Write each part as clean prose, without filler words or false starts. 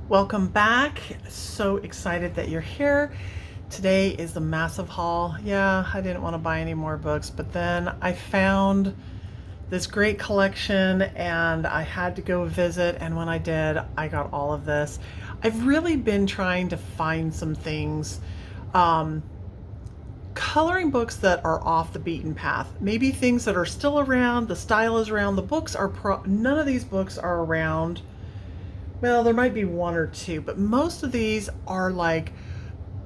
Welcome back. So excited that you're here. Today is the massive haul. Yeah, I didn't want to buy any more books, but then I found this great collection and I had to go visit. And when I did, I got all of this. I've really been trying to find some things, coloring books that are off the beaten path. Maybe things that are still around, the style is around, the books are none of these books are around. Well, there might be one or two, but most of these are like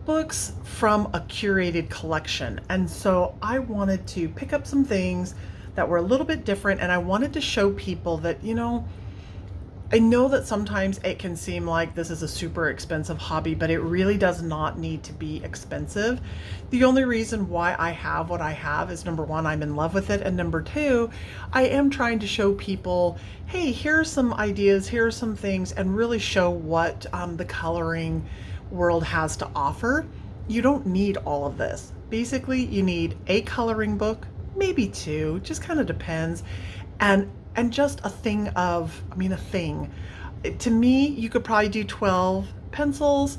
books from a curated collection. And so I wanted to pick up some things that were a little bit different, and I wanted to show people that, I know that sometimes it can seem like this is a super expensive hobby, but it really does not need to be expensive. The only reason why I have what I have is, number one, I'm in love with it, and number two, I am trying to show people, hey, here are some ideas, here are some things, and really show what the coloring world has to offer. You don't need all of this. Basically, you need a coloring book, maybe two, just kind of depends, and just a thing. To me, you could probably do 12 pencils.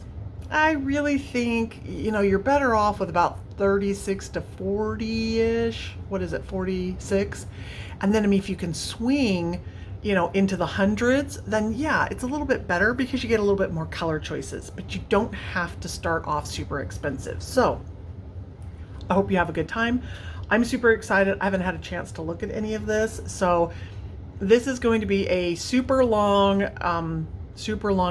I really think, you're better off with about 36 to 40-ish. What is it, 46? And then, if you can swing, into the hundreds, then yeah, it's a little bit better because you get a little bit more color choices, but you don't have to start off super expensive. So I hope you have a good time. I'm super excited. I haven't had a chance to look at any of this. So this is going to be a super long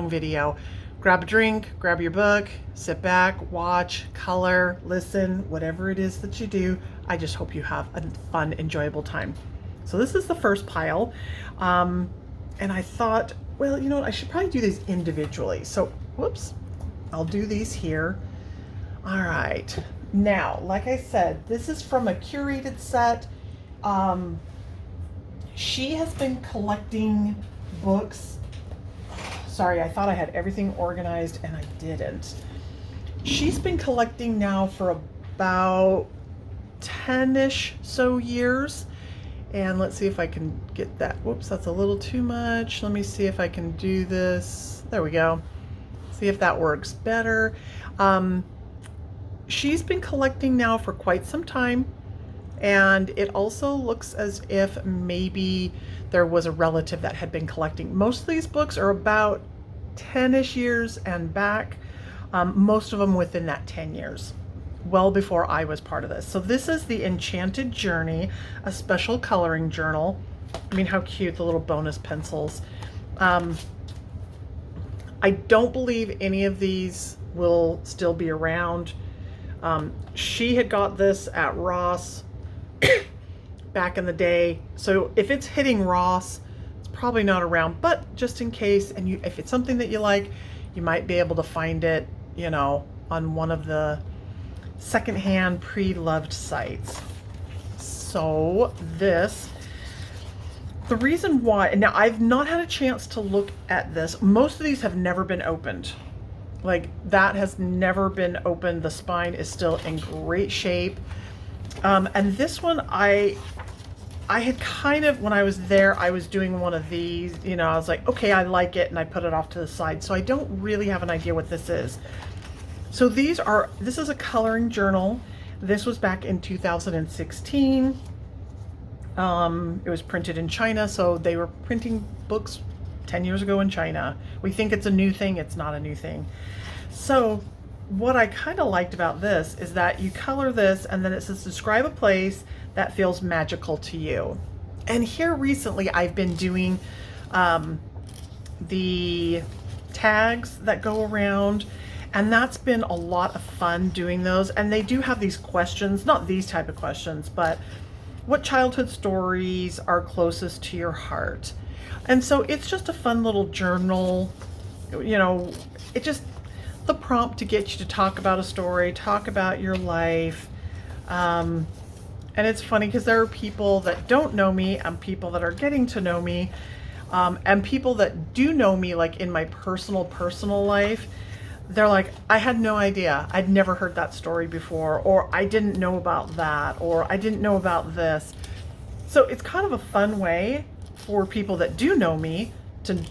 video. Grab a drink, grab your book, sit back, watch, color, listen, whatever it is that you do. I just hope you have a fun, enjoyable time. So this is the first pile. And I thought, well, you know what? I should probably do these individually. So, whoops, I'll do these here. All right. Now, like I said, this is from a curated set. She has been collecting books. Sorry, I thought I had everything organized and I didn't. She's been collecting now for about 10-ish so years. And let's see if I can get that. Whoops, that's a little too much. Let me see if I can do this. There we go. See if that works better. She's been collecting now for quite some time. And it also looks as if maybe there was a relative that had been collecting. Most of these books are about 10-ish years and back. Most of them within that 10 years. Well before I was part of this. So this is the Enchanted Journey, a special coloring journal. I mean, how cute, the little bonus pencils. I don't believe any of these will still be around. She had got this at Ross back in the day. So if it's hitting Ross, it's probably not around, but just in case, and if it's something that you like, you might be able to find it, on one of the secondhand pre-loved sites. So the reason why, and now I've not had a chance to look at this. Most of these have never been opened. Like, that has never been opened. The spine is still in great shape. And this one, I had kind of, when I was there, I was doing one of these, I was like, okay, I like it, and I put it off to the side. So I don't really have an idea what this is. So this is a coloring journal. This was back in 2016. It was printed in China, so they were printing books 10 years ago in China. We think it's a new thing. It's not a new thing. So what I kind of liked about this is that you color this and then it says, describe a place that feels magical to you. And here recently I've been doing the tags that go around, and that's been a lot of fun doing those. And they do have these questions, not these type of questions, but what childhood stories are closest to your heart? And so it's just a fun little journal. It just, the prompt to get you to talk about a story, talk about your life. And it's funny because there are people that don't know me and people that are getting to know me, and people that do know me, like in my personal life. They're like, I had no idea. I'd never heard that story before, or I didn't know about that, or I didn't know about this. So it's kind of a fun way for people that do know me to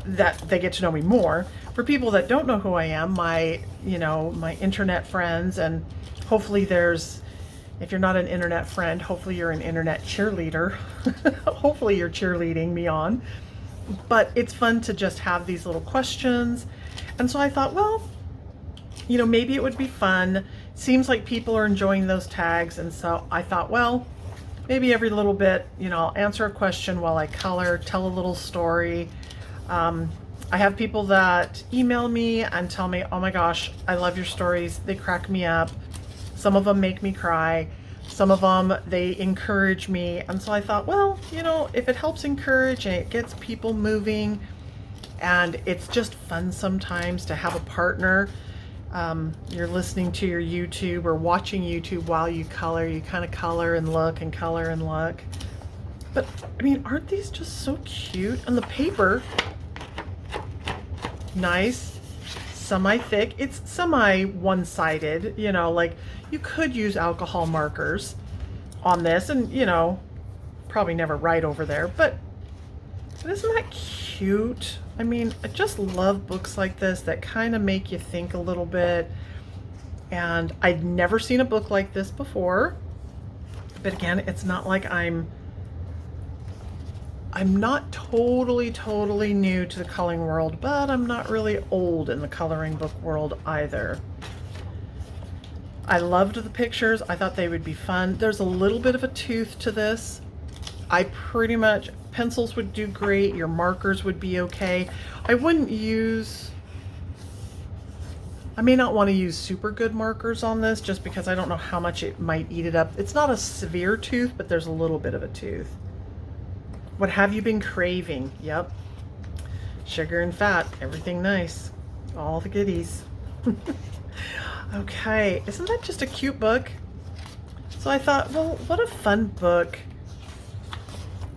that they get to know me more. For people that don't know who I am, my internet friends, and hopefully if you're not an internet friend, hopefully you're an internet cheerleader. Hopefully you're cheerleading me on. But it's fun to just have these little questions. And so I thought, well, maybe it would be fun. Seems like people are enjoying those tags. And so I thought, well, maybe every little bit, I'll answer a question while I color, tell a little story. I have people that email me and tell me, oh my gosh, I love your stories. They crack me up. Some of them make me cry. Some of them, they encourage me. And so I thought, well, if it helps encourage and it gets people moving, and it's just fun sometimes to have a partner. You're listening to your YouTube or watching YouTube while you color. You kind of color and look and color and look. But I mean, aren't these just so cute? And the paper, nice, semi-thick. It's semi one-sided, like you could use alcohol markers on this and, probably never write over there, but isn't that cute? I mean, I just love books like this that kind of make you think a little bit. And I'd never seen a book like this before. But again, it's not like I'm not totally new to the coloring world, but I'm not really old in the coloring book world either. I loved the pictures. I thought they would be fun. There's a little bit of a tooth to this. Pencils would do great. Your markers would be okay. I may not want to use super good markers on this just because I don't know how much it might eat it up. It's not a severe tooth, but there's a little bit of a tooth. What have you been craving? Yep. Sugar and fat, everything nice. All the goodies. Okay, isn't that just a cute book? So I thought, well, what a fun book.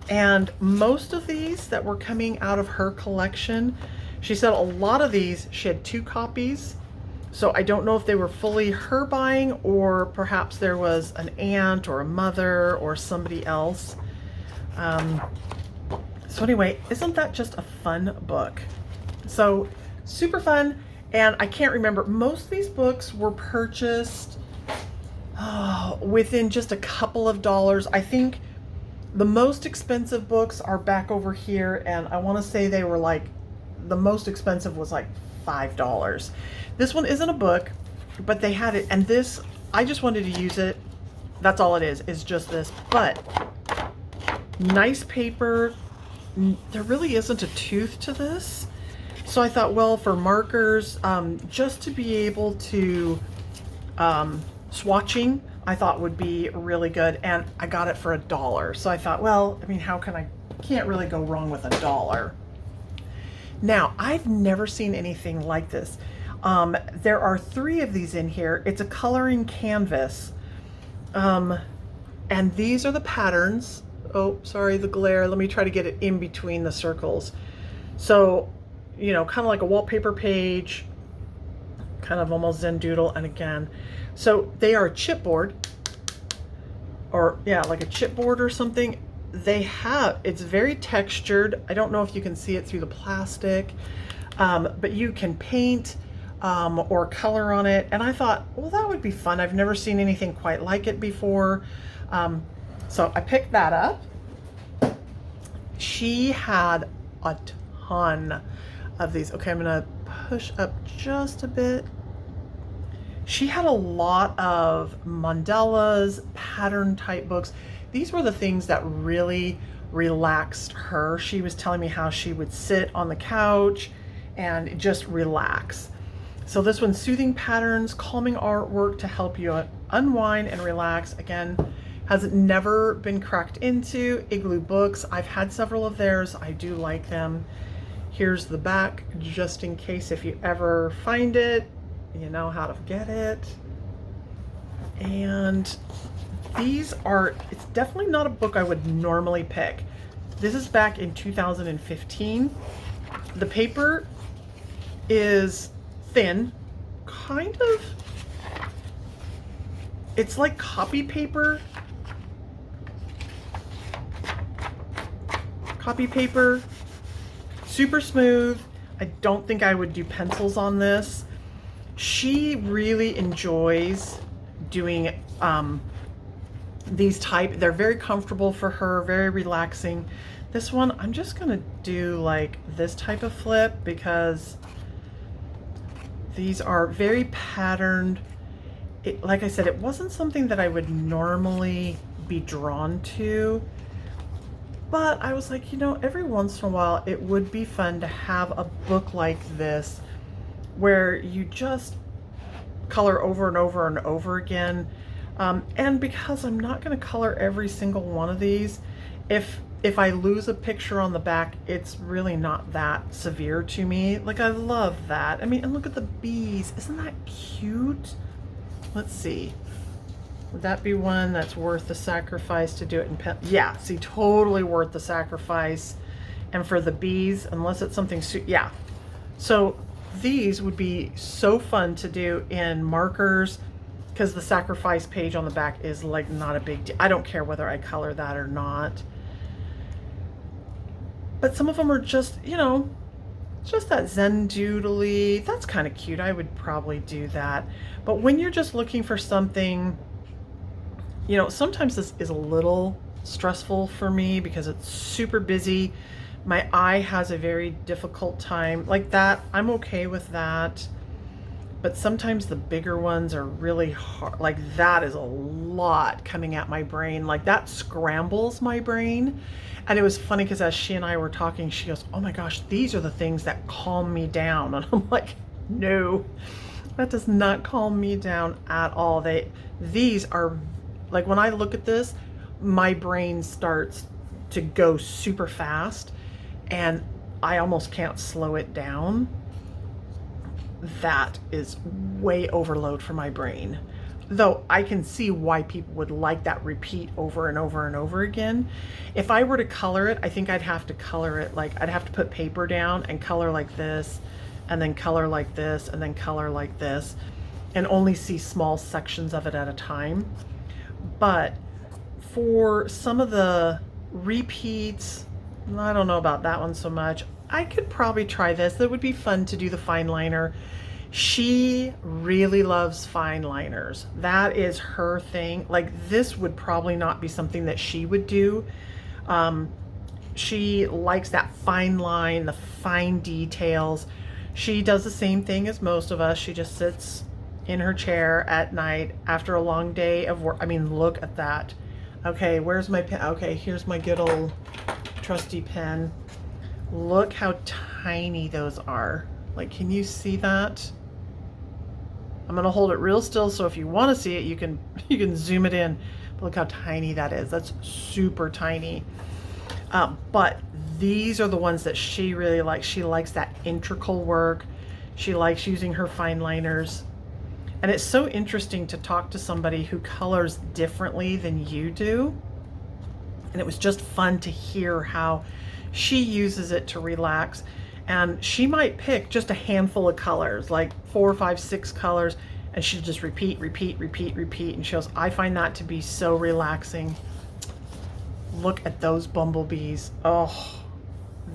And most of these that were coming out of her collection, she said a lot of these, she had 2 copies. So I don't know if they were fully her buying or perhaps there was an aunt or a mother or somebody else. So anyway, isn't that just a fun book? So super fun. And I can't remember, most of these books were purchased within just a couple of dollars. I think the most expensive books are back over here, and I want to say they were like, the most expensive was like $5. This one isn't a book, but they had it, and this, I just wanted to use it. That's all it is just this, but nice paper. There really isn't a tooth to this. So I thought, well, for markers, just to be able to, swatching, I thought would be really good, and I got it for $1. So I thought, well, I mean, can't really go wrong with $1. Now, I've never seen anything like this. There are 3 of these in here. It's a coloring canvas. And these are the patterns. Oh, sorry, the glare. Let me try to get it in between the circles. So, kind of like a wallpaper page, kind of almost Zen doodle. And again, so they are a chipboard, or yeah, like a chipboard or something. It's very textured. I don't know if you can see it through the plastic, but you can paint or color on it. And I thought, well, that would be fun. I've never seen anything quite like it before. So I picked that up. She had a ton of these. Okay, I'm gonna push up just a bit. She had a lot of mandalas, pattern type books. These were the things that really relaxed her. She was telling me how she would sit on the couch and just relax. So this one's Soothing Patterns, Calming Artwork to Help You Unwind and Relax. Again, has never been cracked into. Igloo Books. I've had several of theirs. I do like them. Here's the back, just in case if you ever find it, you know how to get it. And it's definitely not a book I would normally pick. This is back in 2015. The paper is thin, kind of. It's like copy paper. super smooth. I don't think I would do pencils on this. She really enjoys doing these type. They're very comfortable for her, very relaxing. This one, I'm just gonna do like this type of flip because these are very patterned. Like I said, it wasn't something that I would normally be drawn to, but I was like, you know, every once in a while it would be fun to have a book like this where you just color over and over and over again. And because I'm not going to color every single one of these, if I lose a picture on the back, it's really not that severe to me. Like, I love that. I mean, and look at the bees. Isn't that cute? Let's see. Would that be one that's worth the sacrifice to do it in pen? Yeah, see, totally worth the sacrifice. And for the bees, unless it's something, yeah. So these would be so fun to do in markers because the sacrifice page on the back is like not a big deal. I don't care whether I color that or not. But some of them are just, you know, just that Zen doodly. That's kind of cute. I would probably do that. But when you're just looking for something, you know, sometimes this is a little stressful for me because it's super busy. My eye has a very difficult time. Like that, I'm okay with that. But sometimes the bigger ones are really hard. Like that is a lot coming at my brain. Like that scrambles my brain. And it was funny because as she and I were talking, she goes, oh my gosh, these are the things that calm me down. And I'm like, no, that does not calm me down at all. These are, like when I look at this, my brain starts to go super fast and I almost can't slow it down. That is way overload for my brain. Though I can see why people would like that repeat over and over and over again. If I were to color it, I think I'd have to color it like, I'd have to put paper down and color like this, and then color like this, and then color like this, and only see small sections of it at a time. But for some of the repeats, I don't know about that one so much. I could probably try this. That would be fun to do the fine liner. She really loves fine liners. That is her thing. Like this would probably not be something that she would do. She likes that fine line, the fine details. She does the same thing as most of us. She just sits in her chair at night after a long day of work. I mean, look at that. Okay, where's my pen? Okay, here's my good old trusty pen. Look how tiny those are. Like, can you see that? I'm gonna hold it real still, so if you want to see it, you can zoom it in. But look how tiny that is. That's super tiny. But these are the ones that she really likes. She likes that integral work. She likes using her fine liners. And it's so interesting to talk to somebody who colors differently than you do. And it was just fun to hear how she uses it to relax. And she might pick just a handful of colors, like 4, 5, 6 colors, and she'll just repeat. And she goes, I find that to be so relaxing. Look at those bumblebees. Oh,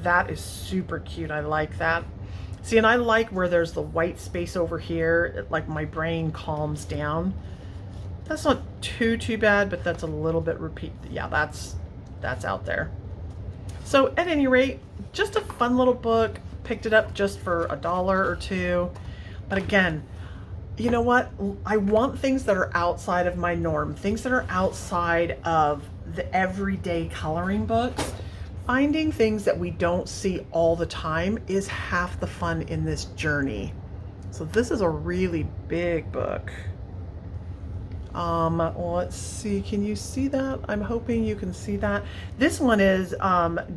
that is super cute. I like that. See, and I like where there's the white space over here. Like my brain calms down. That's not too bad, but that's a little bit repeat. Yeah, that's out there. So at any rate, just a fun little book. Picked it up just for $1 or $2. But again, you know what? I want things that are outside of my norm, things that are outside of the everyday coloring books. Finding things that we don't see all the time is half the fun in this journey. So this is a really big book. Let's see, can you see that? I'm hoping you can see that. This one is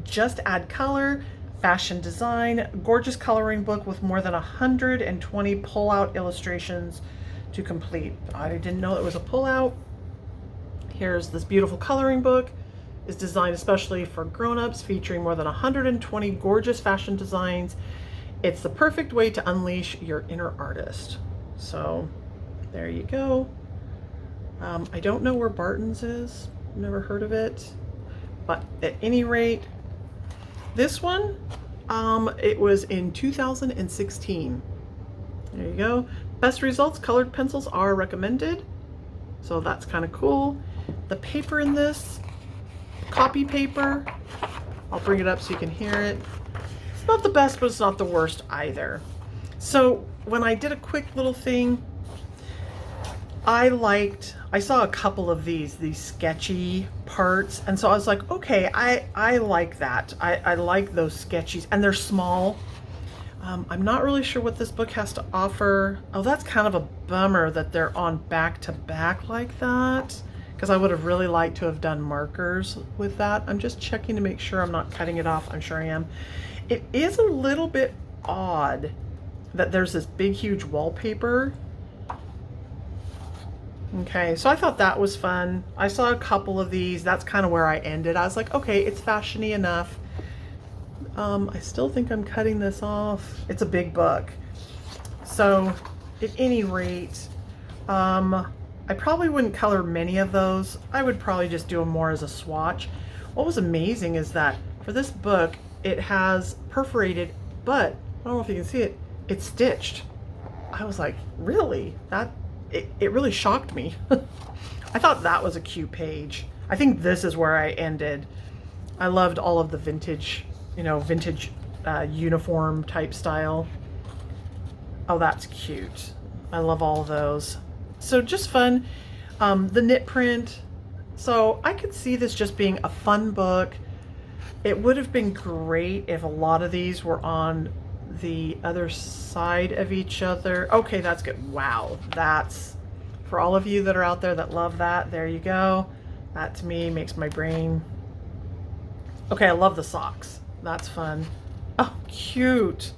Just Add Color, Fashion Design, gorgeous coloring book with more than 120 pull-out illustrations to complete. I didn't know it was a pull-out. Here's this beautiful coloring book. Is designed especially for grown-ups, featuring more than 120 gorgeous fashion designs. It's the perfect way to unleash your inner artist. So there you go. I don't know where Barton's is. Never heard of it. But at any rate, this one It was in 2016. There you go. Best results, colored pencils are recommended. So that's kind of cool. The paper in this, copy paper, I'll bring it up so you can hear it. It's not the best, but it's not the worst either. So when I did a quick little thing, I saw a couple of these sketchy parts. And so I was like, okay, I like that. I like those sketchies, and they're small. I'm not really sure what this book has to offer. Oh, that's kind of a bummer that they're on back to back like that, because I would have really liked to have done markers with that. I'm just checking to make sure I'm not cutting it off. I'm sure I am. It is a little bit odd that there's this big, huge wallpaper. Okay, so I thought that was fun. I saw a couple of these. That's kind of where I ended. I was like, okay, it's fashiony enough. I still think I'm cutting this off. It's a big book. So at any rate, I probably wouldn't color many of those. I would probably just do them more as a swatch. What was amazing is that for this book, it has perforated, but I don't know if you can see it, it's stitched. I was like, really? It really shocked me. I thought that was a cute page. I think this is where I ended. I loved all of the vintage, vintage uniform type style. Oh, that's cute. I love all of those. So just fun. The knit print. So I could see this just being a fun book. It would have been great if a lot of these were on the other side of each other. Okay, that's good. Wow, that's for all of you that are out there that love that. There you go. That to me makes my brain. Okay, I love the socks. That's fun. Oh, cute.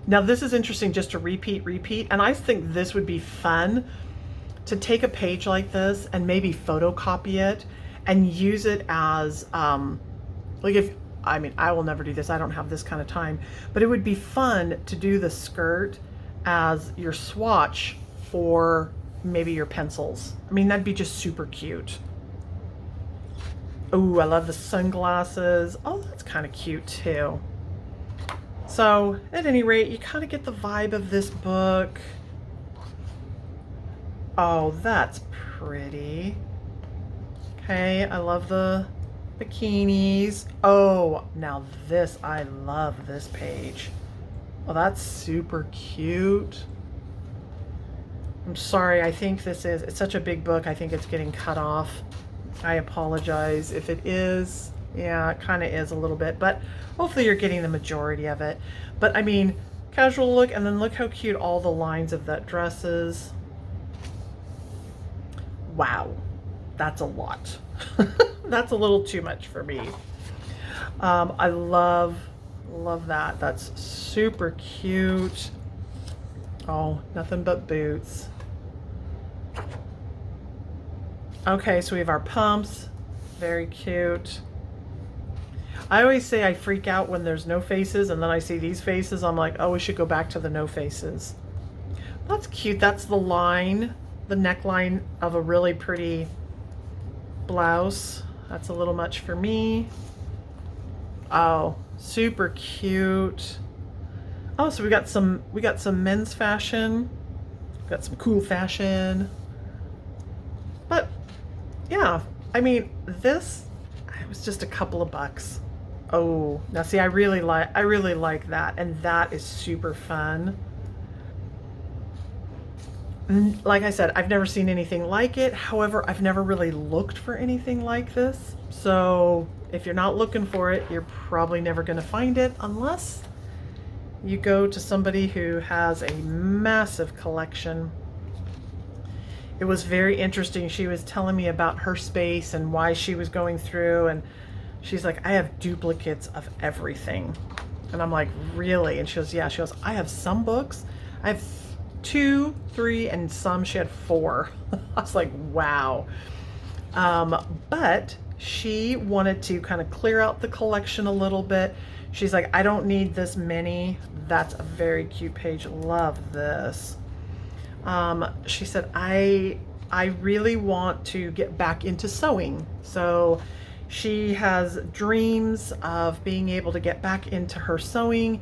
Now this is interesting, just to repeat, and I think this would be fun to take a page like this and maybe photocopy it and use it as I will never do this. I don't have this kind of time, but it would be fun to do the skirt as your swatch for maybe your pencils. I mean, that'd be just super cute. Oh, I love the sunglasses. Oh, that's kind of cute too. So at any rate, you kind of get the vibe of this book. Oh, that's pretty. Okay, I love the bikinis. Oh, now this, I love this page. Oh, that's super cute. I'm sorry, I think it's such a big book, I think it's getting cut off. I apologize if it is. Yeah, it kind of is a little bit, but hopefully you're getting the majority of it. But I mean, casual look, and then look how cute all the lines of that dress is. Wow, that's a lot. That's a little too much for me. I love that. That's super cute. Oh, nothing but boots. Okay, so we have our pumps. Very cute. I always say I freak out when there's no faces, and then I see these faces. I'm like, oh, we should go back to the no faces. That's cute. That's the line, the neckline of a really pretty blouse. That's a little much for me. Oh, super cute. Oh, so we got some men's fashion. Got some cool fashion. But yeah, I mean, this, it was just a couple of bucks. Oh, now see, I really like that, and that is super fun. Like I said, I've never seen anything like it. However, I've never really looked for anything like this. So if you're not looking for it, you're probably never going to find it unless you go to somebody who has a massive collection. It was very interesting. She was telling me about her space and why she was going through, and she's like, I have duplicates of everything. And I'm like, really? And she goes, yeah. She goes, I have some books. I have 2, 3, and some she had 4. I was like, wow. But she wanted to kind of clear out the collection a little bit. She's like, I don't need this many. That's a very cute page. Love this. She said, I really want to get back into sewing. So She has dreams of being able to get back into her sewing.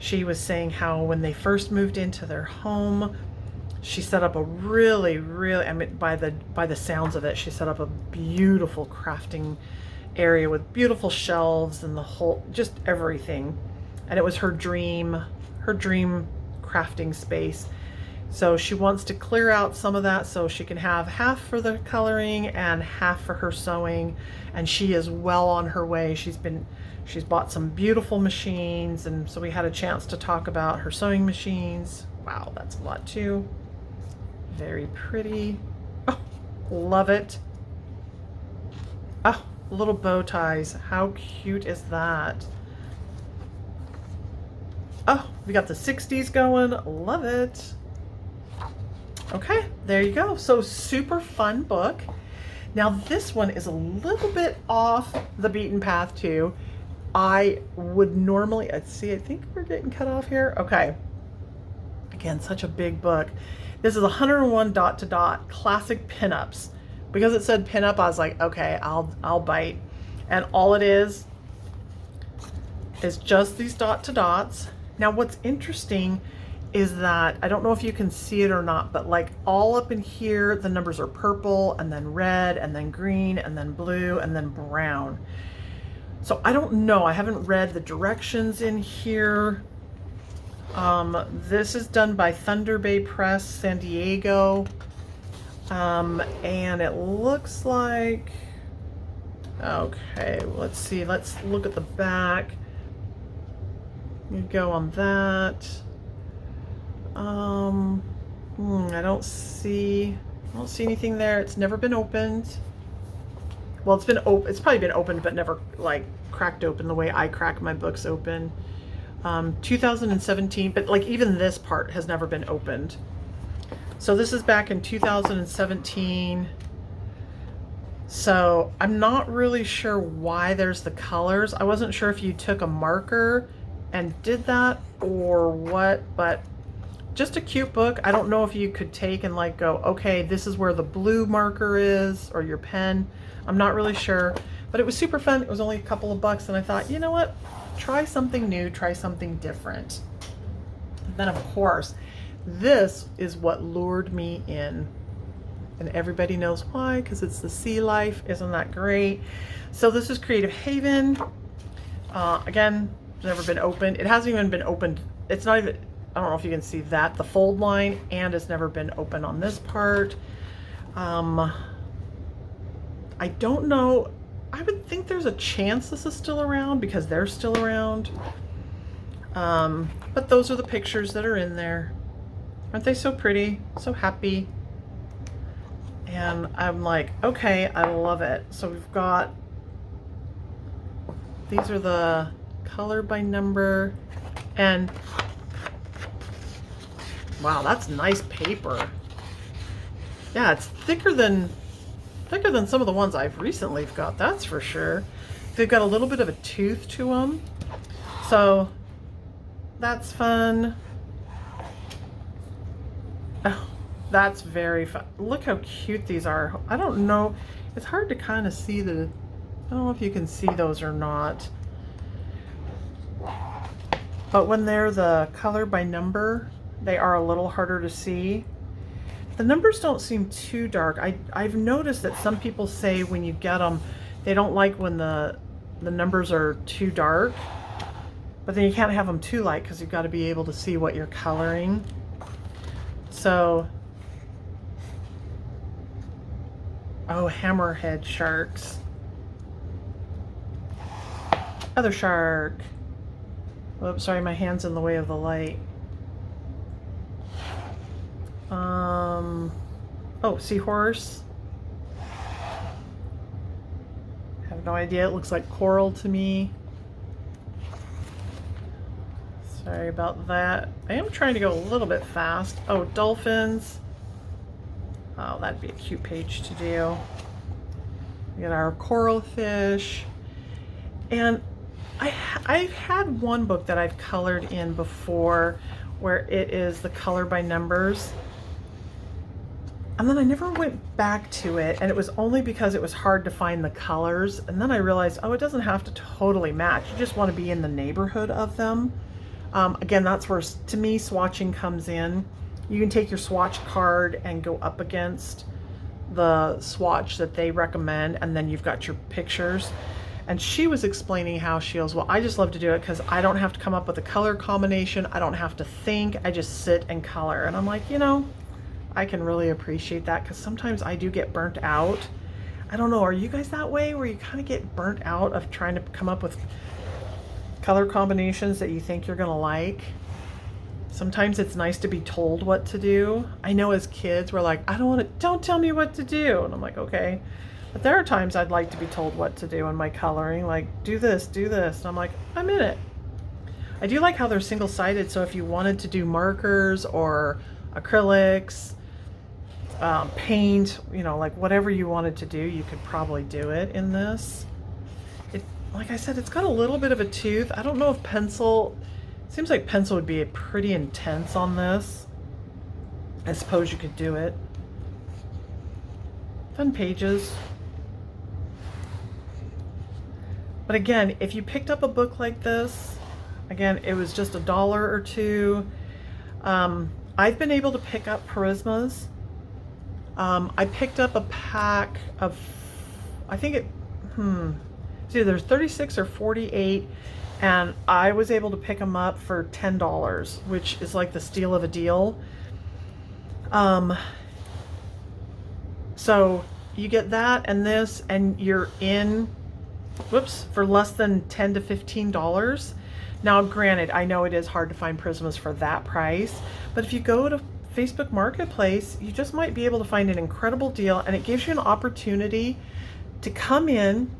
She was saying how when they first moved into their home, she set up a really, I mean, by the sounds of it, she set up a beautiful crafting area with beautiful shelves and the whole, just everything. And it was her dream crafting space. So she wants to clear out some of that so she can have half for the coloring and half for her sewing. And she is well on her way. She's bought some beautiful machines, and so we had a chance to talk about her sewing machines. Wow, that's a lot too. Very pretty. Oh, love it. Oh, little bow ties. How cute is that? Oh, we got the 60s going. Love it. Okay, there you go. So super fun book. Now this one is a little bit off the beaten path too. I would normally, I think we're getting cut off here. Okay. Again, such a big book. This is 101 dot to dot classic pinups. Because it said pinup, I was like, okay, I'll bite. And all it is just these dot to dots. Now what's interesting is that, I don't know if you can see it or not, but like all up in here, the numbers are purple and then red and then green and then blue and then brown. So I don't know, I haven't read the directions in here. This is done by Thunder Bay Press, San Diego. And it looks like, okay, let's see, let's look at the back. You go on that. I don't see anything there. It's never been opened. Well, it's probably been opened, but never like cracked open the way I crack my books open. 2017, but like even this part has never been opened. So this is back in 2017. So I'm not really sure why there's the colors. I wasn't sure if you took a marker and did that or what, but just a cute book. I don't know if you could take and like go, okay, this is where the blue marker is, or your pen. I'm not really sure, but it was super fun. It was only a couple of bucks, and I thought, you know what? Try something new, try something different. And then of course, this is what lured me in. And everybody knows why, because it's the Sea Life. Isn't that great? So this is Creative Haven. Again, never been opened. It hasn't even been opened. It's not even, I don't know if you can see that, the fold line, and it's never been open on this part. I don't know. I would think there's a chance this is still around because they're still around. But those are the pictures that are in there. Aren't they so pretty? So happy. And I'm like, okay, I love it. So we've got, these are the color by number, and wow, that's nice paper. Yeah, it's thicker than some of the ones I've recently got, that's for sure. They've got a little bit of a tooth to them, so that's fun. Oh, that's very fun. Look how cute these are. I don't know, it's hard to kind of see the, I don't know if you can see those or not. But when they're the color by number, they are a little harder to see. The numbers don't seem too dark. I've noticed that some people say when you get them, they don't like when the numbers are too dark. But then you can't have them too light because you've got to be able to see what you're coloring. So, oh, hammerhead sharks. Other shark. Oops, sorry, my hand's in the way of the light. Oh, seahorse. Have no idea. It looks like coral to me. Sorry about that. I am trying to go a little bit fast. Oh, dolphins. Oh, that'd be a cute page to do. We got our coral fish. And I've had one book that I've colored in before where it is the color by numbers. And then I never went back to it, and it was only because it was hard to find the colors. And then I realized, oh, it doesn't have to totally match. You just want to be in the neighborhood of them. Again, that's where, to me, swatching comes in. You can take your swatch card and go up against the swatch that they recommend, and then you've got your pictures. And she was explaining how she goes, well, I just love to do it because I don't have to come up with a color combination. I don't have to think. I just sit and color. And I'm like, you know, I can really appreciate that, because sometimes I do get burnt out. I don't know, are you guys that way, where you kind of get burnt out of trying to come up with color combinations that you think you're gonna like? Sometimes it's nice to be told what to do. I know as kids we're like, don't tell me what to do. And I'm like, okay. But there are times I'd like to be told what to do in my coloring, like do this. And I'm like, I'm in it. I do like how they're single-sided, so if you wanted to do markers or acrylics, paint, you know, like whatever you wanted to do, you could probably do it in this. It, like I said, it's got a little bit of a tooth. I don't know if pencil, seems like pencil would be pretty intense on this. I suppose you could do it. Fun pages. But again, if you picked up a book like this, again, it was just $1 or $2. I've been able to pick up Charismas. I picked up a pack of, I think it's either 36 or 48, and I was able to pick them up for $10, which is like the steal of a deal. So you get that and this, and you're in, for less than $10 to $15. Now, granted, I know it is hard to find Prismas for that price, but if you go to Facebook Marketplace, you just might be able to find an incredible deal, and it gives you an opportunity to come in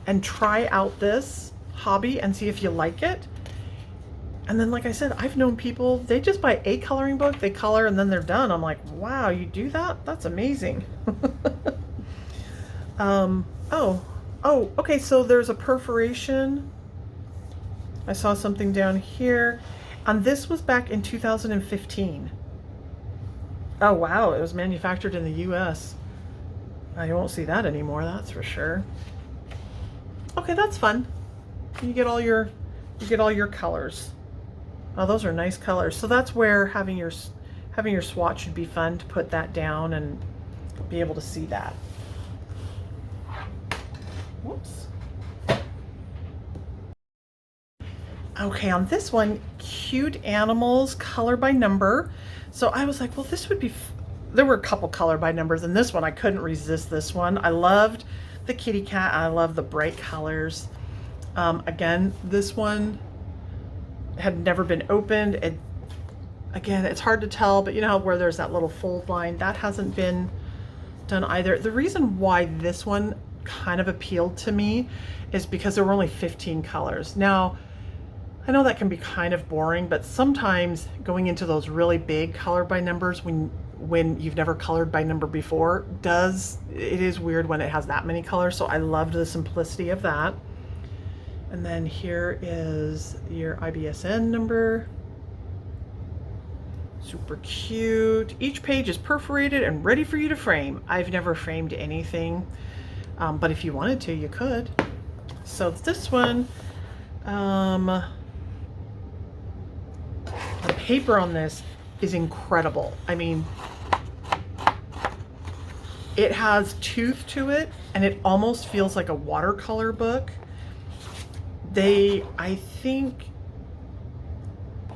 and try out this hobby and see if you like it. And then, like I said, I've known people, they just buy a coloring book, they color, and then they're done. I'm like, wow, you do that? That's amazing. Okay, so there's a perforation. I saw something down here, and this was back in 2015. Oh wow, it was manufactured in the US. I won't see that anymore, that's for sure. Okay, that's fun. You get all your colors. Oh, those are nice colors. So that's where having your swatch should be fun, to put that down and be able to see that. Whoops. Okay, on this one, cute animals, color by number. So I was like, well, this would be, there were a couple color by numbers, and this one, I couldn't resist this one. I loved the kitty cat. I love the bright colors. Again, this one had never been opened. Again, it's hard to tell, but you know where there's that little fold line? That hasn't been done either. The reason why this one kind of appealed to me is because there were only 15 colors. Now, I know that can be kind of boring, but sometimes going into those really big color by numbers when you've never colored by number before, it is weird when it has that many colors. So I loved the simplicity of that. And then here is your IBSN number. Super cute. Each page is perforated and ready for you to frame. I've never framed anything, but if you wanted to, you could. So this one, the paper on this is incredible. I mean, it has tooth to it, and it almost feels like a watercolor book. I think,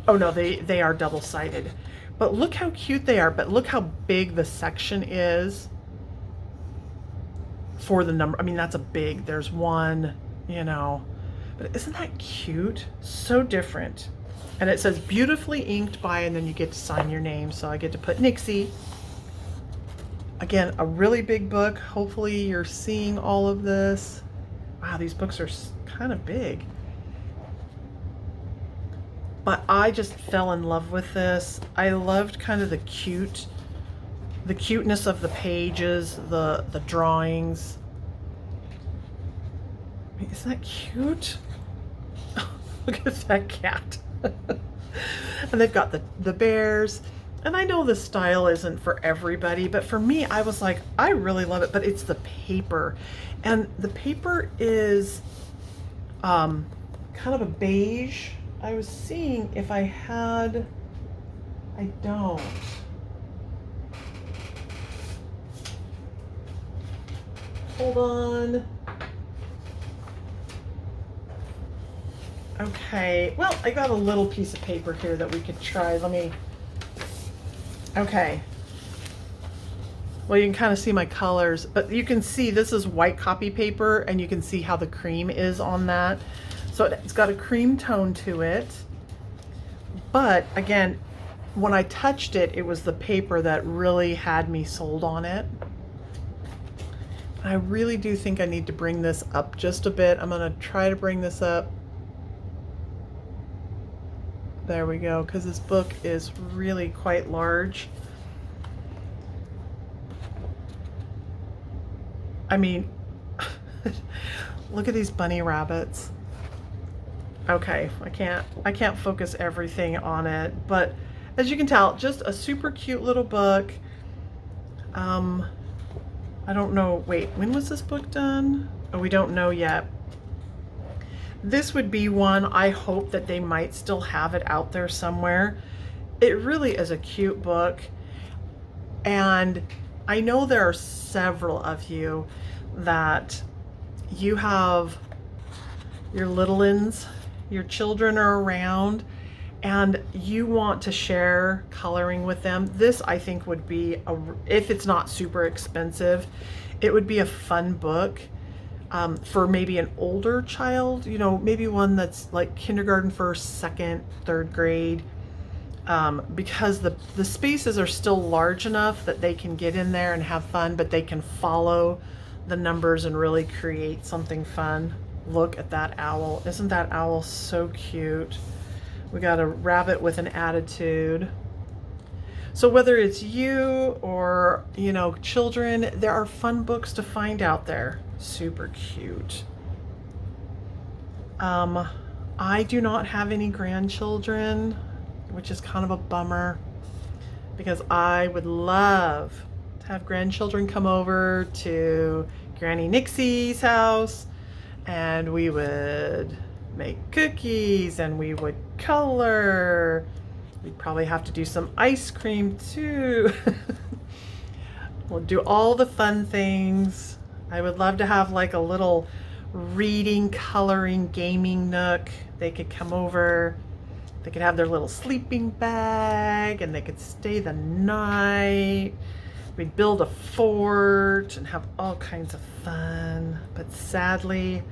oh no, they are double-sided. But look how cute they are, but look how big the section is for the number. I mean, that's there's one, you know, but isn't that cute? So different. And it says beautifully inked by, and then you get to sign your name. So I get to put Nixie. Again, a really big book. Hopefully you're seeing all of this. Wow, these books are kind of big. But I just fell in love with this. I loved kind of the cuteness of the pages, the drawings. I mean, isn't that cute? Look at that cat. And they've got the bears. And I know the style isn't for everybody, but for me, I was like, I really love it, but it's the paper. And the paper is kind of a beige. I was seeing if I had, I don't. Hold on. Okay, well, I got a little piece of paper here that we could try. Okay. Well, you can kind of see my colors, but you can see this is white copy paper, and you can see how the cream is on that. So it's got a cream tone to it. But again, when I touched it, it was the paper that really had me sold on it. I really do think I need to bring this up just a bit. I'm gonna try to bring this up. There we go, because this book is really quite large. I mean, look at these bunny rabbits. Okay, I can't focus everything on it, but as you can tell, just a super cute little book. I don't know, wait, when was this book done? Oh, we don't know yet. This would be one I hope that they might still have it out there somewhere. It really is a cute book. And I know there are several of you that you have your little ones, your children are around, and you want to share coloring with them. This, I think, would be, if it's not super expensive, it would be a fun book for maybe an older child, you know, maybe one that's like kindergarten, first, second, third grade, because the spaces are still large enough that they can get in there and have fun, but they can follow the numbers and really create something fun. Look at that owl. Isn't that owl so cute? We got a rabbit with an attitude. So whether it's you or, you know, children, there are fun books to find out there. Super cute. I do not have any grandchildren, which is kind of a bummer, because I would love to have grandchildren come over to Granny Nixie's house, and we would make cookies and we would color. We'd probably have to do some ice cream too. We'll do all the fun things. I would love to have like a little reading, coloring, gaming nook. They could come over. They could have their little sleeping bag and they could stay the night. We'd build a fort and have all kinds of fun. But sadly,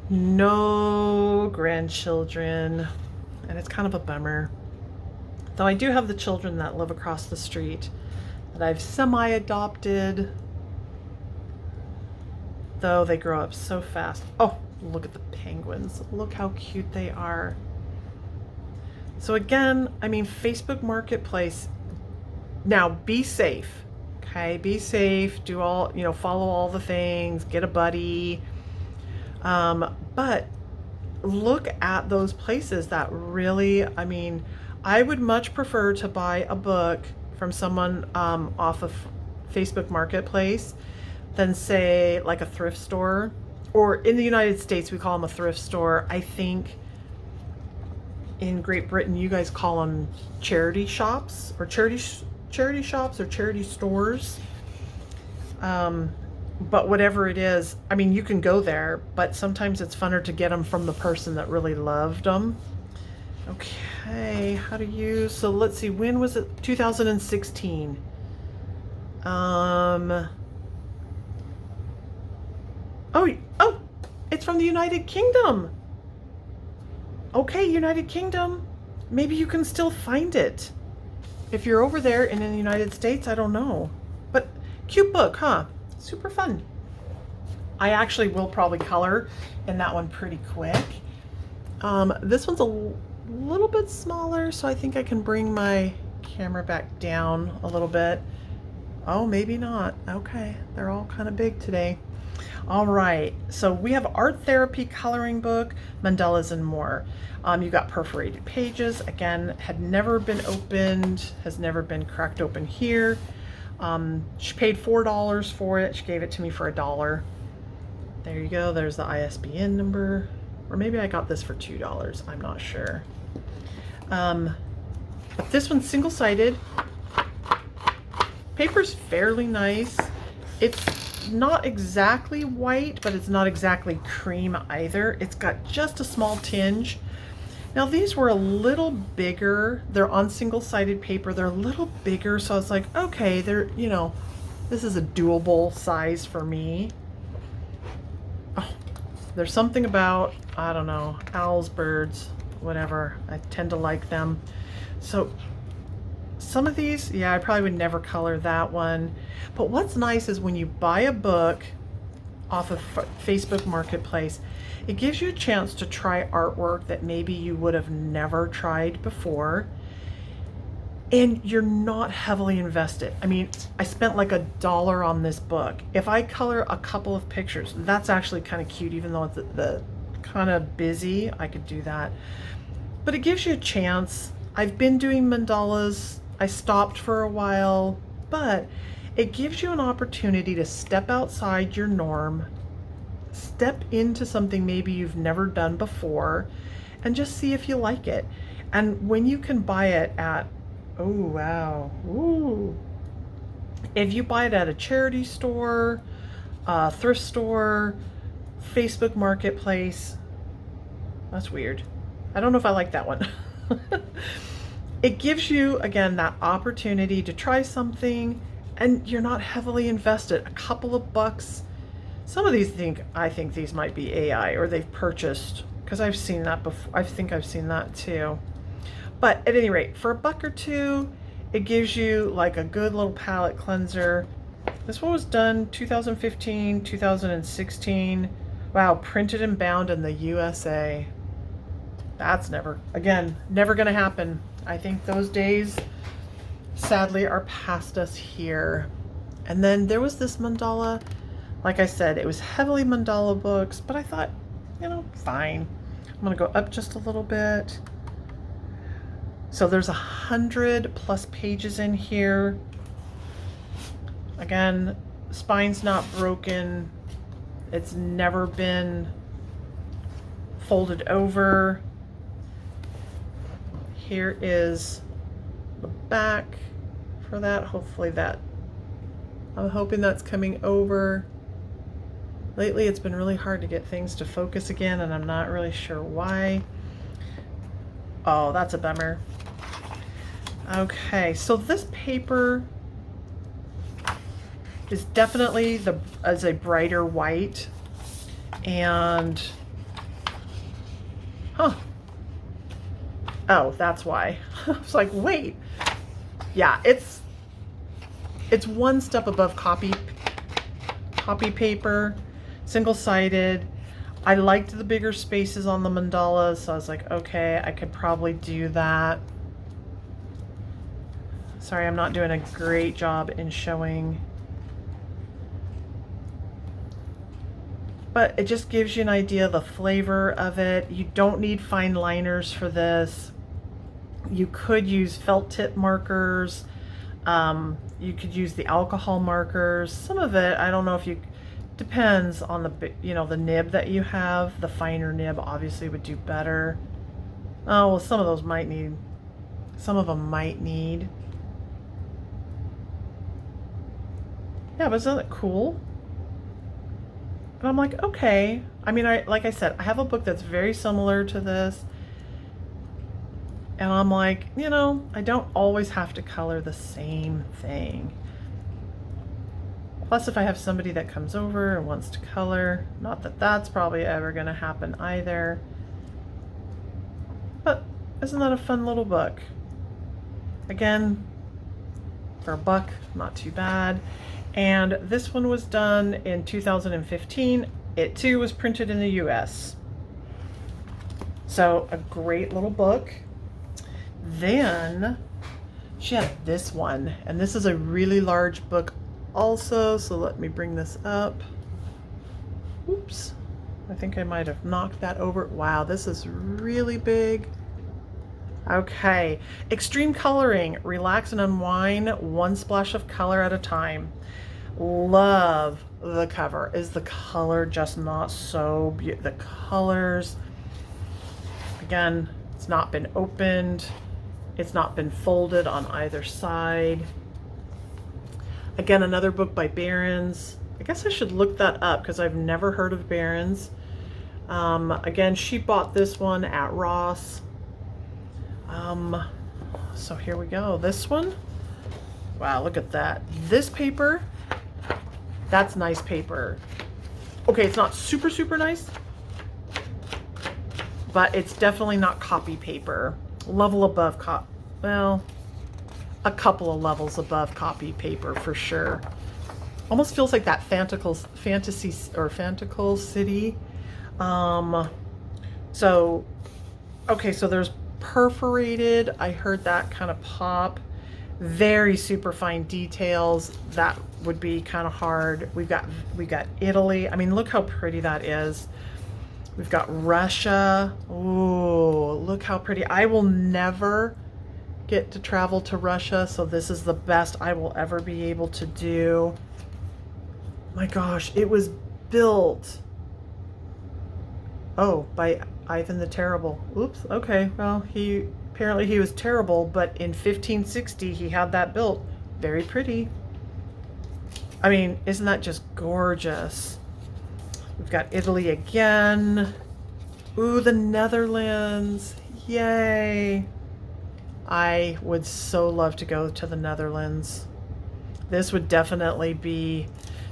no grandchildren, and it's kind of a bummer. Though I do have the children that live across the street that I've semi-adopted, though they grow up so fast. Oh, look at the penguins. Look how cute they are. So again, I mean, Facebook Marketplace. Now, be safe, okay? Be safe, do all, you know, follow all the things, get a buddy. But look at those places that really, I mean, I would much prefer to buy a book from someone off of Facebook Marketplace than say like a thrift store, or in the United States, we call them a thrift store. I think in Great Britain, you guys call them charity shops or charity shops or charity stores. But whatever it is, I mean, you can go there, but sometimes it's funner to get them from the person that really loved them. Okay, how to use, so let's see, when was it? 2016. Oh, it's from the United Kingdom. Okay, United Kingdom, maybe you can still find it. If you're over there and in the United States, I don't know. But cute book, huh? Super fun. I actually will probably color in that one pretty quick. This one's a little bit smaller, so I think I can bring my camera back down a little bit. Oh, maybe not. Okay, they're all kind of big today. All right, so we have art therapy coloring book, mandalas and more. You got perforated pages. Again, had never been opened, has never been cracked open here. She paid $4 for it. She gave it to me for $1. There you go. There's the ISBN number. Or maybe I got this for $2. I'm not sure. But this one's single-sided. Paper's fairly nice. It's not exactly white, but it's not exactly cream either. It's got just a small tinge. Now these were a little bigger. They're on single-sided paper. They're a little bigger, so I was like, okay, they're, you know, this is a doable size for me. Oh, there's something about, I don't know, owls, birds, whatever. I tend to like them. So some of these, yeah, I probably would never color that one. But what's nice is when you buy a book off of Facebook Marketplace, it gives you a chance to try artwork that maybe you would have never tried before. And you're not heavily invested. I mean, I spent like $1 on this book. If I color a couple of pictures, that's actually kind of cute, even though it's the kind of busy, I could do that. But it gives you a chance. I've been doing mandalas. I stopped for a while, but it gives you an opportunity to step outside your norm, step into something maybe you've never done before, and just see if you like it. And when you can buy it at, oh wow, ooh, if you buy it at a charity store, a thrift store, Facebook Marketplace, that's weird. I don't know if I like that one. It gives you, again, that opportunity to try something and you're not heavily invested. A couple of bucks. Some of these I think these might be AI or they've purchased, because I've seen that before. I think I've seen that too. But at any rate, for $1 or $2, it gives you like a good little palette cleanser. This one was done 2015, 2016. Wow, printed and bound in the USA. That's never gonna happen. I think those days sadly are past us here. And then there was this mandala. Like I said, it was heavily mandala books, but I thought, you know, fine. I'm gonna go up just a little bit. So there's 100+ pages in here. Again, spine's not broken. It's never been folded over. Here is the back for that. Hopefully that, I'm hoping that's coming over. Lately it's been really hard to get things to focus again, and I'm not really sure why. Oh, that's a bummer. Okay, so this paper is definitely as a brighter white, and oh, that's why. I was like, wait. Yeah, it's one step above copy paper, single-sided. I liked the bigger spaces on the mandalas, so I was like, okay, I could probably do that. Sorry, I'm not doing a great job in showing. But it just gives you an idea of the flavor of it. You don't need fine liners for this. You could use felt tip markers. You could use the alcohol markers. Some of it, I don't know if you, depends on the, you know, the nib that you have. The finer nib obviously would do better. Oh, well, some of those might need, some of them might need. Yeah, but isn't that cool? And I'm like, okay. I mean, like I said, I have a book that's very similar to this. And I'm like, you know, I don't always have to color the same thing. Plus, if I have somebody that comes over and wants to color, not that that's probably ever going to happen either. But isn't that a fun little book? Again, for $1, not too bad. And this one was done in 2015. It too was printed in the US. So a great little book. Then she had this one, and this is a really large book also, so let me bring this up. Oops. I think I might have knocked that over. Wow, this is really big. Okay. Extreme coloring. Relax and unwind. One splash of color at a time. Love the cover. Is the color just not so beautiful? The colors. Again, it's not been opened. It's not been folded on either side. Again, another book by Barron's. I guess I should look that up because I've never heard of Barron's. Again, she bought this one at Ross. So here we go. This one. Wow, look at that. This paper, that's nice paper. Okay, it's not super, super nice, but it's definitely not copy paper. Level above well, a couple of levels above copy paper for sure. Almost feels like that fantasy or Fantacle City. So, okay, so there's perforated. I heard that kind of pop. Very super fine details. That would be kind of hard. We got Italy. I mean, look how pretty that is. We've got Russia. Ooh, look how pretty. I will never get to travel to Russia, so this is the best I will ever be able to do. My gosh, it was built, oh, by Ivan the Terrible. Oops, okay, well, apparently he was terrible, but in 1560 he had that built. Very pretty. I mean, isn't that just gorgeous? We've got Italy again. Ooh, the Netherlands. Yay. I would so love to go to the Netherlands. This would definitely be...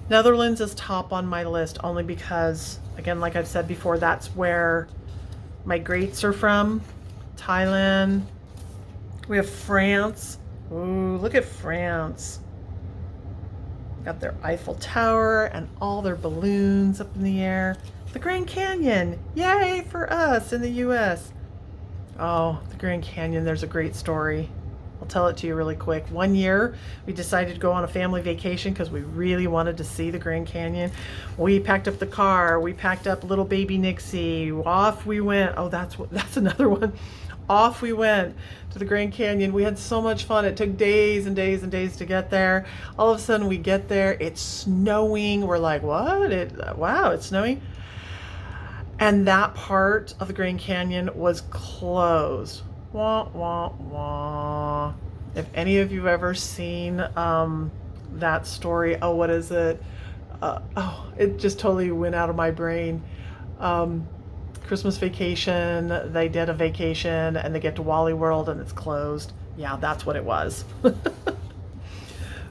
Netherlands is top on my list only because, again, like I've said before, that's where my greats are from. Thailand. We have France. Ooh, look at France. Got their Eiffel Tower and all their balloons up in the air. The Grand Canyon. Yay for us in the US. Oh, the Grand Canyon, there's a great story. I'll tell it to you really quick. One year, we decided to go on a family vacation because we really wanted to see the Grand Canyon. We packed up the car. We packed up little baby Nixie. Off we went. Oh, that's another one. Off we went to the Grand Canyon. We had so much fun. It took days and days and days to get there. All of a sudden, we get there. It's snowing. We're like, what? Wow, it's snowing. And that part of the Grand Canyon was closed. Wah, wah, wah. If any of you have ever seen that story, oh, what is it? Oh, it just totally went out of my brain. Christmas Vacation, they did a vacation and they get to Wally World and it's closed. Yeah, that's what it was.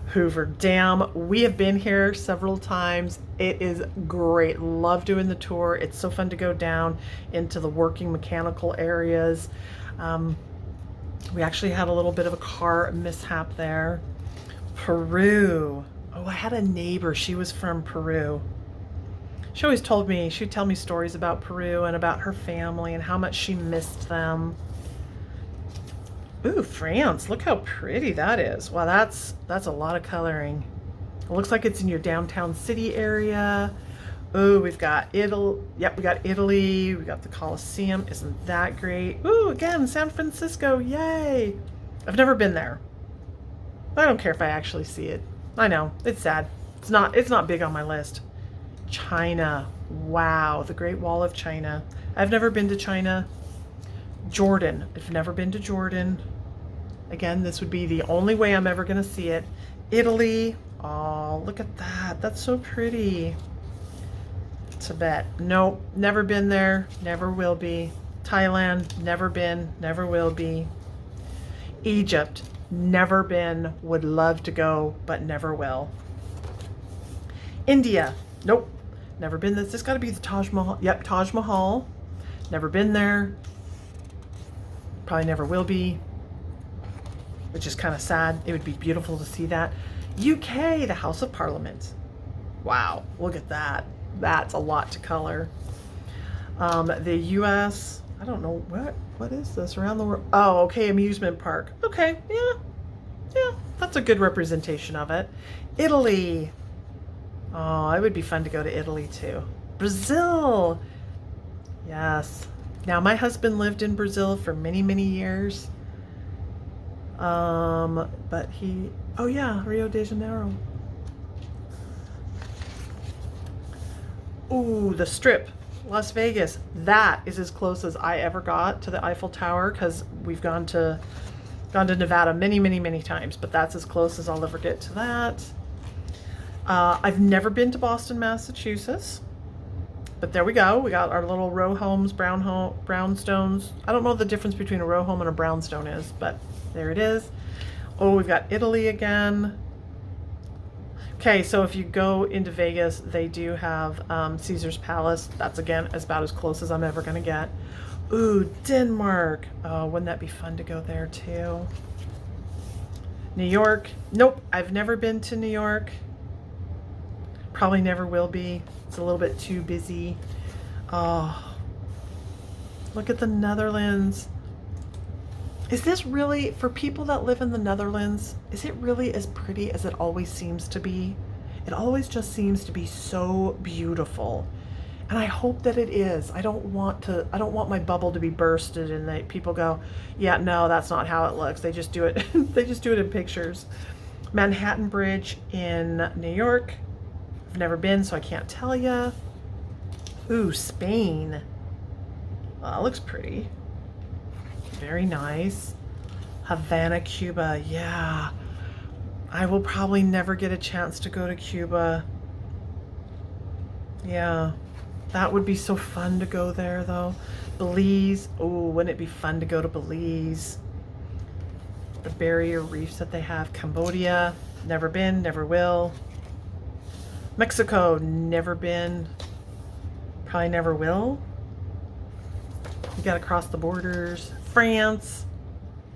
Hoover Dam. We have been here several times. It is great. Love doing the tour. It's so fun to go down into the working mechanical areas. We actually had a little bit of a car mishap there. Peru. Oh, I had a neighbor. She was from Peru. She always told me, she'd tell me stories about Peru and about her family and how much she missed them. Ooh, France. Look how pretty that is. Wow, that's a lot of coloring. It looks like it's in your downtown city area. Ooh, we've got Italy. Yep, we got Italy. We got the Colosseum. Isn't that great? Ooh, again, San Francisco. Yay. I've never been there. I don't care if I actually see it. I know, it's sad. It's not big on my list. China. Wow, the Great Wall of China. I've never been to China. Jordan. I've never been to Jordan. Again, this would be the only way I'm ever going to see it. Italy. Oh, look at that. That's so pretty. Tibet. Nope, never been there. Never will be. Thailand. Never been. Never will be. Egypt. Never been. Would love to go, but never will. India. Nope. Never been. This got to be the Taj Mahal. Yep, Taj Mahal. Never been there. Probably never will be, which is kind of sad. It would be beautiful to see that. UK, the House of Parliament. Wow, look at that. That's a lot to color. The US, I don't know, what is this around the world? Oh, okay, amusement park. Okay, yeah, that's a good representation of it. Italy. Oh, it would be fun to go to Italy too. Brazil. Yes. Now, my husband lived in Brazil for many, many years. But oh yeah, Rio de Janeiro. Ooh, the Strip, Las Vegas. That is as close as I ever got to the Eiffel Tower, because we've gone to Nevada many, many, many times, but that's as close as I'll ever get to that. I've never been to Boston, Massachusetts, but there we go. We got our little row homes, brownstones. I don't know what the difference between a row home and a brownstone is, but there it is. Oh, we've got Italy again. Okay, so if you go into Vegas, they do have Caesar's Palace. That's, again, about as close as I'm ever going to get. Ooh, Denmark. Oh, wouldn't that be fun to go there, too? New York. Nope, I've never been to New York. Probably never will be. It's a little bit too busy. Oh, look at the Netherlands. Is this really, for people that live in the Netherlands, is it really as pretty as it always seems to be? It always just seems to be so beautiful. And I hope that it is. I don't want my bubble to be bursted and that people go, yeah, no, that's not how it looks. They just do it, they just do it in pictures. Manhattan Bridge in New York. I've never been, so I can't tell you. Ooh, Spain. Well, that looks pretty. Very nice. Havana, Cuba. Yeah. I will probably never get a chance to go to Cuba. Yeah. That would be so fun to go there, though. Belize. Oh, wouldn't it be fun to go to Belize? The barrier reefs that they have. Cambodia. Never been, never will. Mexico. Never been. Probably never will. You gotta cross the borders. France.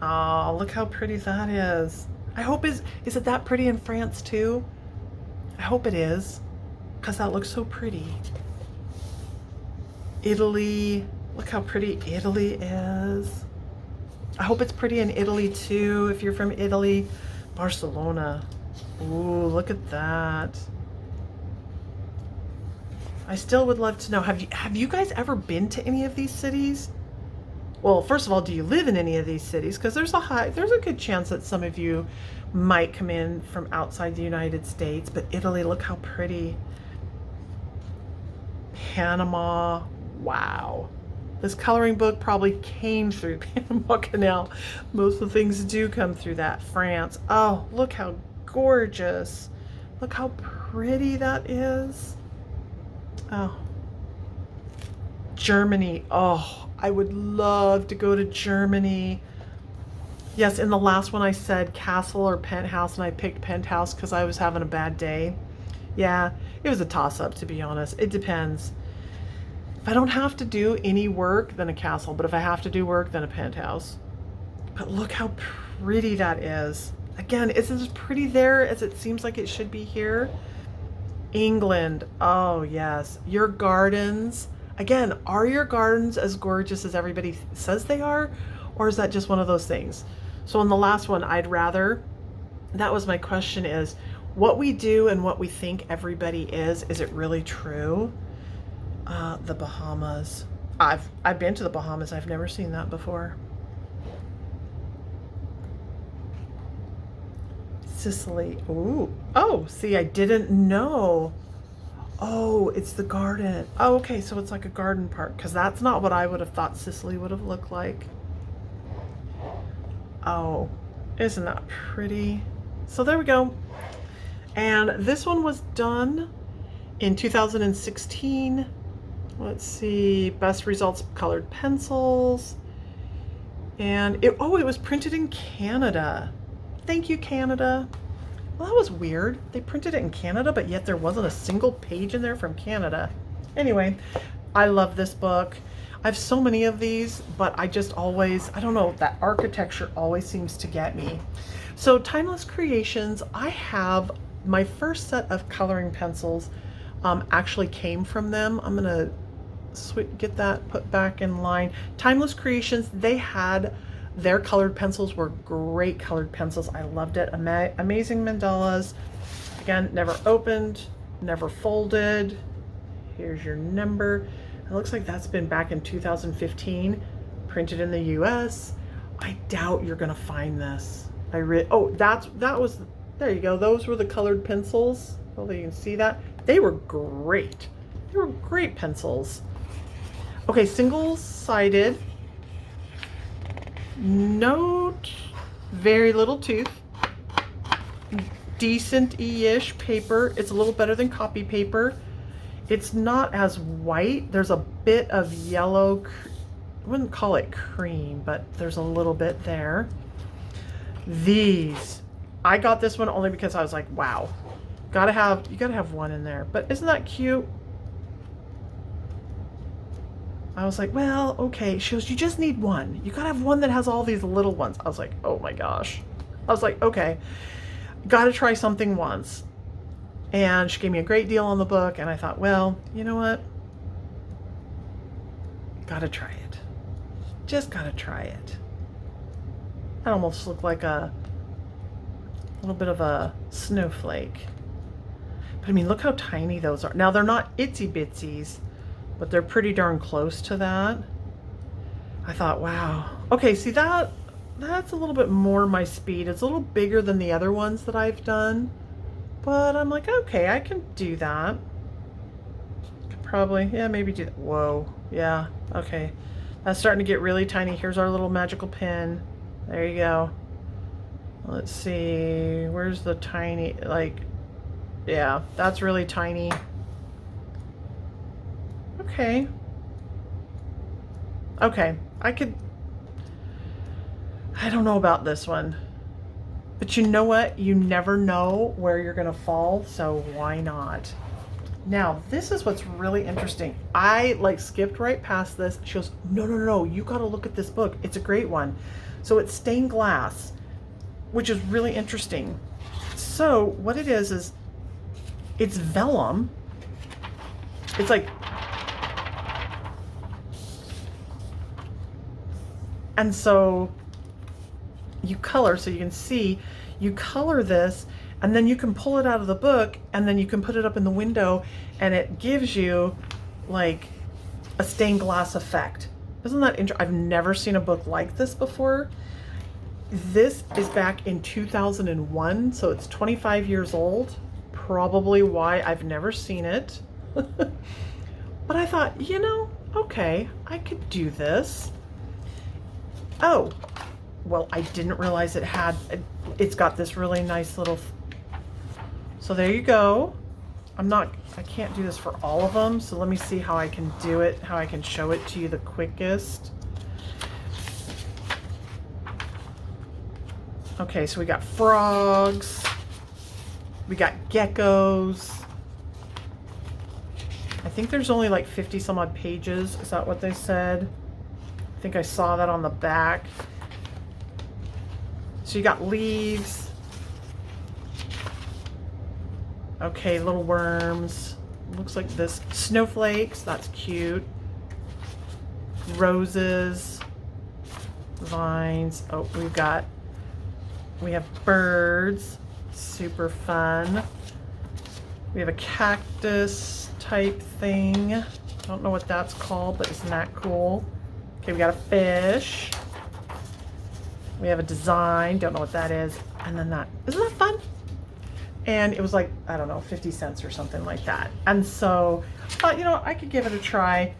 Oh, look how pretty that is. I hope is it that pretty in France too? I hope it is, because that looks so pretty. Italy. Look how pretty Italy is. I hope it's pretty in Italy too, if you're from Italy. Barcelona. Ooh, look at that. I still would love to know, have you guys ever been to any of these cities? Well, first of all, do you live in any of these cities? Because there's a good chance that some of you might come in from outside the United States. But Italy, look how pretty. Panama, wow. This coloring book probably came through Panama Canal. Most of the things do come through that. France, oh, look how gorgeous. Look how pretty that is. Oh. Germany, oh, I would love to go to Germany. Yes, in the last one I said castle or penthouse, and I picked penthouse because I was having a bad day. Yeah, it was a toss-up, to be honest. It depends. If I don't have to do any work, then a castle. But if I have to do work, then a penthouse. But look how pretty that is. Again, is it as pretty there as it seems like it should be here? England, oh yes. Your gardens. Again, are your gardens as gorgeous as everybody says they are? Or is that just one of those things? So in the last one, that was my question, is what we do and what we think everybody is it really true? The Bahamas. I've been to the Bahamas. I've never seen that before. Sicily. Ooh. Oh, see, I didn't know. Oh, it's the garden. Oh, okay, so it's like a garden park, because that's not what I would have thought Sicily would have looked like. Oh, isn't that pretty? So there we go. And this one was done in 2016. Let's see, best results colored pencils. And it was printed in Canada. Thank you, Canada. Well, that was weird. They printed it in Canada, but yet there wasn't a single page in there from Canada. Anyway, I love this book. I have so many of these, but I don't know, that architecture always seems to get me. So Timeless Creations, I have my first set of coloring pencils actually came from them. I'm gonna get that put back in line. Timeless Creations, their colored pencils were great colored pencils. I loved it. Amazing mandalas. Again, never opened, never folded. Here's your number. It looks like that's been back in 2015, printed in the US. I doubt you're gonna find this. Oh, that was, there you go. Those were the colored pencils. Hopefully you can see that. They were great. They were great pencils. Okay, single-sided. Note, very little tooth. Decent-ish paper. It's a little better than copy paper. It's not as white. There's a bit of yellow. I wouldn't call it cream, but there's a little bit there. These, I got this one only because I was like, wow, you gotta have one in there. But isn't that cute? I was like, well, okay. She goes, you just need one. You gotta have one that has all these little ones. I was like, oh my gosh. I was like, okay, gotta try something once. And she gave me a great deal on the book, and I thought, well, you know what? Gotta try it. Just gotta try it. That almost looked like a little bit of a snowflake. But I mean, look how tiny those are. Now, they're not itsy bitsies, but they're pretty darn close to that. I thought, wow. Okay, see that's a little bit more my speed. It's a little bigger than the other ones that I've done. But I'm like, okay, I can do that. Could probably, yeah, maybe do that. Whoa, yeah, okay. That's starting to get really tiny. Here's our little magical pen. There you go. Let's see, where's the tiny, like, yeah, that's really tiny. Okay. Okay, I don't know about this one. But you know what? You never know where you're gonna fall, so why not? Now, this is what's really interesting. I like skipped right past this. She goes, no, you gotta look at this book. It's a great one. So it's stained glass, which is really interesting. So what it is it's vellum. It's like, and so you color, so you can see, you color this, and then you can pull it out of the book, and then you can put it up in the window, and it gives you like a stained glass effect. Isn't that interesting? I've never seen a book like this before. This is back in 2001, so it's 25 years old. Probably why I've never seen it. But I thought, you know, okay, I could do this. Oh, well, I didn't realize it's got this really nice little, so there you go. I can't do this for all of them, so let me see how I can do it, how I can show it to you the quickest. Okay, so we got frogs, we got geckos. I think there's only like 50 some odd pages. Is that what they said? I think I saw that on the back. So you got leaves. Okay, little worms. Looks like this. Snowflakes, that's cute. Roses. Vines. Oh, we have birds. Super fun. We have a cactus type thing. Don't know what that's called, but isn't that cool? Okay, we got a fish. We have a design, don't know what that is. And then that, isn't that fun? And it was like, I don't know, 50 cents or something like that. And so I thought, you know, I could give it a try.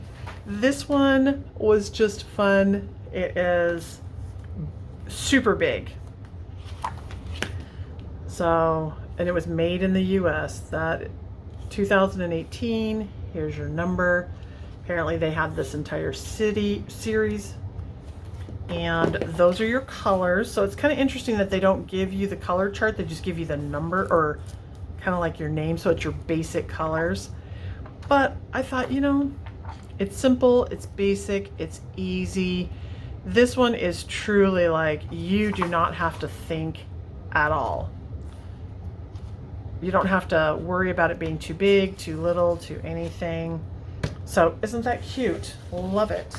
This one was just fun. It is super big. So, and it was made in the US. That 2018, here's your number. Apparently they had this entire series. And those are your colors. So it's kind of interesting that they don't give you the color chart. They just give you the number, or kind of like your name. So it's your basic colors. But I thought, you know, it's simple, it's basic, it's easy. This one is truly like, you do not have to think at all. You don't have to worry about it being too big, too little, too anything. So isn't that cute? Love it.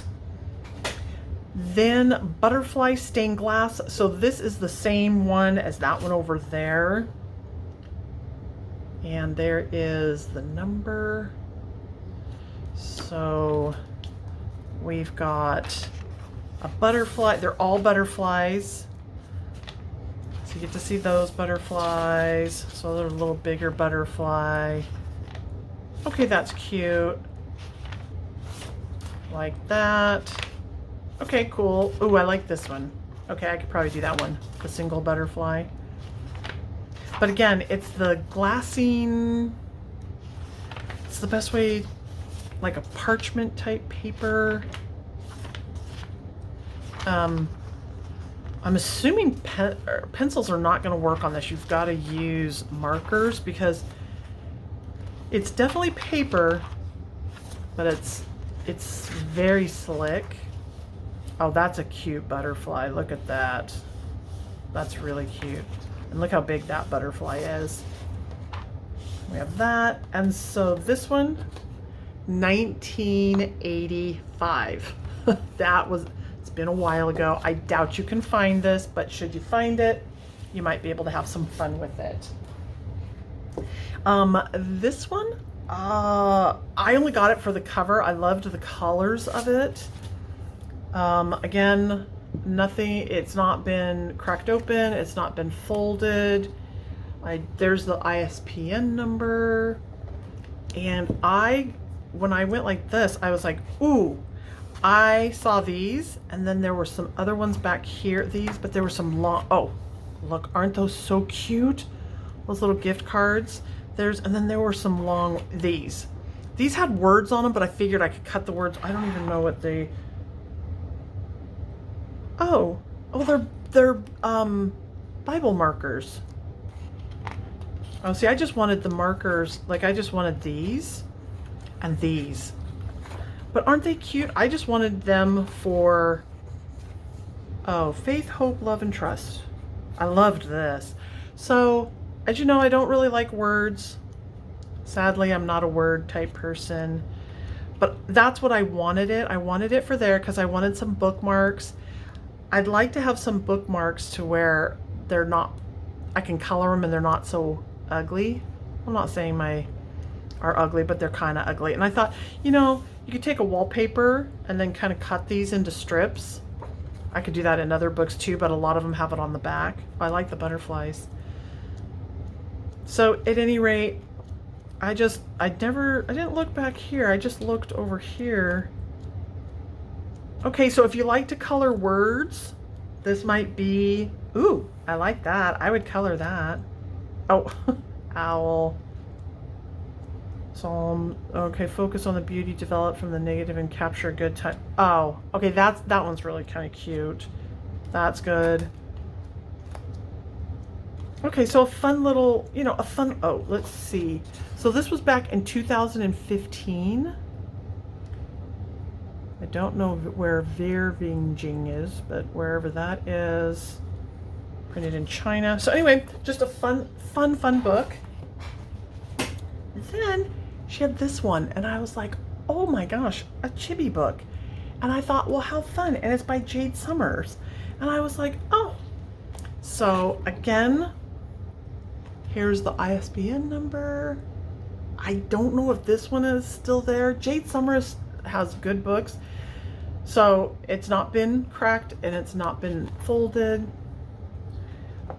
Then butterfly stained glass. So this is the same one as that one over there. And there is the number. So we've got a butterfly. They're all butterflies. So you get to see those butterflies. So they're a little bigger butterfly. Okay, that's cute. Like that. Okay, cool. Ooh, I like this one. Okay, I could probably do that one. The single butterfly. But again, it's the glassine. It's the best way, like a parchment type paper. I'm assuming pencils are not going to work on this. You've got to use markers because it's definitely paper, but it's very slick. Oh, that's a cute butterfly. Look at that. That's really cute. And look how big that butterfly is. We have that. And so this one, 1985. It's been a while ago. I doubt you can find this, but should you find it, you might be able to have some fun with it. This one, I only got it for the cover. I loved the colors of it. Again, nothing, it's not been cracked open, it's not been folded. There's the ISBN number. And when I went like this, I was like, ooh, I saw these, and then there were some other ones back here, but there were some long, oh, look, aren't those so cute? Those little gift cards. And then there were some long, these had words on them, but I figured I could cut the words. I don't even know what they, oh, they're Bible markers. Oh, see, I just wanted the markers, like I just wanted these and these. But aren't they cute? I just wanted them for, oh, faith, hope, love, and trust. I loved this. So, as you know, I don't really like words. Sadly, I'm not a word type person. But that's what I wanted it. I wanted it for there because I wanted some bookmarks. I'd like to have some bookmarks to where they're not, I can color them and they're not so ugly. I'm not saying my are ugly, but they're kind of ugly. And I thought, you know, you could take a wallpaper and then kind of cut these into strips. I could do that in other books too, but a lot of them have it on the back. I like the butterflies. So at any rate, I didn't look back here. I just looked over here. Okay, so if you like to color words, this might be, ooh, I like that. I would color that. Oh, owl. Psalm. Okay, focus on the beauty developed from the negative and capture a good time. Oh, okay, that one's really kind of cute. That's good. Okay, so a fun little, you know, oh, let's see. So this was back in 2015. I don't know where Vervinging is, but wherever that is, printed in China. So anyway, just a fun book. And then she had this one, and I was like, oh my gosh, a chibi book. And I thought, well, how fun. And it's by Jade Summers. And I was like, oh. So again, here's the ISBN number. I don't know if this one is still there. Jade Summers has good books. So it's not been cracked and it's not been folded.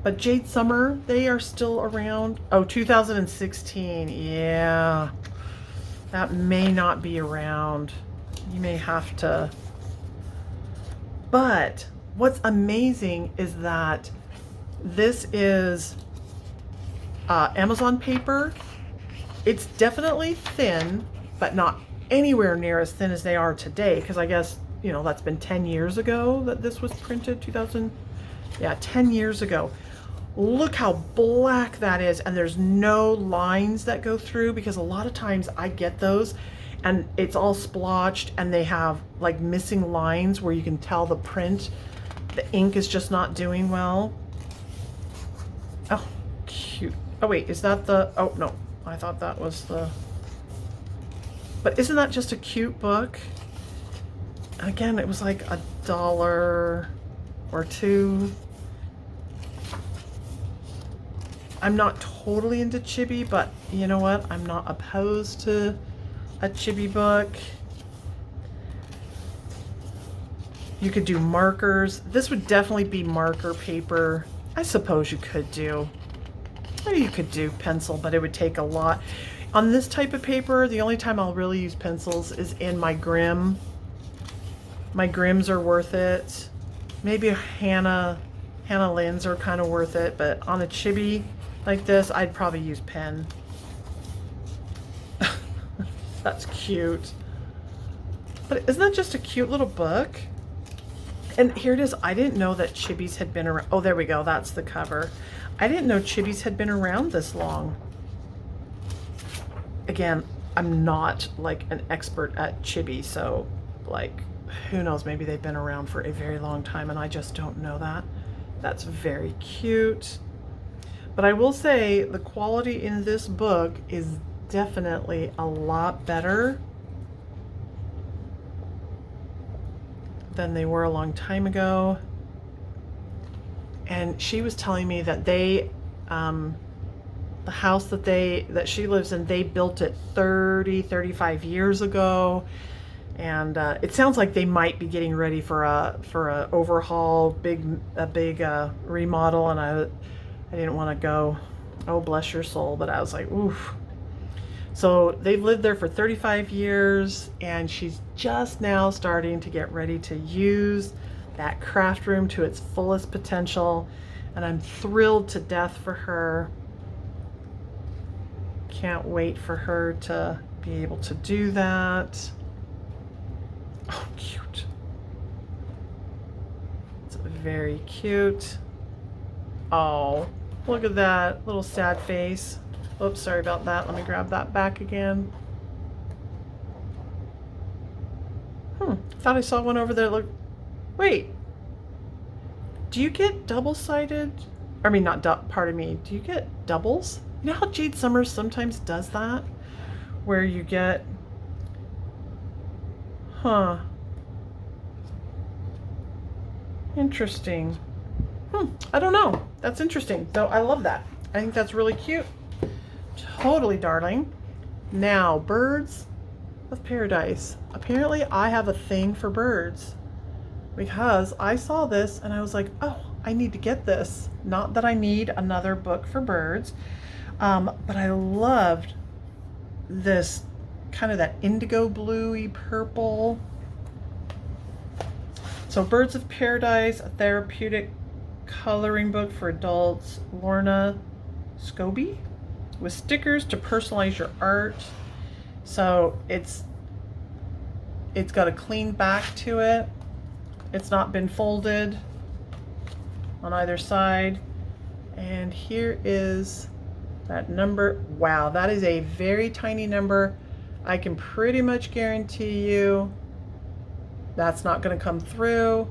But Jade Summer, they are still around. Oh, 2016. Yeah. That may not be around. You may have to. But what's amazing is that this is Amazon paper. It's definitely thin, but not anywhere near as thin as they are today. Because I guess, you know, that's been 10 years ago that this was printed. 10 years ago. Look how black that is, and there's no lines that go through, because a lot of times I get those and it's all splotched and they have like missing lines where you can tell the print, the ink is just not doing well. Oh, cute. Oh wait, is that the, oh no, I thought that was the, but isn't that just a cute book? And again, it was like $1 or $2. I'm not totally into chibi, but you know what? I'm not opposed to a chibi book. You could do markers. This would definitely be marker paper. I suppose you could do, or you could do pencil, but it would take a lot. On this type of paper, the only time I'll really use pencils is in my Grimm. My Grimms are worth it. Maybe Hannah Lynn's are kind of worth it, but on a chibi like this, I'd probably use pen. That's cute. But isn't that just a cute little book? And here it is. I didn't know that chibis had been around. Oh, there we go. That's the cover. I didn't know chibis had been around this long. Again, I'm not like an expert at chibi, so like, who knows, maybe they've been around for a very long time and I just don't know that. That's very cute. But I will say the quality in this book is definitely a lot better than they were a long time ago. And she was telling me that they, the house that she lives in, they built it 35 years ago. And it sounds like they might be getting ready for a overhaul, a big remodel. And I didn't want to go, oh bless your soul, but I was like, oof. So they've lived there for 35 years, and she's just now starting to get ready to use that craft room to its fullest potential. And I'm thrilled to death for her. Can't wait for her to be able to do that. Oh, cute. It's very cute. Oh, look at that little sad face. Oops, sorry about that. Let me grab that back again. Thought I saw one over there. Look, wait. Do you get double-sided? I mean, pardon me. Do you get doubles? You know how Jade Summers sometimes does that? Where you get, interesting. I don't know. That's interesting. Though I love that. I think that's really cute. Totally darling. Now, Birds of Paradise. Apparently I have a thing for birds because I saw this and I was like, oh, I need to get this. Not that I need another book for birds, but I loved this kind of that indigo bluey purple. So Birds of Paradise, a therapeutic coloring book for adults. Lorna Scobie, with stickers to personalize your art. So it's got a clean back to it. It's not been folded on either side. And here is that number. Wow, that is a very tiny number. I can pretty much guarantee you that's not going to come through.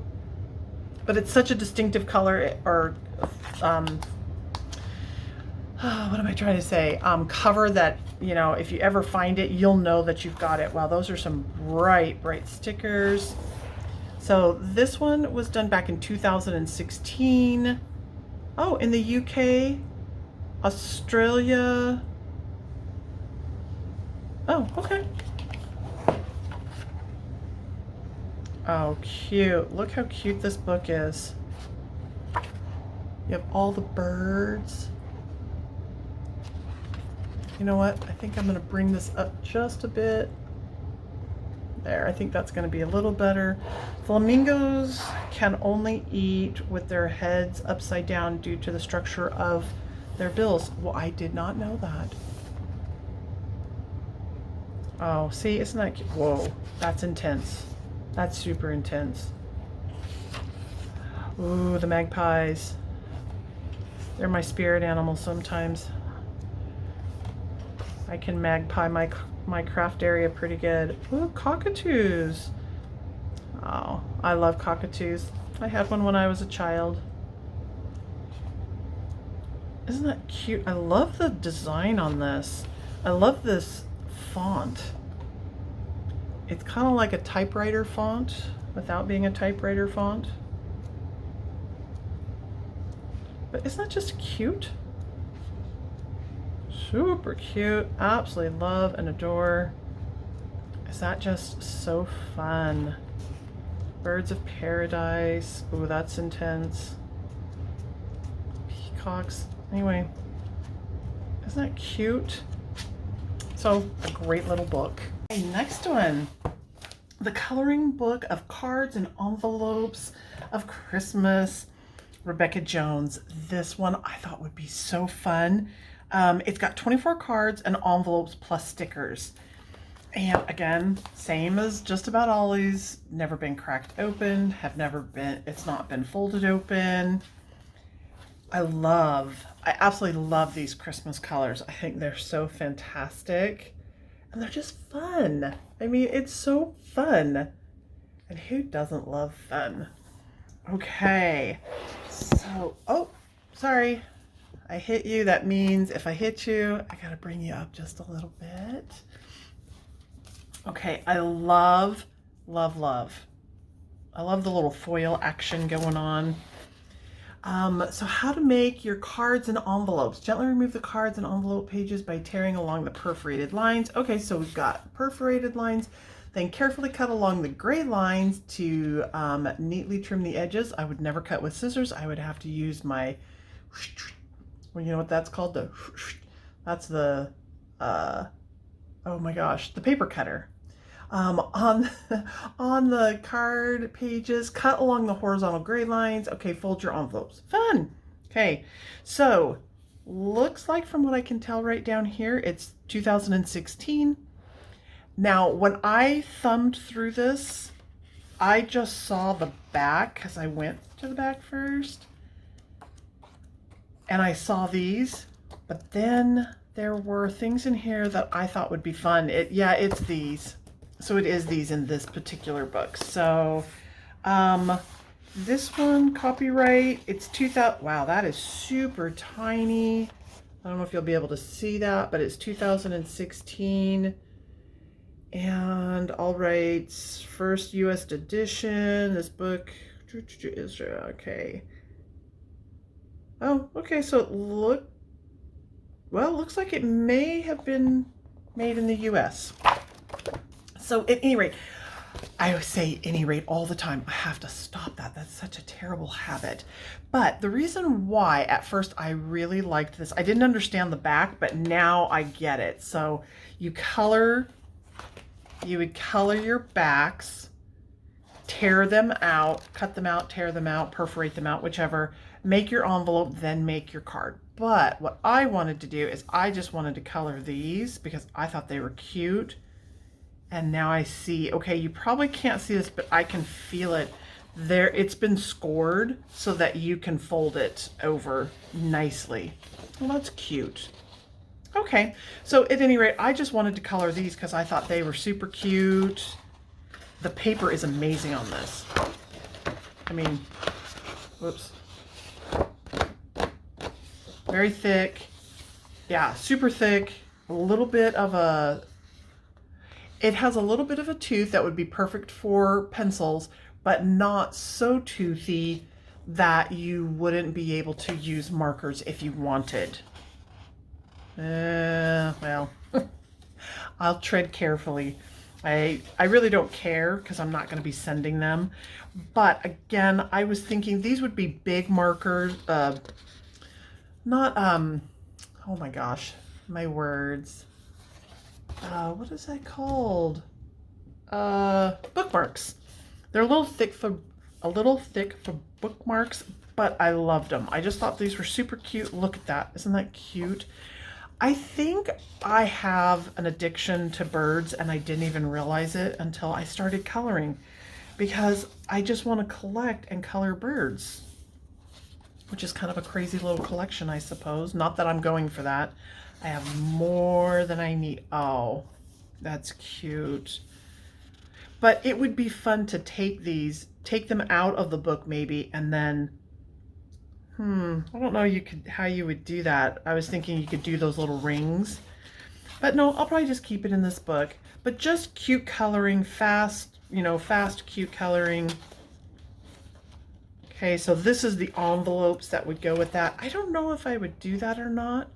But it's such a distinctive color, or what am I trying to say? Cover that, you know, if you ever find it, you'll know that you've got it. Wow, those are some bright, bright stickers. So this one was done back in 2016. Oh, in the UK, Australia. Oh, okay. Oh, cute. Look how cute this book is. You have all the birds. You know what? I think I'm going to bring this up just a bit. There, I think that's going to be a little better. Flamingos can only eat with their heads upside down due to the structure of their bills. Well, I did not know that. Oh, see, isn't that cute? Whoa, that's intense. That's super intense. Ooh, the magpies. They're my spirit animals sometimes. I can magpie my craft area pretty good. Ooh, cockatoos. Oh, I love cockatoos. I had one when I was a child. Isn't that cute? I love the design on this. I love this font. It's kind of like a typewriter font without being a typewriter font. But isn't that just cute? Super cute. Absolutely love and adore. Is that just so fun? Birds of Paradise. Ooh, that's intense. Peacocks. Anyway, isn't that cute? So, a great little book. Okay, next one. The Coloring Book of Cards and Envelopes of Christmas. Rebecca Jones. This one I thought would be so fun. It's got 24 cards and envelopes plus stickers. And again, same as just about all these, never been cracked open, it's not been folded open. I absolutely love these Christmas colors. I think they're so fantastic. And they're just fun. I mean, it's so fun. And who doesn't love fun? Okay, so, oh, sorry. I hit you. That means if I hit you, I gotta bring you up just a little bit. Okay, I love, love, love. I love the little foil action going on. So how to make your cards and envelopes. Gently remove the cards and envelope pages by tearing along the perforated lines. Okay, so we've got perforated lines. Then carefully cut along the gray lines to neatly trim the edges. I would never cut with scissors. I would have to use my, well, you know what that's called? That's the, oh my gosh, the paper cutter. On the card pages, cut along the horizontal gray lines. Okay, fold your envelopes. Fun. Okay, so looks like from what I can tell right down here, it's 2016. Now, when I thumbed through this, I just saw the back because I went to the back first. And I saw these, but then there were things in here that I thought would be fun. Yeah, it's these. So it is these in this particular book. So this one, copyright, it's 2000. Wow, that is super tiny. I don't know if you'll be able to see that, but it's 2016. And all rights, first U.S. edition. This book is okay. Oh, okay. So it looks like it may have been made in the U.S. So at any rate, I say any rate all the time. I have to stop that. That's such a terrible habit. But the reason why at first I really liked this, I didn't understand the back, but now I get it. So you would color your backs, tear them out, cut them out, tear them out, perforate them out, whichever, make your envelope, then make your card. But what I wanted to do is I just wanted to color these because I thought they were cute. And now I see, okay, you probably can't see this, but I can feel it there. It's been scored so that you can fold it over nicely. Well, that's cute. Okay, so at any rate, I just wanted to color these because I thought they were super cute. The paper is amazing on this. I mean, whoops. Very thick. Yeah, super thick. A little bit of a... It has a little bit of a tooth that would be perfect for pencils, but not so toothy that you wouldn't be able to use markers if you wanted. Well, I'll tread carefully. I really don't care because I'm not going to be sending them. But again, I was thinking these would be big markers, not, oh my gosh, my words. What is that called? Bookmarks. They're a little thick for bookmarks, but I loved them. I just thought these were super cute. Look at that. Isn't that cute? I think I have an addiction to birds and I didn't even realize it until I started coloring because I just want to collect and color birds, which is kind of a crazy little collection, I suppose. Not that I'm going for that. I have more than I need. Oh, that's cute. But it would be fun to take them out of the book maybe, and then, I don't know how you would do that. I was thinking you could do those little rings. But no, I'll probably just keep it in this book. But just cute coloring, fast, cute coloring. Okay, so this is the envelopes that would go with that. I don't know if I would do that or not.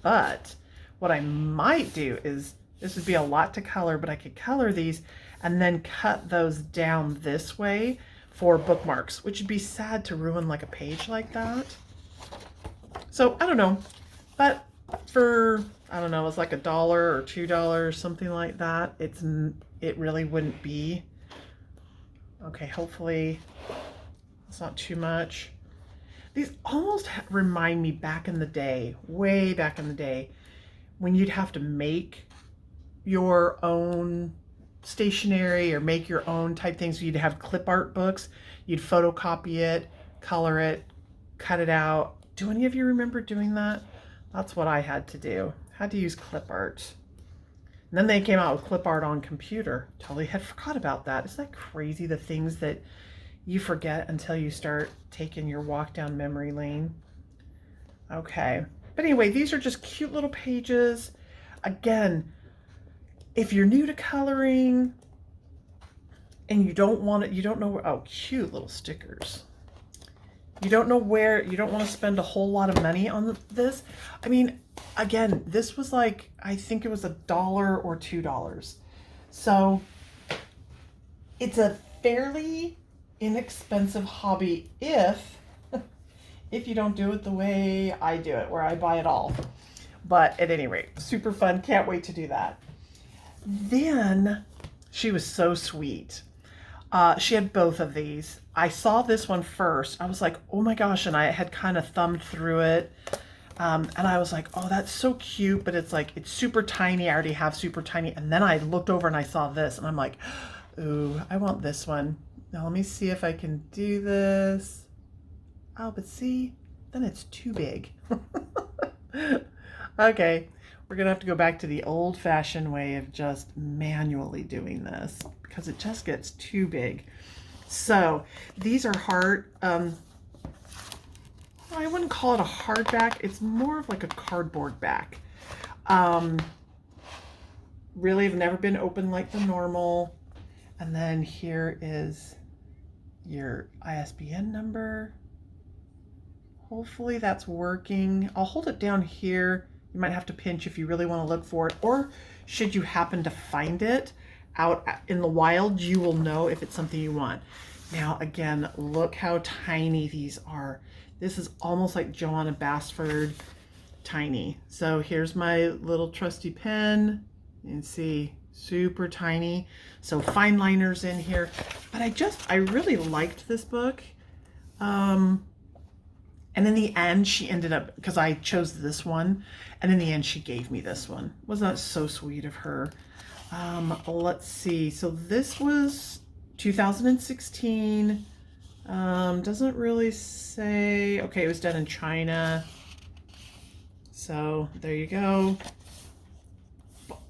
But what I might do is This would be a lot to color, but I could color these and then cut those down this way for bookmarks, which would be sad to ruin like a page like that. So I don't know, but for, I don't know, it's like $1 or $2, something like that. It really wouldn't be. Okay, hopefully it's not too much. These almost remind me back in the day, way back in the day, when you'd have to make your own stationery or make your own type things. You'd have clip art books. You'd photocopy it, color it, cut it out. Do any of you remember doing that? That's what I had to do. Had to use clip art. And then they came out with clip art on computer. Totally had forgot about that. Isn't that crazy, the things that you forget until you start taking your walk down memory lane? Okay. But anyway, these are just cute little pages. Again, if you're new to coloring and you don't want it, you don't know where, oh, cute little stickers. You don't know where, you don't want to spend a whole lot of money on this. I mean, again, this was like, I think it was $1 or $2. So it's a fairly inexpensive hobby if you don't do it the way I do it, where I buy it all. But at any rate, super fun. Can't wait to do that. Then she was so sweet. She had both of these. I saw this one first. I was like, oh my gosh. And I had kind of thumbed through it. And I was like, oh, that's so cute. But it's like, it's super tiny. I already have super tiny. And then I looked over and I saw this. And I'm like, ooh, I want this one. Now let me see if I can do this. Oh, but see, then it's too big. Okay. We're going to have to go back to the old-fashioned way of just manually doing this because it just gets too big. So these are hard. I wouldn't call it a hardback. It's more of like a cardboard back. Really have never been open like the normal. And then here is your ISBN number. Hopefully that's working. I'll hold it down here. You might have to pinch if you really want to look for it, or should you happen to find it out in the wild, you will know if it's something you want. Now, again, look how tiny these are. This is almost like Johanna Basford tiny. So here's my little trusty pen. You can see, super tiny. So fine liners in here. But I really liked this book. And in the end, she ended up, because I chose this one, and in the end, she gave me this one. Wasn't that so sweet of her? Let's see. So this was 2016. Doesn't really say. Okay, it was done in China. So there you go.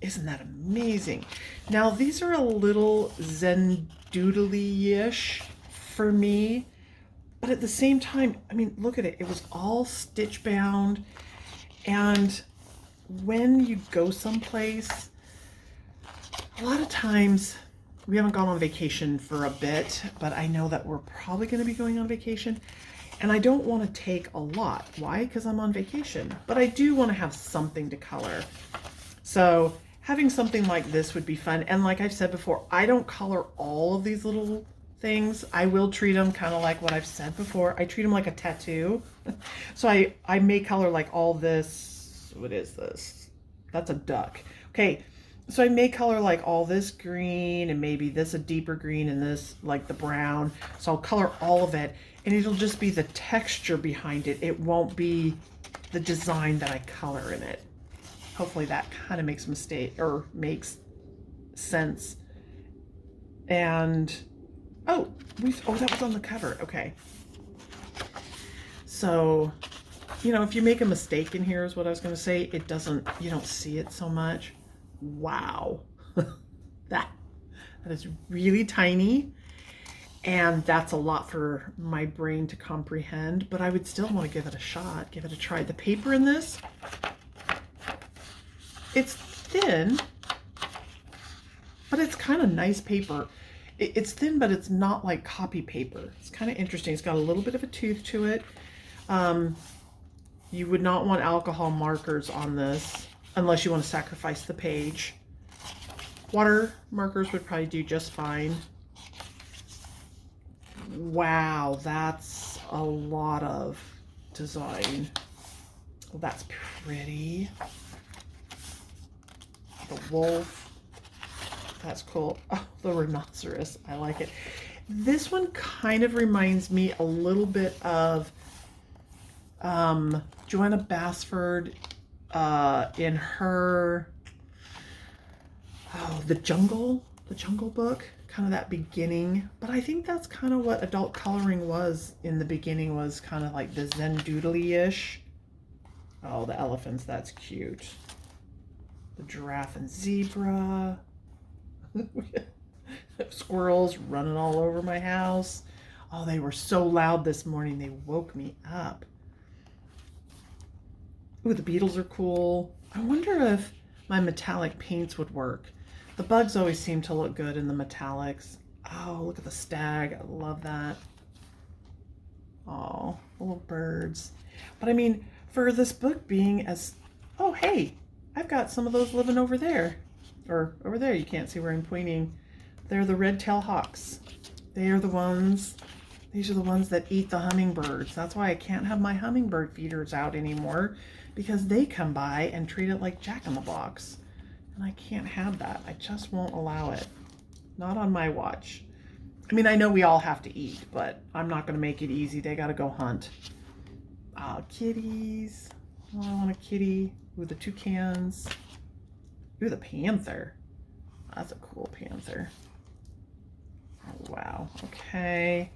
Isn't that amazing? Now, these are a little Zen doodly-ish for me. But at the same time, I mean, look at it. It was all stitch bound. And when you go someplace, a lot of times, we haven't gone on vacation for a bit, but I know that we're probably going to be going on vacation. And I don't want to take a lot. Why? Because I'm on vacation. But I do want to have something to color. So having something like this would be fun. And like I've said before, I don't color all of these little things. I will treat them kind of like what I've said before. I treat them like a tattoo. So I may color like all this. What is this? That's a duck. Okay. So I may color like all this green and maybe this a deeper green and this like the brown. So I'll color all of it and it'll just be the texture behind it. It won't be the design that I color in it. Hopefully that kind of makes sense. And oh, that was on the cover. Okay. So, you know, if you make a mistake in here is what I was going to say, you don't see it so much. Wow. that is really tiny. And that's a lot for my brain to comprehend, but I would still want to give it a shot, give it a try. The paper in this, it's thin, but it's kind of nice paper. It's thin, but it's not like copy paper. It's kind of interesting. It's got a little bit of a tooth to it. You would not want alcohol markers on this unless you want to sacrifice the page. Water markers would probably do just fine. Wow, that's a lot of design. Well, that's pretty. The wolf. That's cool. Oh, the rhinoceros. I like it. This one kind of reminds me a little bit of Joanna Basford in her the jungle book, kind of that beginning. But I think that's kind of what adult coloring was in the beginning, was kind of like the Zen doodly-ish. Oh, the elephants, that's cute. The giraffe and zebra. Squirrels running all over my house. Oh, they were so loud this morning. They woke me up. Ooh, the beetles are cool. I wonder if my metallic paints would work. The bugs always seem to look good in the metallics. Oh, look at the stag. I love that. Oh, little birds. But I mean, for this book being as... Oh, hey, I've got some of those living over there. Or over there, you can't see where I'm pointing. They're the red-tailed hawks. They are the ones... These are the ones that eat the hummingbirds. That's why I can't have my hummingbird feeders out anymore, because they come by and treat it like Jack-in-the-Box. And I can't have that. I just won't allow it. Not on my watch. I mean, I know we all have to eat, but I'm not going to make it easy. They got to go hunt. Oh, kitties. Oh, I want a kitty. Ooh, the toucans. Ooh, the panther. That's a cool panther. Oh, wow. Okay.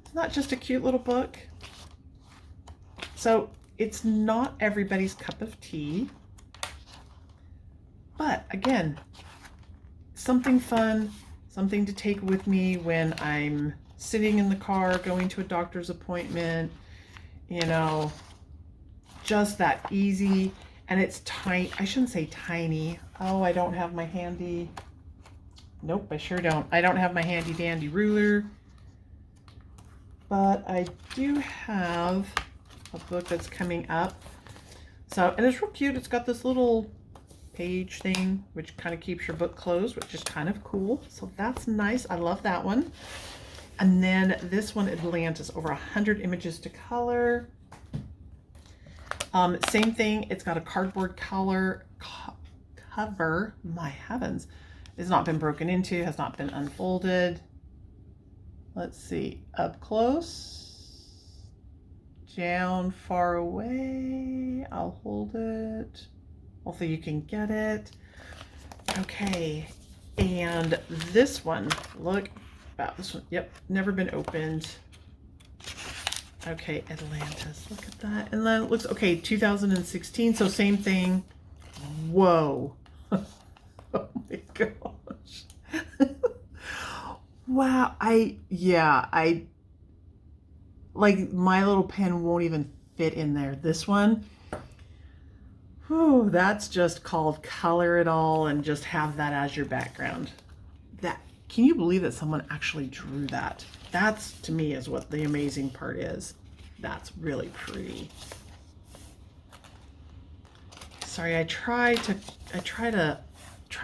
It's not just a cute little book. So it's not everybody's cup of tea. But again, something fun, something to take with me when I'm sitting in the car, going to a doctor's appointment, you know, just that easy. And it's tiny. I shouldn't say tiny. Oh, I don't have my handy. Nope, I sure don't. I don't have my handy dandy ruler. But I do have a book that's coming up. So, and it's real cute. It's got this little page thing, which kind of keeps your book closed, which is kind of cool. So that's nice. I love that one. And then this one, Atlantis, over 100 images to color. Same thing. It's got a cardboard cover. My heavens. It's not been broken into, has not been unfolded. Let's see, up close, down far away. I'll hold it. Hopefully you can get it. Okay, and this one, look about this one. Yep, never been opened. Okay, Atlantis, look at that. And then it looks, okay, 2016, so same thing. Whoa. Oh my gosh. Wow, like my little pen won't even fit in there. This one, whew, that's just called color it all and just have that as your background. That, can you believe that someone actually drew that? That's, to me, is what the amazing part is. That's really pretty. Sorry, I try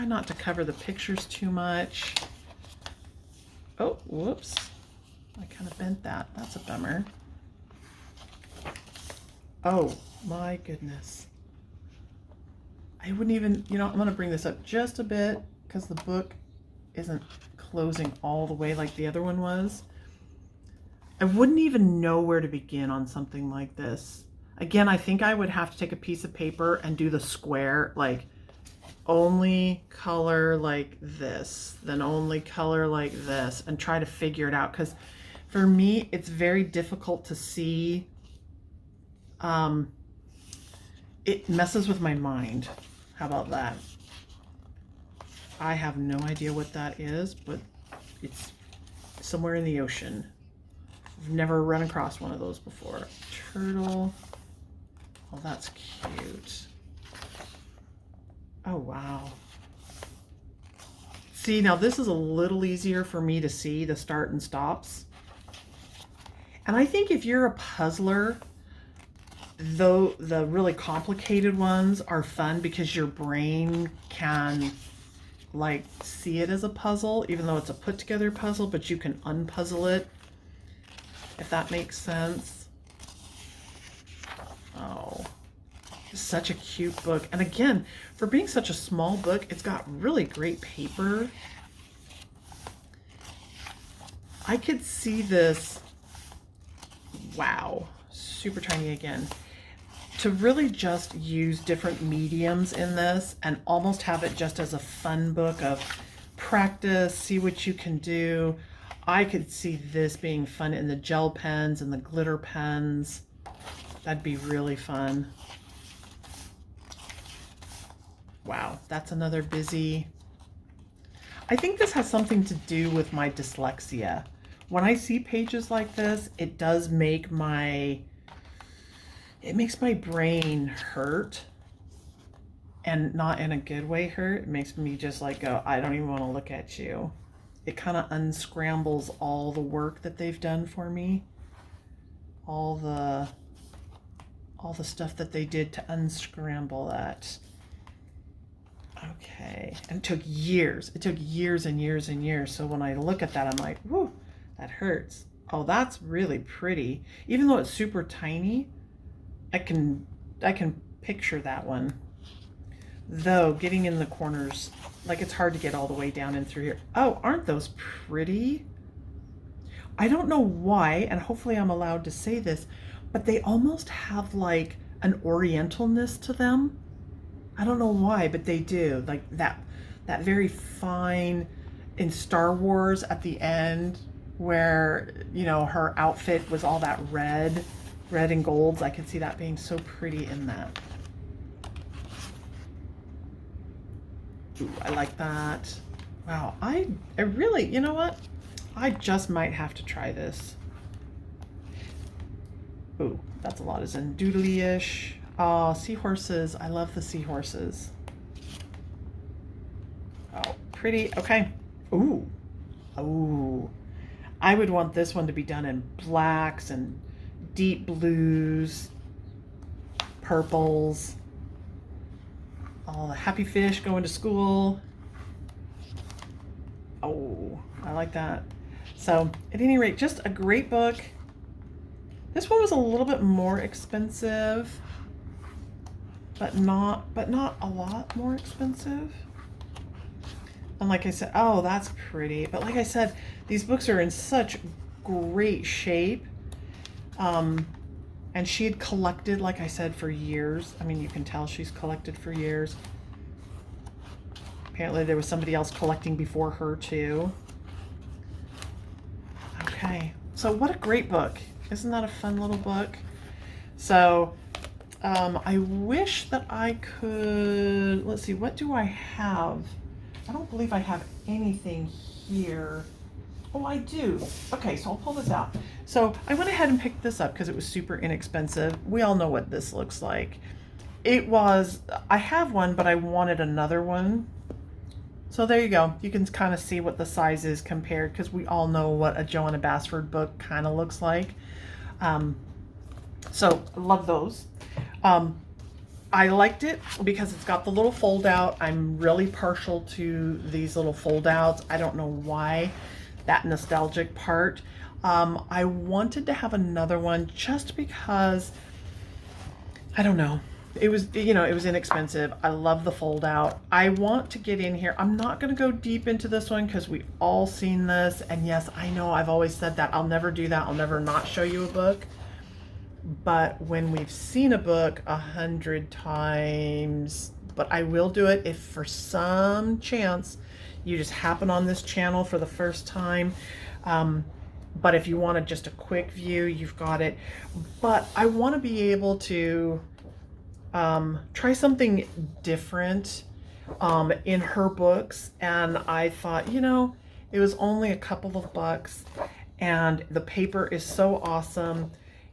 not to cover the pictures too much. Oh, whoops. I kind of bent that. That's a bummer. Oh, my goodness. I wouldn't even, you know, I'm going to bring this up just a bit because the book isn't closing all the way like the other one was. I wouldn't even know where to begin on something like this. Again, I think I would have to take a piece of paper and do the square, like only color like this, then only color like this, and try to figure it out. Because for me, it's very difficult to see. It messes with my mind. How about that? I have no idea what that is, but it's somewhere in the ocean. I've never run across one of those before. Turtle. Oh, that's cute. Oh, wow. See, now this is a little easier for me to see the start and stops. And I think if you're a puzzler, though, the really complicated ones are fun because your brain can like see it as a puzzle, even though it's a put together puzzle, but you can unpuzzle it, if that makes sense. Oh, such a cute book. And again, for being such a small book, it's got really great paper. I could see this, wow, super tiny again, to really just use different mediums in this and almost have it just as a fun book of practice, see what you can do. I could see this being fun in the gel pens and the glitter pens. That'd be really fun. Wow, that's another busy. I think this has something to do with my dyslexia. When I see pages like this, it does make it makes my brain hurt, and not in a good way hurt. It makes me just like go, I don't even want to look at you. It kind of unscrambles all the work that they've done for me. All the stuff that they did to unscramble that. Okay, and it took years. It took years and years and years. So when I look at that, I'm like, whoo, that hurts. Oh, that's really pretty. Even though it's super tiny, I can picture that one. Though getting in the corners, like it's hard to get all the way down and through here. Oh, aren't those pretty? I don't know why, and hopefully I'm allowed to say this, but they almost have like an orientalness to them. I don't know why, but they do. Like that very fine in Star Wars at the end where, you know, her outfit was all that red and golds. I could see that being so pretty in that. Ooh, I like that. Wow, I really, you know what? I just might have to try this. Ooh, that's a lot of Zendoodly-ish. Oh, seahorses. I love the seahorses. Oh, pretty. Okay. Ooh. Ooh. I would want this one to be done in blacks and deep blues, purples. All the happy fish going to school. Oh, I like that. So, at any rate, just a great book. This one was a little bit more expensive, but not a lot more expensive. And like I said, oh, that's pretty. But like I said, these books are in such great shape. And she had collected, like I said, for years. I mean, you can tell she's collected for years. Apparently there was somebody else collecting before her too. Okay, so what a great book. Isn't that a fun little book? So I wish that I could, let's see, what do I have? I don't believe I have anything here. Oh, I do. Okay, so I'll pull this out. So I went ahead and picked this up because it was super inexpensive. We all know what this looks like. It was, I have one, but I wanted another one. So there you go. You can kind of see what the size is compared, because we all know what a Johanna Basford book kind of looks like. So I love those. I liked it because it's got the little fold out. I'm really partial to these little fold outs. I don't know why, that nostalgic part. I wanted to have another one just because, I don't know. It was, you know, it was inexpensive. I love the fold out. I want to get in here. I'm not going to go deep into this one because we've all seen this. And yes, I know I've always said that. I'll never do that. I'll never not show you a book. But when we've seen a book 100 times, but I will do it if for some chance you just happen on this channel for the first time. But if you wanted just a quick view, you've got it. But I want to be able to try something different in her books. And I thought, you know, it was only a couple of bucks and the paper is so awesome.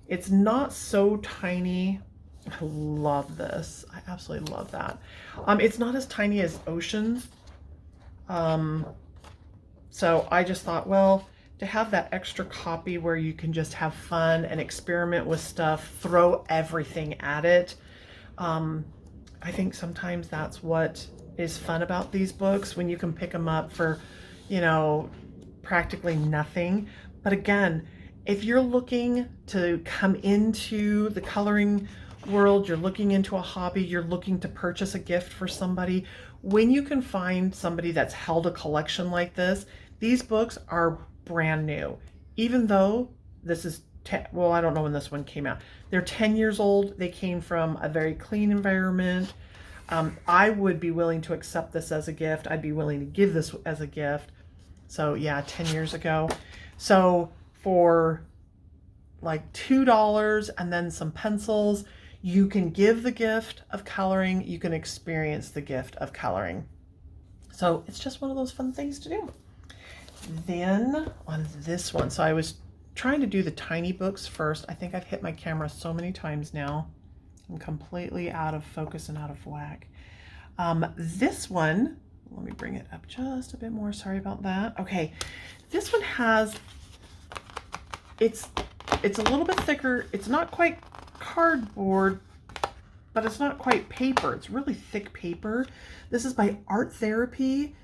It's not so tiny. I love this. I absolutely love that. It's not as tiny as Oceans. So I just thought, well, to have that extra copy where you can just have fun and experiment with stuff, throw everything at it. I think sometimes that's what is fun about these books when you can pick them up for, you know, practically nothing. But again, if you're looking to come into the coloring world, you're looking into a hobby, you're looking to purchase a gift for somebody, when you can find somebody that's held a collection like this, these books are brand new. Even though this is, well, I don't know when this one came out. They're 10 years old. They came from a very clean environment. I would be willing to accept this as a gift. I'd be willing to give this as a gift. So yeah, 10 years ago. So for like $2 and then some pencils, you can give the gift of coloring. You can experience the gift of coloring. So it's just one of those fun things to do. Then on this one, so I was trying to do the tiny books first. I think I've hit my camera so many times now. I'm completely out of focus and out of whack. This one, let me bring it up just a bit more. Sorry about that. Okay, this one has, it's a little bit thicker. It's not quite cardboard, but it's not quite paper. It's really thick paper. This is by Art Therapy,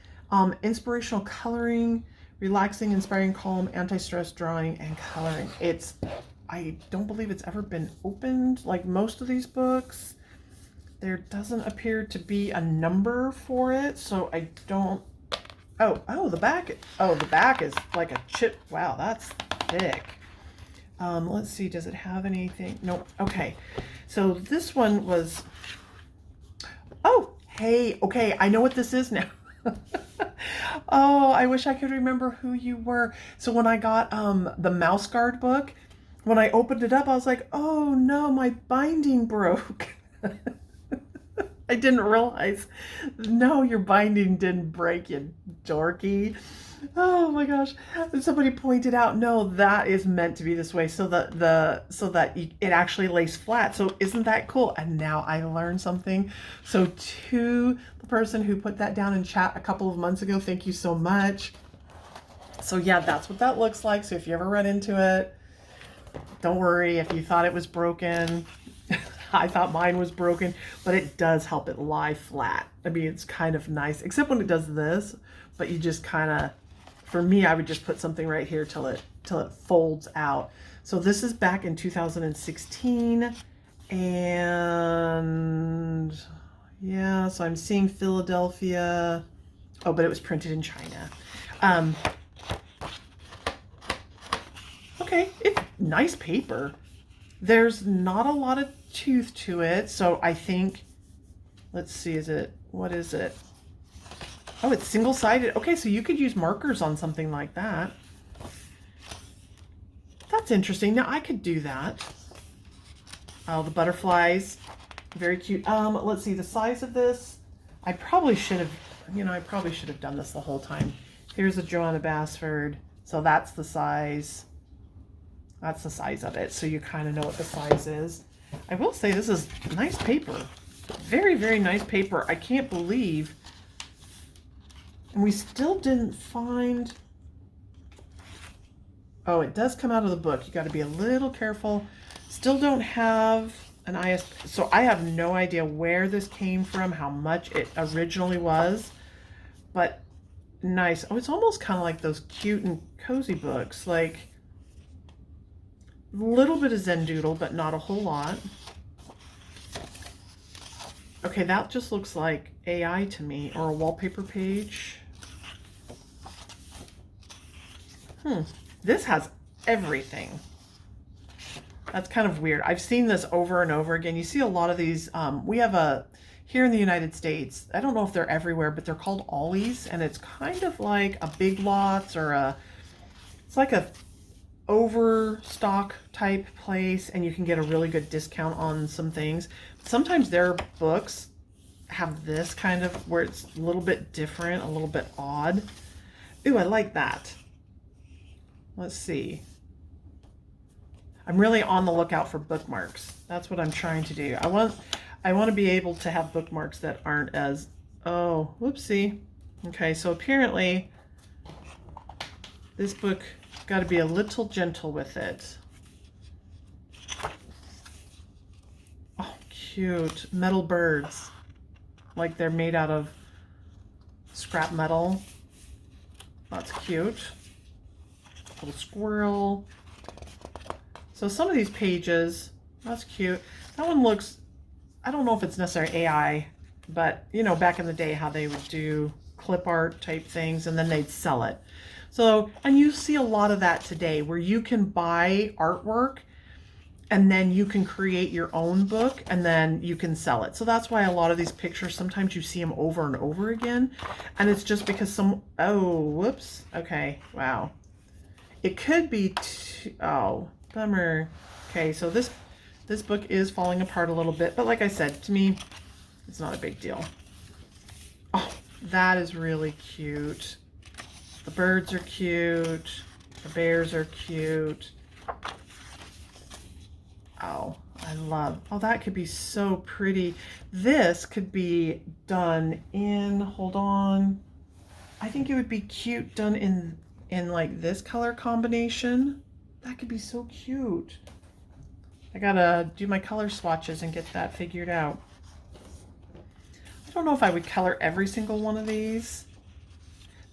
inspirational coloring, relaxing, inspiring, calm, anti-stress drawing and coloring. I don't believe it's ever been opened like most of these books. There doesn't appear to be a number for it, so I don't, the back is like a chip. Wow, that's thick. Let's see, does it have anything? Nope. Okay, so this one was, hey, okay, I know what this is now. Oh, I wish I could remember who you were. So when I got the Mouse Guard book, when I opened it up, I was like, oh no, my binding broke. I didn't realize. No, your binding didn't break, you dorky. Oh my gosh. Somebody pointed out, no, that is meant to be this way so that it actually lays flat. So isn't that cool? And now I learned something. So to the person who put that down in chat a couple of months ago, thank you so much. So yeah, that's what that looks like. So if you ever run into it, don't worry if you thought it was broken. I thought mine was broken, but it does help it lie flat. I mean, it's kind of nice, except when it does this, but you just kind of, for me, I would just put something right here till it folds out. So this is back in 2016, and yeah, so I'm seeing Philadelphia. Oh, but it was printed in China. Okay, it's nice paper. There's not a lot of tooth to it, so I think, let's see, what is it? Oh, it's single-sided. Okay, so you could use markers on something like that. That's interesting. Now, I could do that. Oh, the butterflies. Very cute. Let's see, the size of this. I probably should have done this the whole time. Here's a Johanna Basford. So that's the size. That's the size of it. So you kind of know what the size is. I will say this is nice paper. Very, very nice paper. I can't believe. And we still didn't find. Oh, it does come out of the book. You got to be a little careful. Still don't have an ISBN. So I have no idea where this came from, how much it originally was. But nice. Oh, it's almost kind of like those cute and cozy books. Like a little bit of Zendoodle, but not a whole lot. Okay, that just looks like AI to me, or a wallpaper page. This has everything. That's kind of weird. I've seen this over and over again. You see a lot of these. We have here in the United States, I don't know if they're everywhere, but they're called Ollie's, and it's kind of like a Big Lots or it's like a overstock type place, and you can get a really good discount on some things. Sometimes their books have this kind of where it's a little bit different, a little bit odd. Ooh, I like that. Let's see. I'm really on the lookout for bookmarks. That's what I'm trying to do. I want to be able to have bookmarks that aren't as, oh, whoopsie. Okay, so apparently this book got to be a little gentle with it. Oh, cute. Metal birds. Like they're made out of scrap metal. That's cute. Little squirrel. So some of these pages, that's cute. That one looks, I don't know if it's necessarily AI, but you know, back in the day how they would do clip art type things and then they'd sell it. So, and you see a lot of that today where you can buy artwork and then you can create your own book and then you can sell it. So that's why a lot of these pictures, sometimes you see them over and over again. And it's just because oh, whoops. Okay, wow. It could be, oh, bummer. Okay, so this book is falling apart a little bit, but like I said, to me, it's not a big deal. Oh, that is really cute. The birds are cute. The bears are cute. Oh, I love, oh, that could be so pretty. This could be done in, hold on. I think it would be cute done in like this color combination. That could be so cute. I gotta do my color swatches and get that figured out. I don't know if I would color every single one of these.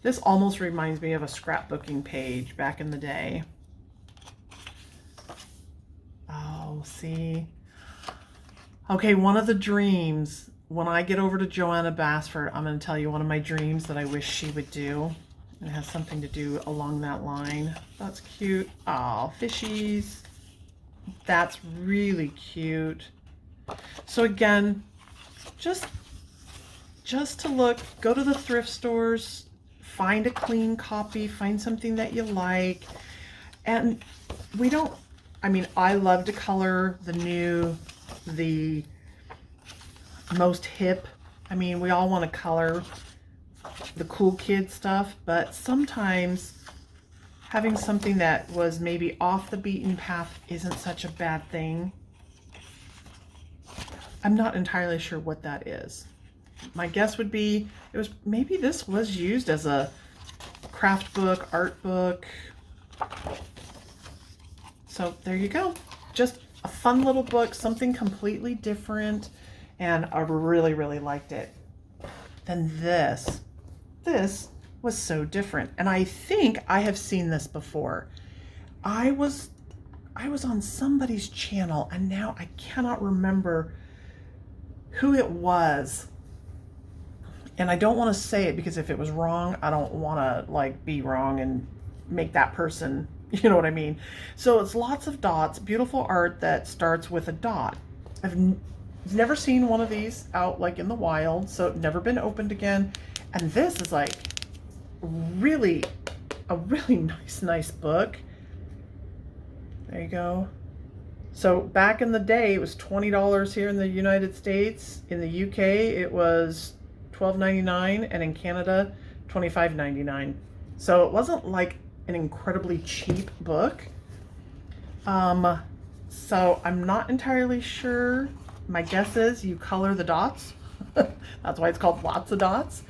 This almost reminds me of a scrapbooking page back in the day. Oh, see. Okay, one of the dreams, when I get over to Joanna Basford, I'm going to tell you one of my dreams that I wish she would do. It has something to do along that line. That's cute. Oh, fishies. That's really cute. So again, just to look, go to the thrift stores, find a clean copy, find something that you like. And we don't, I mean, I love to color the most hip. I mean, we all want to color the cool kid stuff, but sometimes having something that was maybe off the beaten path isn't such a bad thing. I'm not entirely sure what that is. My guess would be maybe this was used as a craft book, art book. So there you go. Just a fun little book, something completely different, and I really, really liked it. Then this was so different, and I think I have seen this before. I was on somebody's channel, and now I cannot remember who it was. And I don't want to say it because if it was wrong, I don't want to like be wrong and make that person, you know what I mean? So it's lots of dots, beautiful art that starts with a dot. I've never seen one of these out like in the wild, so never been opened again. And this is like a really nice book. There you go. So back in the day, it was $20 here in the United States. In the UK, it was $12.99, and in Canada, $25.99. So it wasn't like an incredibly cheap book. So I'm not entirely sure. My guess is you color the dots. That's why it's called Lots of Dots.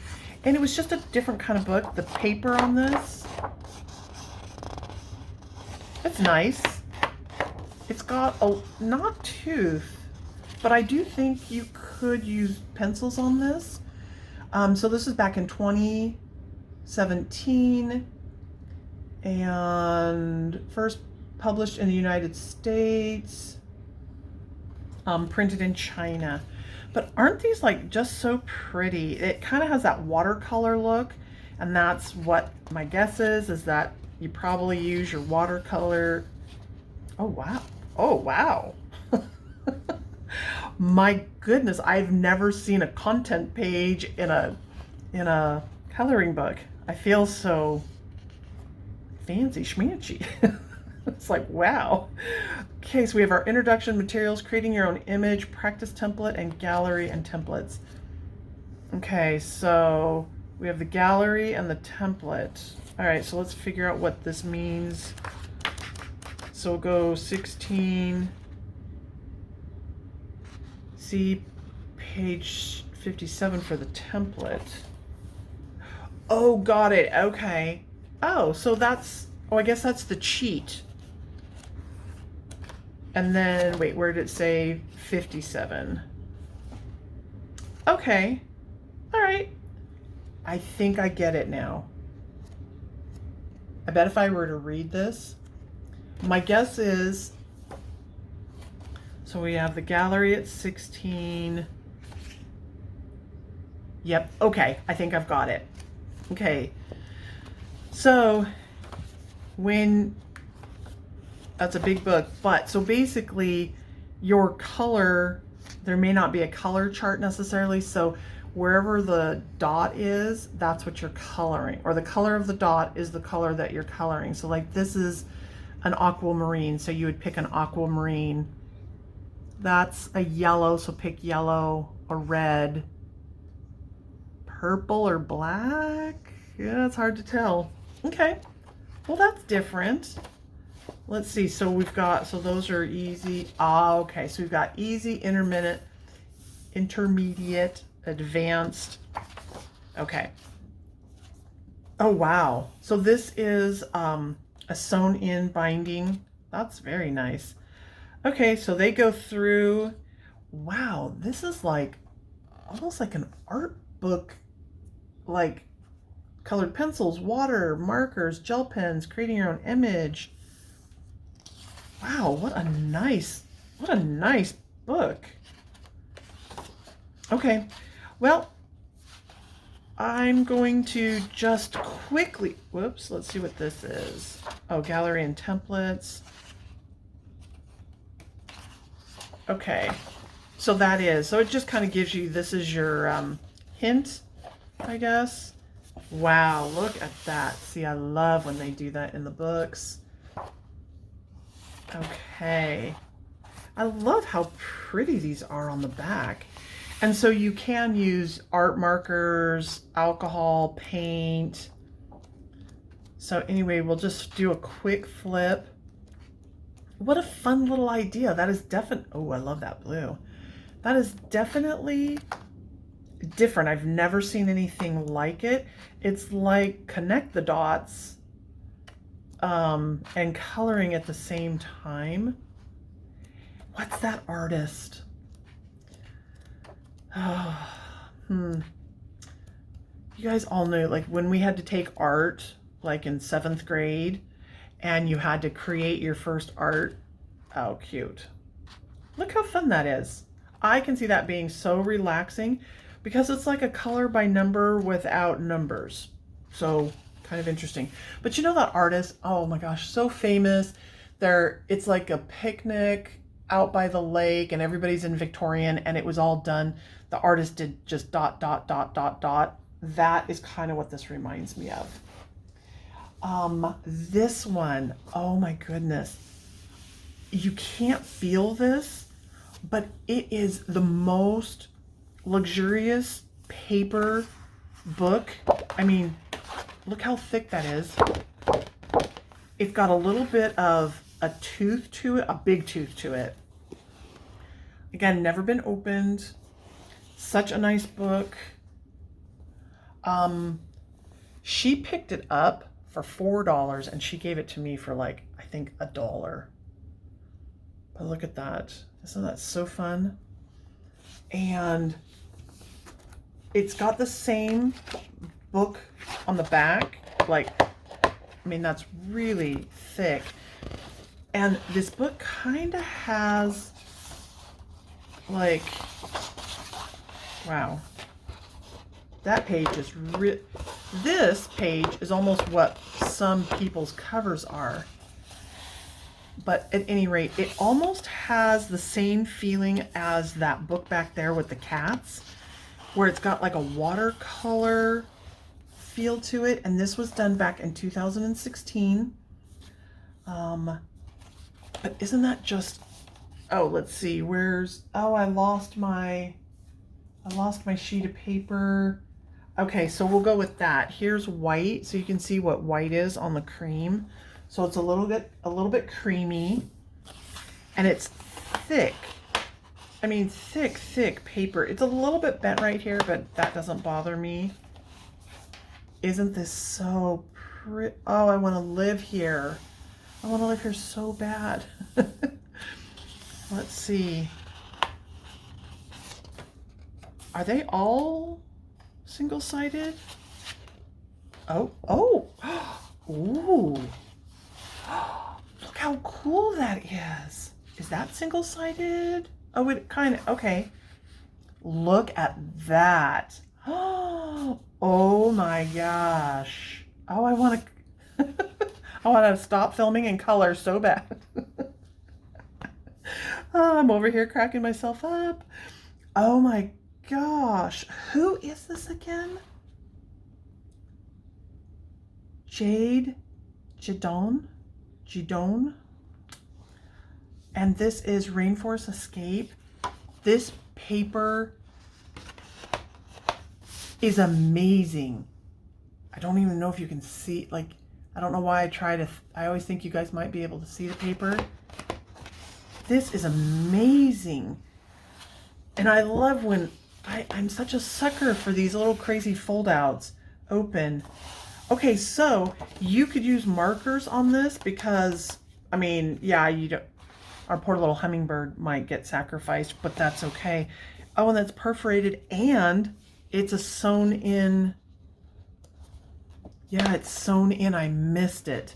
And it was just a different kind of book. The paper on this, it's nice. It's got a, not tooth, but I do think you could use pencils on this. So this is back in 2017 and first published in the United States, printed in China. But aren't these like just so pretty? It kind of has that watercolor look, and that's what my guess is that you probably use your watercolor. Oh wow. Oh wow. My goodness, I've never seen a content page in a coloring book. I feel so fancy schmancy. It's like, wow. Okay, so we have our introduction materials, creating your own image, practice template, and gallery and templates. Okay, so we have the gallery and the template. All right, so let's figure out what this means. So we'll go 16. See page 57 for the template. Oh, got it. Okay. Oh, so that's, oh, I guess that's the cheat. And then, wait, where did it say 57? Okay. All right. I think I get it now. I bet if I were to read this, my guess is, so we have the gallery at 16. Yep, okay, I think I've got it. Okay, so when, that's a big book, but so basically your color, there may not be a color chart necessarily, so wherever the dot is, that's what you're coloring, or the color of the dot is the color that you're coloring. So like this is an aquamarine, so you would pick an aquamarine. That's a yellow, so pick yellow, a red, purple or black. Yeah, it's hard to tell. Okay, well that's different. Let's see, so we've got, so those are easy. Ah, okay, so we've got easy, intermediate, advanced. Okay. Oh, wow. So this is a sewn in binding. That's very nice. Okay, so they go through, wow, this is like almost like an art book, like colored pencils, water, markers, gel pens, creating your own image. Wow, what a nice book. Okay, well, I'm going to just quickly, whoops, let's see what this is. Oh, gallery and templates. Okay, so that is, so it just kind of gives you, this is your hint, I guess. Wow, look at that. See, I love when they do that in the books. Okay, I love how pretty these are on the back. And so you can use art markers, alcohol, paint. So anyway, we'll just do a quick flip. What a fun little idea. That is definitely, oh, I love that blue. That is definitely different. I've never seen anything like it. It's like connect the dots and coloring at the same time. What's that artist? Oh, You guys all know, like when we had to take art, like in 7th grade, and you had to create your first art. Oh, cute. Look how fun that is. I can see that being so relaxing because it's like a color by number without numbers. So kind of interesting. But you know that artist, oh my gosh, so famous. It's like a picnic out by the lake and everybody's in Victorian and it was all done. The artist did just dot, dot, dot, dot, dot. That is kind of what this reminds me of. This one, oh my goodness. You can't feel this, but it is the most luxurious paper book. I mean, look how thick that is. It's got a little bit of a tooth to it, a big tooth to it. Again, never been opened. Such a nice book. She picked it up for $4 and she gave it to me for like, I think $1. But look at that. Isn't that so fun? And it's got the same book on the back. Like, I mean, that's really thick. And this book kind of has like, wow. That page is this page is almost what some people's covers are. But at any rate, it almost has the same feeling as that book back there with the cats, where it's got like a watercolor feel to it. And this was done back in 2016. But isn't that just, oh, let's see, oh, I lost my sheet of paper. Okay, so we'll go with that. Here's white, so you can see what white is on the cream. So it's a little bit creamy, and it's thick. I mean, thick paper. It's a little bit bent right here, but that doesn't bother me. Isn't this so pretty? Oh, I want to live here. I want to live here so bad. Let's see. Are they all single-sided? Oh, oh, ooh. Look how cool that is. Is that single-sided? Oh, it kind of, okay. Look at that. Oh my gosh. Oh, I want to, I want to stop filming in color so bad. Oh, I'm over here cracking myself up. Oh my gosh. Who is this again? Jadone? And this is Rainforest Escape. This paper is amazing. I don't even know if you can see, like, I don't know why I always think you guys might be able to see the paper. This is amazing. And I love when, I'm such a sucker for these little crazy fold outs. Open. Okay, so you could use markers on this because, I mean, yeah, our poor little hummingbird might get sacrificed, but that's okay. Oh, and that's perforated and it's a sewn in. Yeah, it's sewn in. I missed it.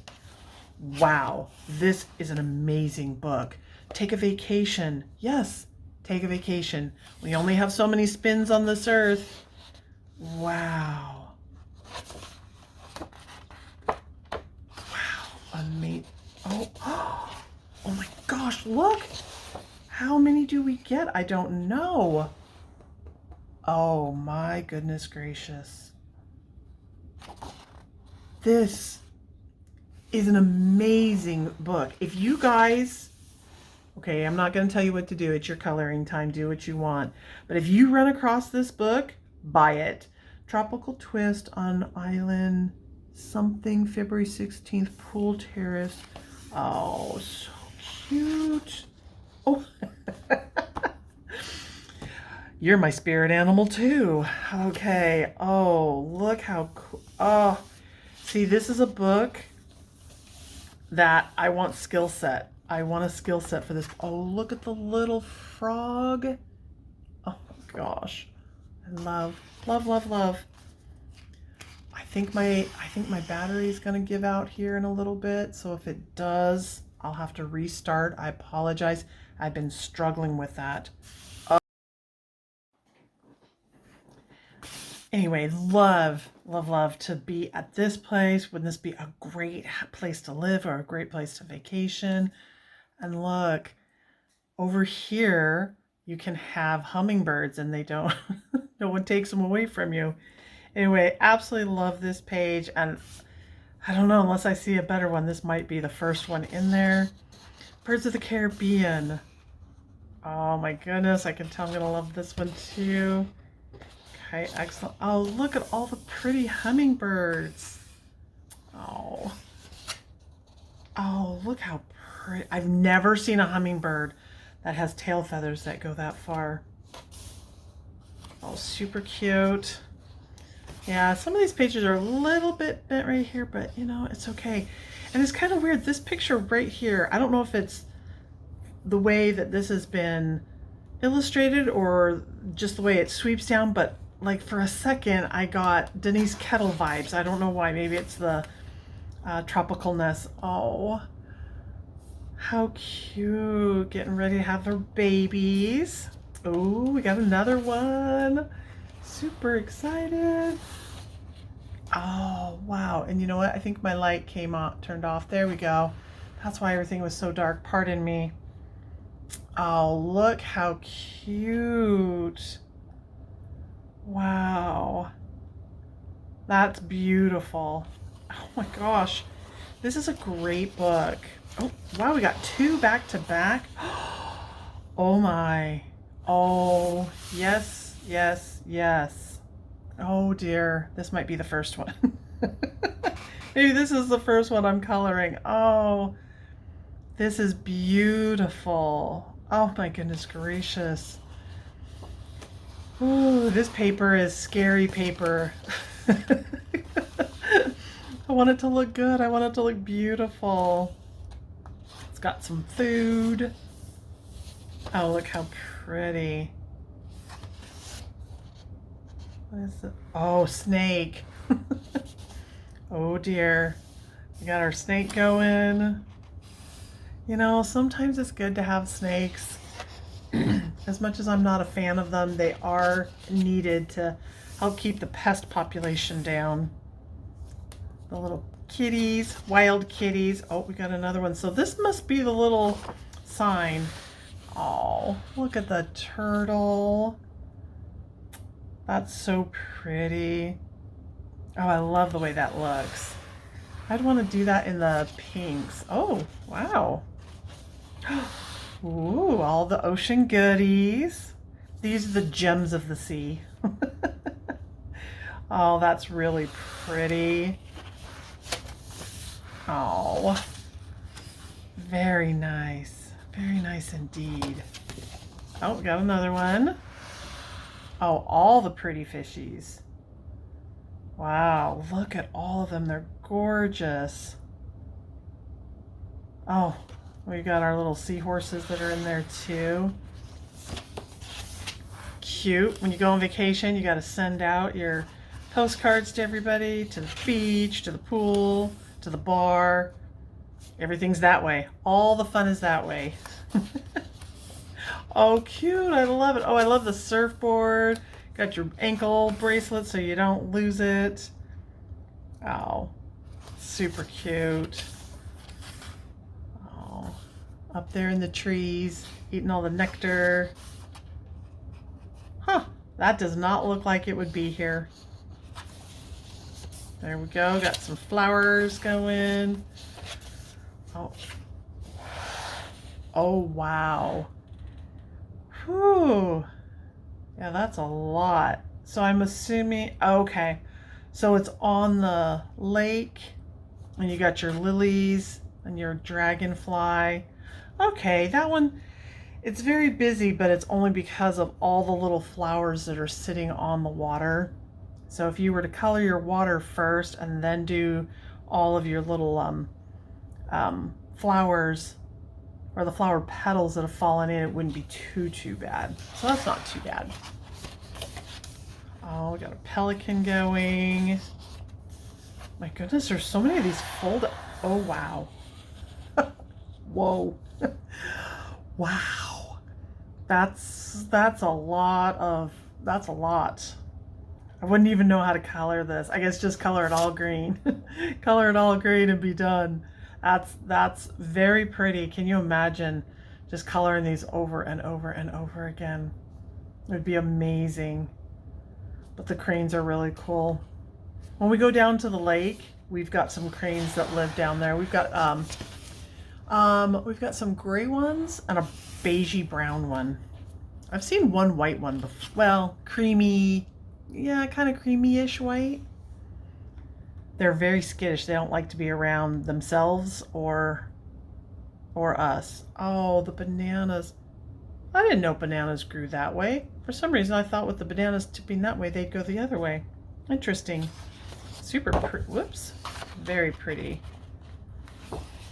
Wow, this is an amazing book. Take a vacation. Yes, take a vacation. We only have so many spins on this earth. Wow. Wow, amazing. Oh, oh my gosh, look. How many do we get? I don't know. Oh my goodness gracious. This is an amazing book. If you guys, okay, I'm not going to tell you what to do. It's your coloring time. Do what you want. But if you run across this book, buy it. Tropical Twist on Island something, February 16th, Pool Terrace. Oh, so cute. Oh, you're my spirit animal too. Okay. Oh, look how cool. Oh, see, this is a book that I want skill set. I want a skill set for this. Oh, look at the little frog. Oh my gosh. I love, love, love, love. I think my battery is going to give out here in a little bit. So if it does, I'll have to restart. I apologize. I've been struggling with that. Anyway, love, love, love to be at this place. Wouldn't this be a great place to live or a great place to vacation? And look, over here, you can have hummingbirds and they don't, no one takes them away from you. Anyway, absolutely love this page. And I don't know, unless I see a better one, this might be the first one in there. Birds of the Caribbean. Oh my goodness, I can tell I'm gonna love this one too. Okay, excellent. Oh, look at all the pretty hummingbirds. Oh. Oh, look how pretty. I've never seen a hummingbird that has tail feathers that go that far. Oh, super cute. Yeah, some of these pages are a little bit bent right here, but you know, it's okay. And it's kind of weird. This picture right here, I don't know if it's the way that this has been illustrated or just the way it sweeps down, but like for a second I got Denise Kettle vibes. I don't know why. Maybe it's the tropicalness. Oh, how cute. Getting ready to have their babies. Oh, we got another one. Super excited. Oh, wow. And you know what? I think my light came on, turned off. There we go. That's why everything was so dark. Pardon me. Oh, look how cute. Wow. That's beautiful. Oh my gosh. This is a great book. Oh, wow, we got two back to back. Oh my. Oh, yes, yes, yes. Oh dear. This might be the first one. Maybe this is the first one I'm coloring. Oh, this is beautiful. Oh my goodness gracious. Ooh, this paper is scary paper. I want it to look good. I want it to look beautiful. It's got some food. Oh, look how pretty. What is it? Oh, snake. Oh dear. We got our snake going. You know, sometimes it's good to have snakes. As much as I'm not a fan of them, they are needed to help keep the pest population down. The little kitties, wild kitties. Oh, we got another one. So this must be the little sign. Oh, look at the turtle. That's so pretty. Oh, I love the way that looks. I'd want to do that in the pinks. Oh, wow. Ooh, all the ocean goodies. These are the gems of the sea. Oh, that's really pretty. Oh, very nice. Very nice indeed. Oh, we got another one. Oh, all the pretty fishies. Wow, look at all of them. They're gorgeous. Oh, we got our little seahorses that are in there too. Cute. When you go on vacation, you got to send out your postcards to everybody, to the beach, to the pool, to the bar. Everything's that way. All the fun is that way. Oh, cute. I love it. Oh, I love the surfboard. Got your ankle bracelet so you don't lose it. Oh, super cute. Oh, up there in the trees, eating all the nectar. Huh, that does not look like it would be here. There we go. Got some flowers going. Oh. Oh, wow. Whew. Yeah, that's a lot. So I'm assuming, okay, so it's on the lake and you got your lilies and your dragonfly. Okay, that one, it's very busy, but it's only because of all the little flowers that are sitting on the water. So if you were to color your water first and then do all of your little flowers or the flower petals that have fallen in, it wouldn't be too bad. So that's not too bad. Oh, we got a pelican going. My goodness, there's so many of these fold. Oh, wow. Whoa. Wow. That's a lot. I wouldn't even know how to color this. I guess just color it all green. Color it all green and be done. That's very pretty. Can you imagine just coloring these over and over and over again? It would be amazing. But the cranes are really cool. When we go down to the lake, we've got some cranes that live down there. We've got some gray ones and a beigey brown one. I've seen one white one before. Well, creamy, yeah, kind of creamy-ish white. They're very skittish. They don't like to be around themselves or us. Oh, the bananas. I didn't know bananas grew that way. For some reason, I thought with the bananas tipping that way, they'd go the other way. Interesting. Super pretty. Whoops. Very pretty.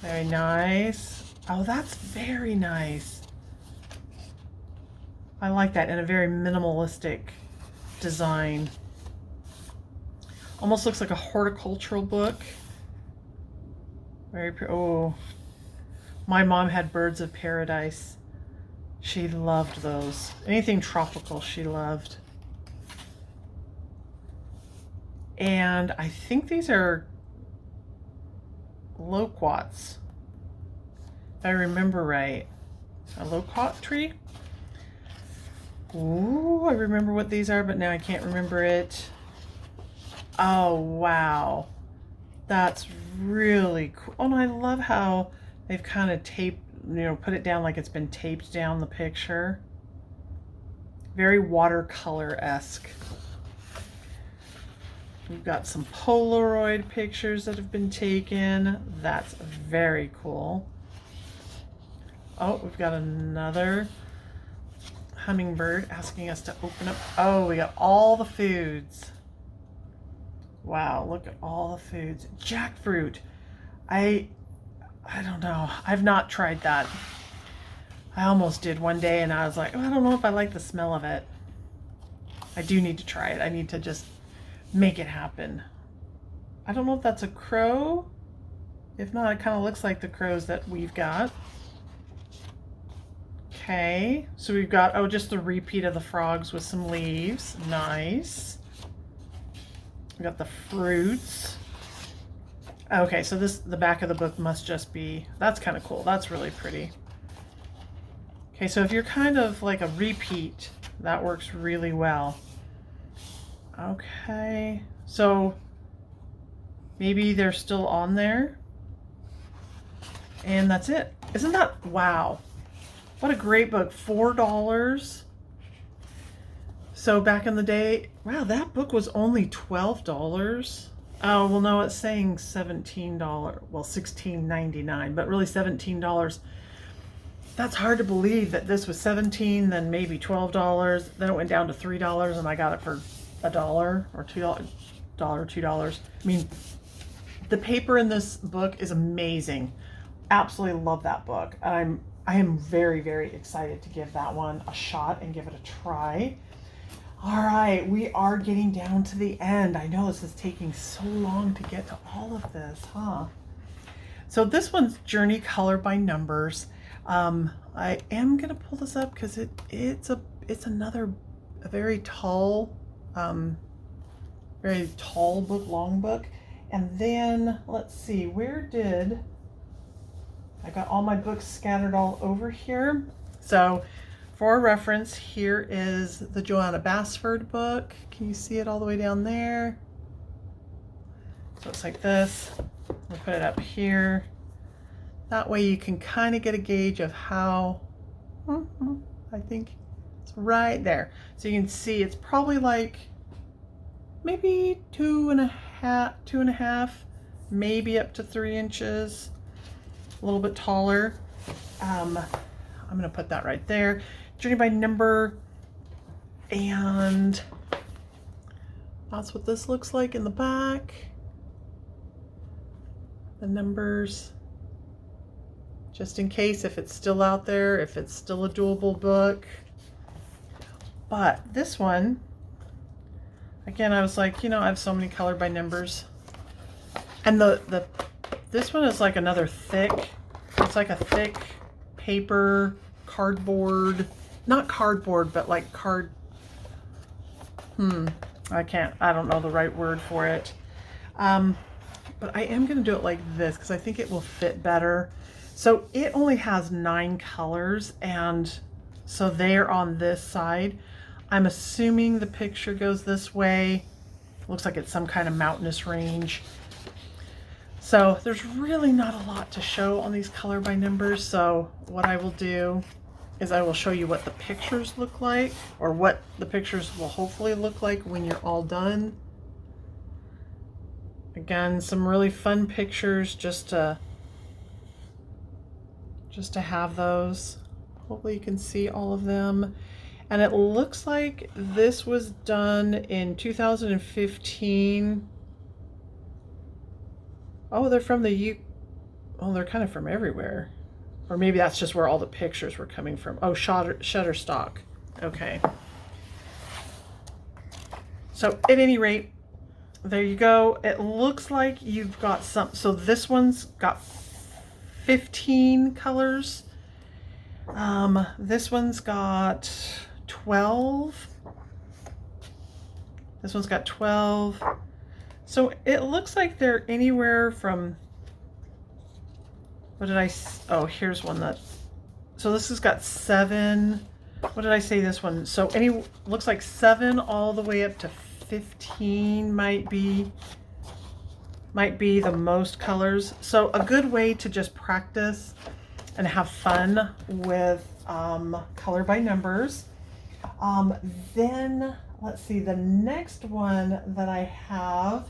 Very nice. Oh, that's very nice. I like that in a very minimalistic design. Almost looks like a horticultural book. Very pretty. Oh, my mom had birds of paradise. She loved those. Anything tropical she loved. And I think these are loquats, if I remember right. A loquat tree? Ooh, I remember what these are, but now I can't remember it. Oh, wow. That's really cool. Oh, and I love how they've kind of taped, put it down like it's been taped down the picture. Very watercolor-esque. We've got some Polaroid pictures that have been taken. That's very cool. Oh, we've got another hummingbird asking us to open up. Oh, we got all the foods. Wow, look at all the foods. Jackfruit. I don't know. I've not tried that. I almost did one day and I was like, oh, I don't know if I like the smell of it. I do need to try it. I need to just make it happen. I don't know if that's a crow. If not, it kind of looks like the crows that we've got. Okay, so we've got, oh, just the repeat of the frogs with some leaves. Nice. We got the fruits. Okay, so the back of the book must just be, that's kind of cool. That's really pretty. Okay, so if you're kind of like a repeat, that works really well. Okay, so maybe they're still on there. And that's it. Isn't that, wow. What a great book. $4. So back in the day, wow, that book was only $12. Oh, well, no, it's saying $17. Well, $16.99, but really $17. That's hard to believe that this was $17, then maybe $12. Then it went down to $3, and I got it for $1 or $2. $2. I mean, the paper in this book is amazing. Absolutely love that book. I am very, very excited to give that one a shot and give it a try. All right, we are getting down to the end. I know this is taking so long to get to all of this, huh? So this one's Journey Color by Numbers. I am gonna pull this up because it's another very tall book, long book. And then let's see, where did I got all my books scattered all over here. So for reference, here is the Johanna Basford book. Can you see it all the way down there? So it's like this. We'll put it up here. That way you can kind of get a gauge of how, I think it's right there. So you can see it's probably like maybe two and a half, maybe up to 3 inches. A little bit taller. I'm going to put that right there. Journey by Number. And that's what this looks like in the back. The numbers. Just in case if it's still out there, if it's still a doable book. But this one, again, I was like, I have so many Color by Numbers. And this one is like another thick, it's like a thick paper, cardboard, not cardboard, but like I don't know the right word for it. But I am going to do it like this because I think it will fit better. So it only has 9 colors, and so they're on this side. I'm assuming the picture goes this way. Looks like it's some kind of mountainous range. So there's really not a lot to show on these Color by Numbers. So what I will do is I will show you what the pictures look like, or what the pictures will hopefully look like when you're all done. Again, some really fun pictures just to have those. Hopefully you can see all of them. And it looks like this was done in 2015. Oh, they're from they're kind of from everywhere. Or maybe that's just where all the pictures were coming from. Oh, Shutterstock. Okay. So at any rate, there you go. It looks like you've got so this one's got 15 colors. This one's got 12. This one's got 12. So it looks like they're anywhere from, here's one so this has got 7. What did I say this one? So looks like 7 all the way up to 15 might be the most colors. So a good way to just practice and have fun with Color by Numbers. Then let's see, the next one that I have,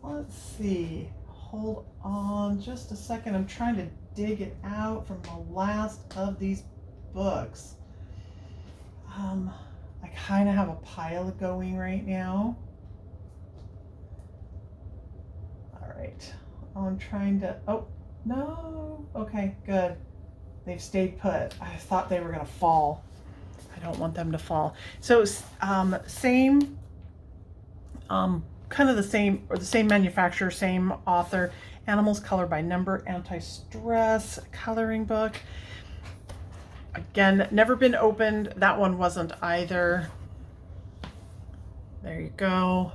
let's see, hold on just a second. I'm trying to dig it out from the last of these books. I kind of have a pile going right now. All right, I'm trying to, oh, no, okay, good. They've stayed put. I thought they were gonna fall. I don't want them to fall. So same kind of the same, or the same manufacturer, same author. Animals Color by Number, anti-stress coloring book. Again, never been opened. That one wasn't either. There you go.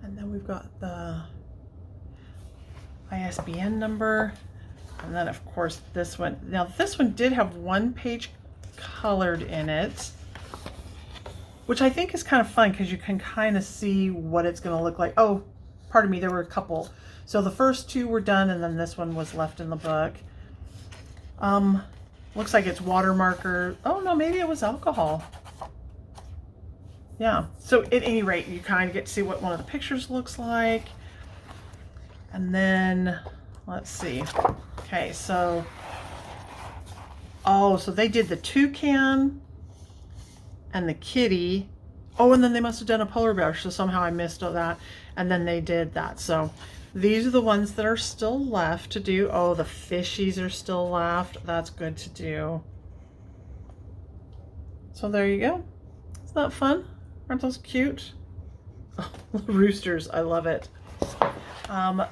And then we've got the ISBN number. And then of course this one. Now this one did have one page colored in it, which I think is kind of fun because you can kind of see what it's going to look like. Oh, pardon me, there were a couple. So the first two were done and then this one was left in the book. Looks like it's water marker. Oh no, maybe it was alcohol. Yeah, so at any rate, you kind of get to see what one of the pictures looks like. And then, let's see. Okay, so, oh, so they did the toucan and the kitty. Oh, and then they must have done a polar bear, so somehow I missed all that. And then they did that. So these are the ones that are still left to do. Oh, the fishies are still left. That's good to do. So there you go. Isn't that fun? Aren't those cute? Oh, roosters, I love it.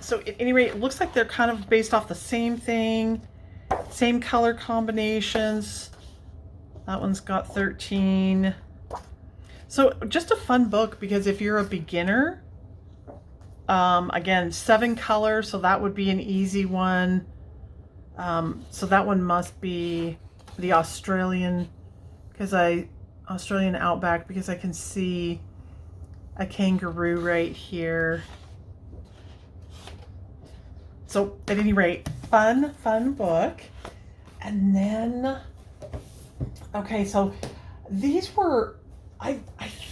So at any rate, it looks like they're kind of based off the same thing, same color combinations. That one's got 13. So just a fun book because if you're a beginner, again, 7 colors, so that would be an easy one. So that one must be the Australian, Australian Outback, because I can see a kangaroo right here. So at any rate, fun book. And then, okay, so these were, I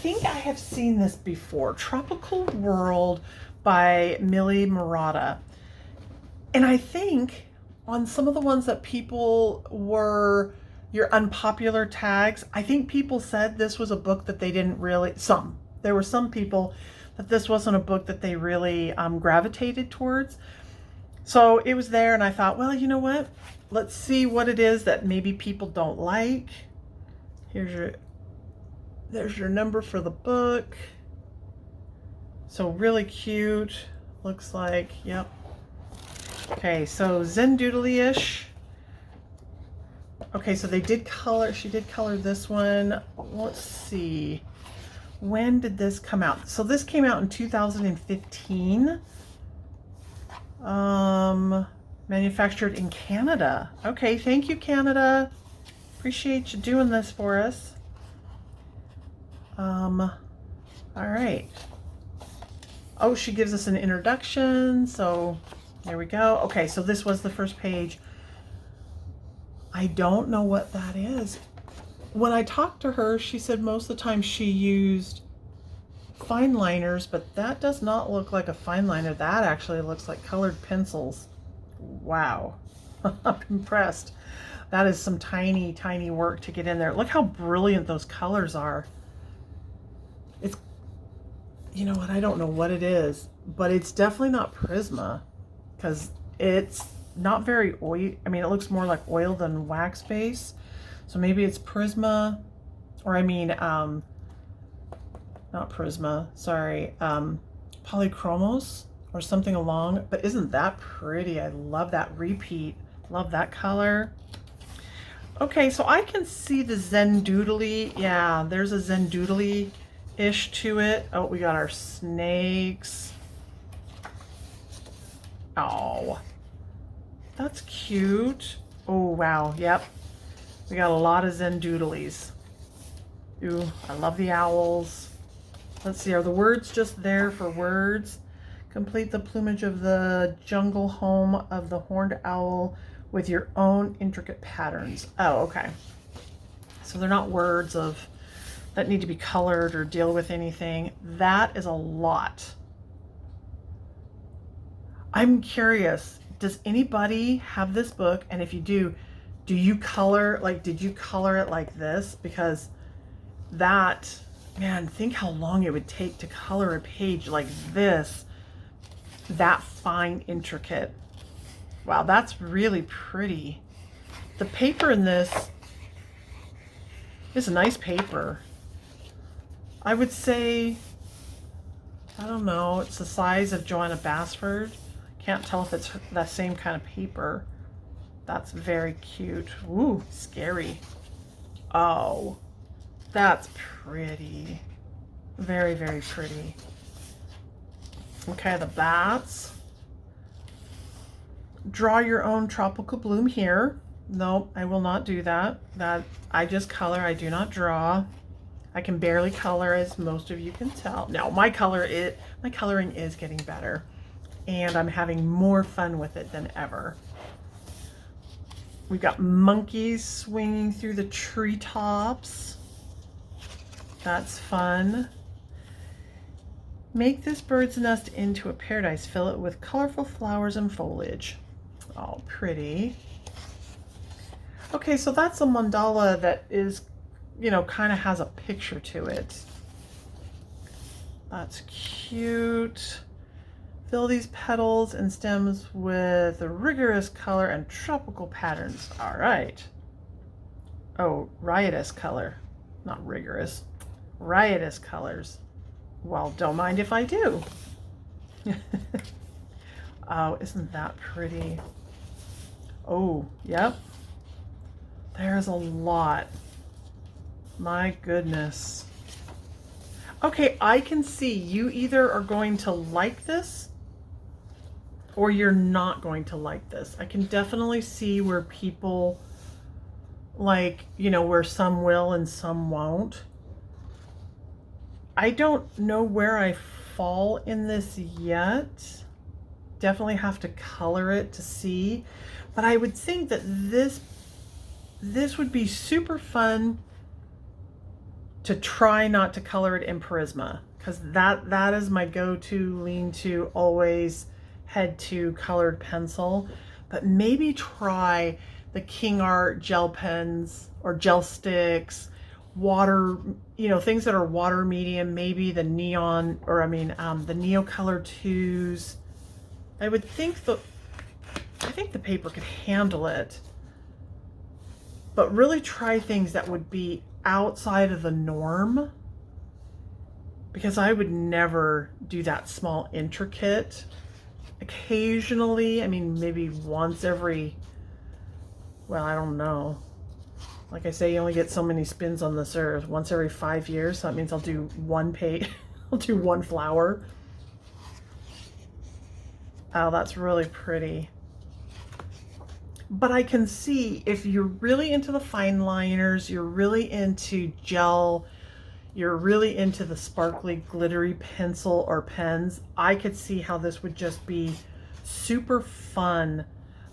think I have seen this before. Tropical World by Millie Murata. And I think on some of the ones that people were your unpopular tags, I think people said this was a book that they didn't really, there were some people that this wasn't a book that they really gravitated towards. So it was there and I thought, well, you know what? Let's see what it is that maybe people don't like. There's your number for the book. So really cute, looks like, yep. Okay, so Zendoodle-ish. Okay, so they did color, she did color this one. Let's see, when did this come out? So this came out in 2015. Manufactured in Canada. Okay, thank you, Canada. Appreciate you doing this for us. All right. Oh, she gives us an introduction, so there we go. Okay, so this was the first page. I don't know what that is. When I talked to her, she said most of the time she used fine liners, but that does not look like a fine liner. That actually looks like colored pencils. Wow. I'm impressed. That is some tiny work to get in there. Look how brilliant those colors are. It's, you know what, I don't know what it is, but it's definitely not Prisma because it's not very oil. I mean, it looks more like oil than wax base. So maybe it's Prisma, or I mean, not Prisma, sorry, Polychromos or something along, but isn't that pretty? I love that repeat. Love that color. Okay, so I can see the Zendoodle. Yeah, there's a Zendoodle-ish to it. Oh, we got our snakes. Oh, that's cute. Oh, wow. Yep. We got a lot of Zendoodles. Ooh, I love the owls. Let's see, are the words just there for words? Complete the plumage of the jungle home of the horned owl with your own intricate patterns. Oh, okay. So they're not words that need to be colored or deal with anything. That is a lot. I'm curious, does anybody have this book? And if you do you color, like, did you color it like this? Because that, man, think how long it would take to color a page like this, that fine, intricate. Wow, that's really pretty. The paper in this is a nice paper. I would say I don't know. It's the size of Joanna Basford. Can't tell if it's the same kind of paper. That's very cute. Ooh, scary. Oh, that's pretty. Very, very pretty. Okay, the bats. Draw your own tropical bloom here. Nope, I will not do that. I just color, I do not draw. I can barely color, as most of you can tell. No, my coloring is getting better, and I'm having more fun with it than ever. We've got monkeys swinging through the treetops. That's fun. Make this bird's nest into a paradise. Fill it with colorful flowers and foliage. Oh, pretty. Okay, so that's a mandala that is, you know, kind of has a picture to it. That's cute. Fill these petals and stems with a rigorous color and tropical patterns. All right. Oh, riotous color, not rigorous. Riotous colors. Well, don't mind if I do. Oh, isn't that pretty? Oh, yep. There's a lot. My goodness. Okay, I can see you either are going to like this or you're not going to like this. I can definitely see where people like, you know, where some will and some won't. I don't know where I fall in this yet. Definitely have to color it to see. But I would think that this would be super fun to try not to color it in Prisma, because that is my go-to lean to, always head to colored pencil. But maybe try the King Art gel pens or gel sticks, water, you know, things that are water medium, maybe the neon, or I mean the Neocolor 2s. I would think I think the paper could handle it, but really try things that would be outside of the norm, because I would never do that small intricate. Occasionally, I mean, maybe once every, well, I don't know. Like I say, you only get so many spins on this earth. Once every 5 years, so that means I'll do one page, I'll do one flower. Oh, that's really pretty. But I can see if you're really into the fine liners, you're really into gel, you're really into the sparkly, glittery pencil or pens, I could see how this would just be super fun.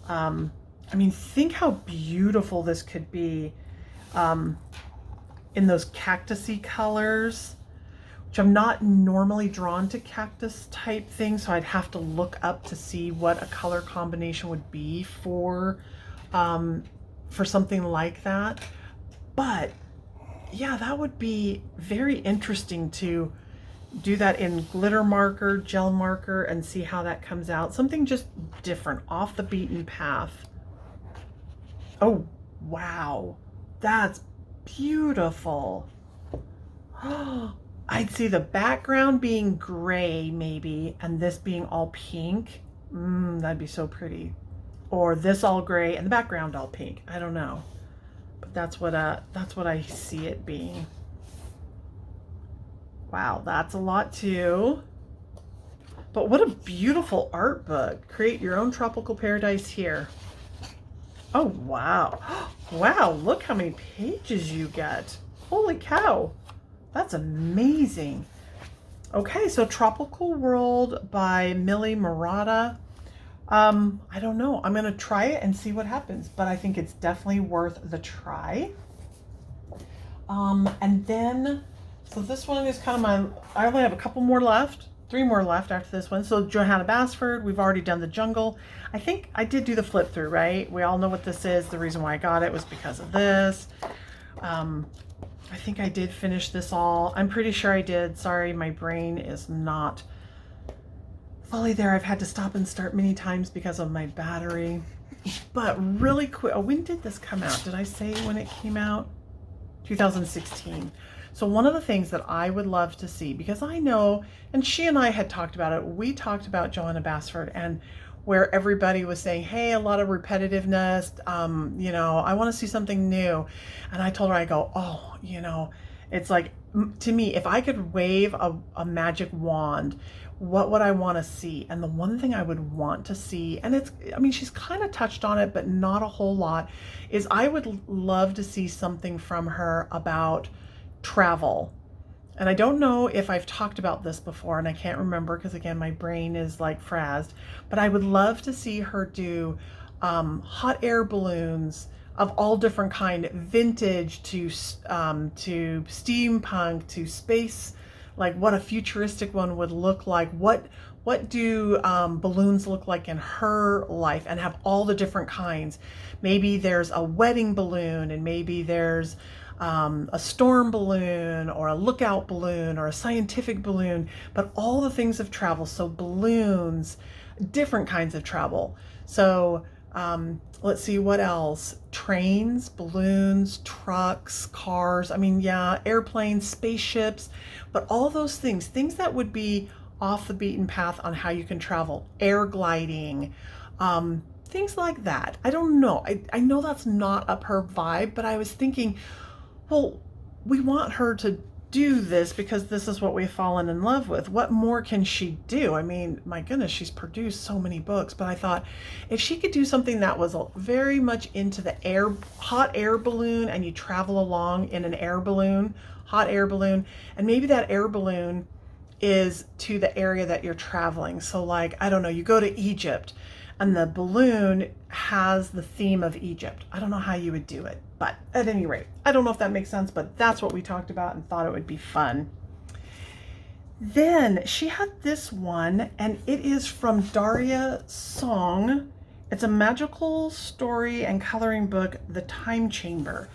I mean, think how beautiful this could be in those cactusy colors, which I'm not normally drawn to cactus type things, so I'd have to look up to see what a color combination would be for something like that. But yeah, that would be very interesting to do that in glitter marker, gel marker, and see how that comes out. Something just different, off the beaten path. Oh, wow. That's beautiful. I'd see the background being gray maybe, and this being all pink. That'd be so pretty. Or this all gray and the background all pink. I don't know. But that's what I see it being. Wow, that's a lot too. But what a beautiful art book. Create your own tropical paradise here. Oh, wow. Wow, look how many pages you get. Holy cow. That's amazing. Okay, so Tropical World by Millie Murata. I don't know. I'm going to try it and see what happens, but I think it's definitely worth the try. And then, so this one is kind of I only have a couple more left, 3 more left after this one. So Johanna Basford, we've already done the jungle. I think I did do the flip through, right? We all know what this is. The reason why I got it was because of this. I think I did finish this all. I'm pretty sure I did. Sorry, my brain is not fully there. I've had to stop and start many times because of my battery. But really quick, when did this come out? Did I say when it came out? 2016. So one of the things that I would love to see, because I know, and she and I had talked about it, we talked about Johanna Basford, and where everybody was saying, hey, a lot of repetitiveness, I want to see something new. And I told her, I go, oh, it's like, to me, if I could wave a magic wand, what would I want to see? And the one thing I would want to see, and she's kind of touched on it, but not a whole lot, is I would love to see something from her about travel. And I don't know if I've talked about this before, and I can't remember because, again, my brain is like frazzed, but I would love to see her do hot air balloons of all different kind, vintage to steampunk to space, like what a futuristic one would look like. What do balloons look like in her life, and have all the different kinds. Maybe there's a wedding balloon, and maybe there's a storm balloon or a lookout balloon or a scientific balloon, but all the things of travel. So balloons, different kinds of travel. So let's see what else. Trains, balloons, trucks, cars. Airplanes, spaceships, but all those things that would be off the beaten path on how you can travel. Air gliding, things like that. I don't know. I know that's not up her vibe, but I was thinking, well, we want her to do this because this is what we've fallen in love with. What more can she do? I mean, my goodness, she's produced so many books, but I thought if she could do something that was very much into the hot air balloon, and you travel along in an hot air balloon, and maybe that air balloon is to the area that you're traveling. So like, I don't know, you go to Egypt and the balloon has the theme of Egypt. I don't know how you would do it, but at any rate, I don't know if that makes sense, but that's what we talked about and thought it would be fun. Then she had this one, and it is from Daria Song. It's a magical story and coloring book, The Time Chamber.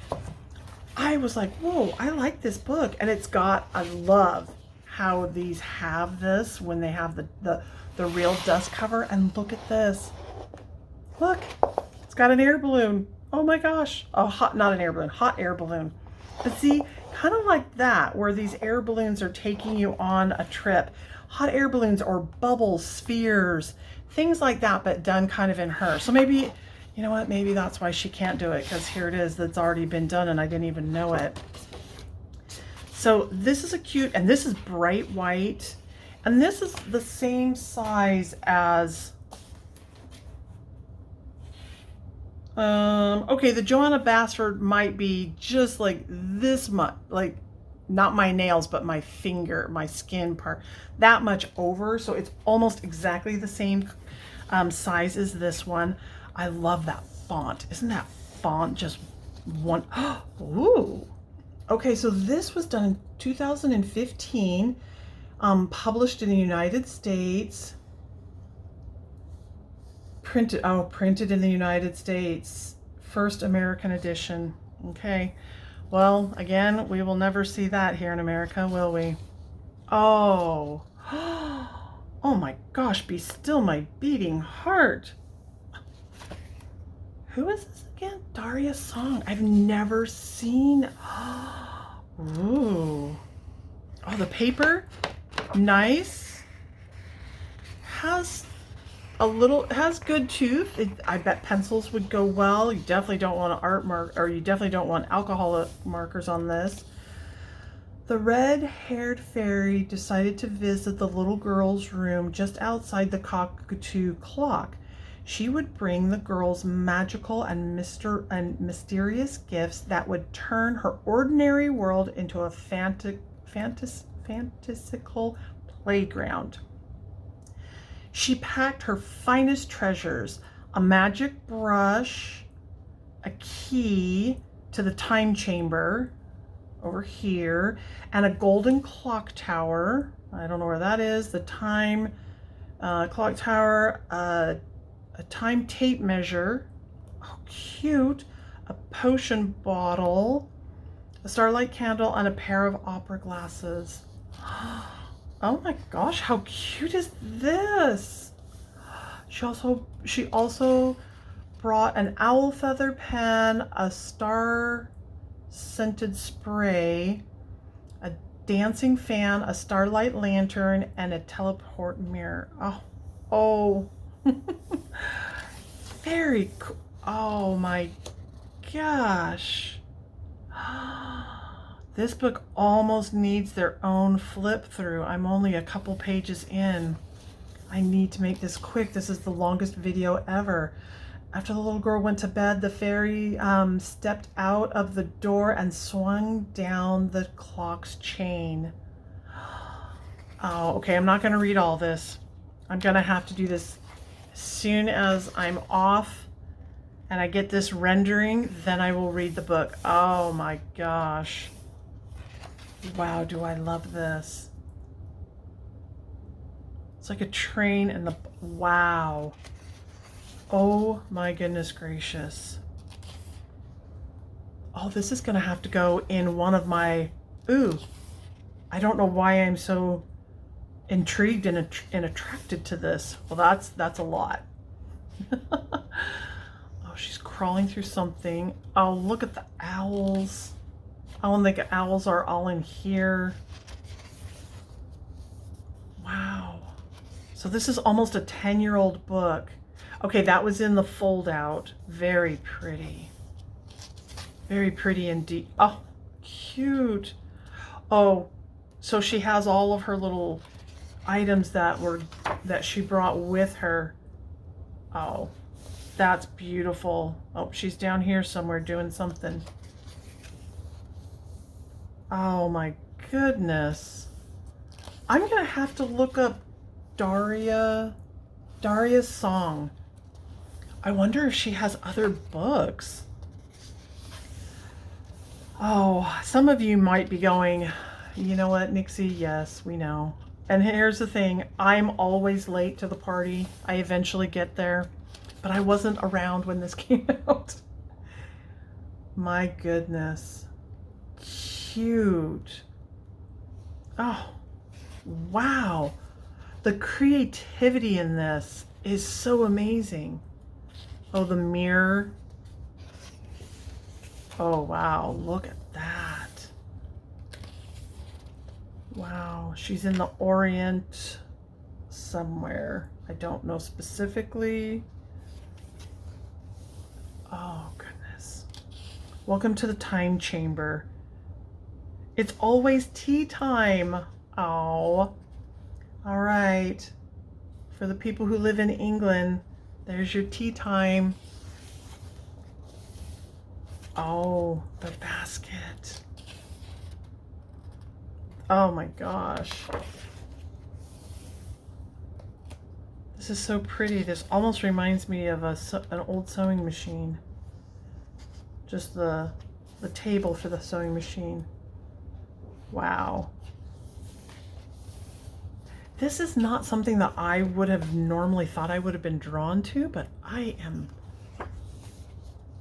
I was like, whoa, I like this book. And I love how these have this when they have the real dust cover. And look at this. Look, it's got an air balloon. Oh my gosh. Not an air balloon, hot air balloon. But see, kind of like that, where these air balloons are taking you on a trip. Hot air balloons or bubbles, spheres, things like that, but done kind of in her. So maybe, you know what, maybe that's why she can't do it, because here it is, that's already been done and I didn't even know it. So this is a cute, and this is bright white, and this is the same size as okay, the Johanna Basford might be just like this much, like not my nails, but my finger, my skin part, that much over. So it's almost exactly the same size as this one. I love that font. Isn't that font just one? Ooh. Okay, so this was done in 2015, published in the United States. Printed in the United States, first American edition. Okay, well, again, we will never see that here in America, will we? Oh, oh my gosh, be still my beating heart. Who is this again? Daria Song. I've never seen. Ooh. Oh, the paper, nice. Has good tooth. I bet pencils would go well. You definitely don't want an art mark, or you definitely don't want alcohol markers on this. The red-haired fairy decided to visit the little girl's room just outside the cockatoo clock. She would bring the girls magical and mysterious gifts that would turn her ordinary world into a fantastical playground. She packed her finest treasures, a magic brush, a key to the time chamber over here, and a golden clock tower. I don't know where that is. The time clock tower, a time tape measure. Oh, cute. A potion bottle, a starlight candle, and a pair of opera glasses. Oh my gosh, how cute is this? She also brought an owl feather pen, a star scented spray, A dancing fan, a starlight lantern, and a teleport mirror. Oh, oh, very cool. Oh my gosh. This book almost needs their own flip through. I'm only a couple pages in. I need to make this quick. This is the longest video ever. After the little girl went to bed, the fairy stepped out of the door and swung down the clock's chain. Oh, okay, I'm not going to read all this. I'm going to have to do this as soon as I'm off and I get this rendering, then I will read the book. Oh my gosh. Wow, do I love this. It's like a train and the, wow. Oh my goodness gracious. Oh, this is gonna have to go in one of my, ooh, I don't know why I'm so intrigued and attracted to this. Well, that's a lot. Oh, she's crawling through something. Oh, look at the owls. Oh, and the owls are all in here. Wow. So this is almost a 10-year-old book. Okay, that was in the fold out. Very pretty. Very pretty indeed. Oh, cute. Oh, so she has all of her little items that she brought with her. Oh, that's beautiful. Oh, she's down here somewhere doing something. Oh my goodness. I'm gonna have to look up Daria's song. I wonder if she has other books. Oh, some of you might be going, you know what, Nixie? Yes, we know. And here's the thing, I'm always late to the party. I eventually get there, but I wasn't around when this came out. My goodness. Cute. Oh, wow. The creativity in this is so amazing. Oh, the mirror. Oh, wow. Look at that. Wow. She's in the Orient somewhere. I don't know specifically. Oh, goodness. Welcome to the time chamber. It's always tea time. Oh. All right. For the people who live in England, there's your tea time. Oh, the basket. Oh my gosh. This is so pretty. This almost reminds me of an old sewing machine. Just the table for the sewing machine. Wow. This is not something that I would have normally thought I would have been drawn to, but I'm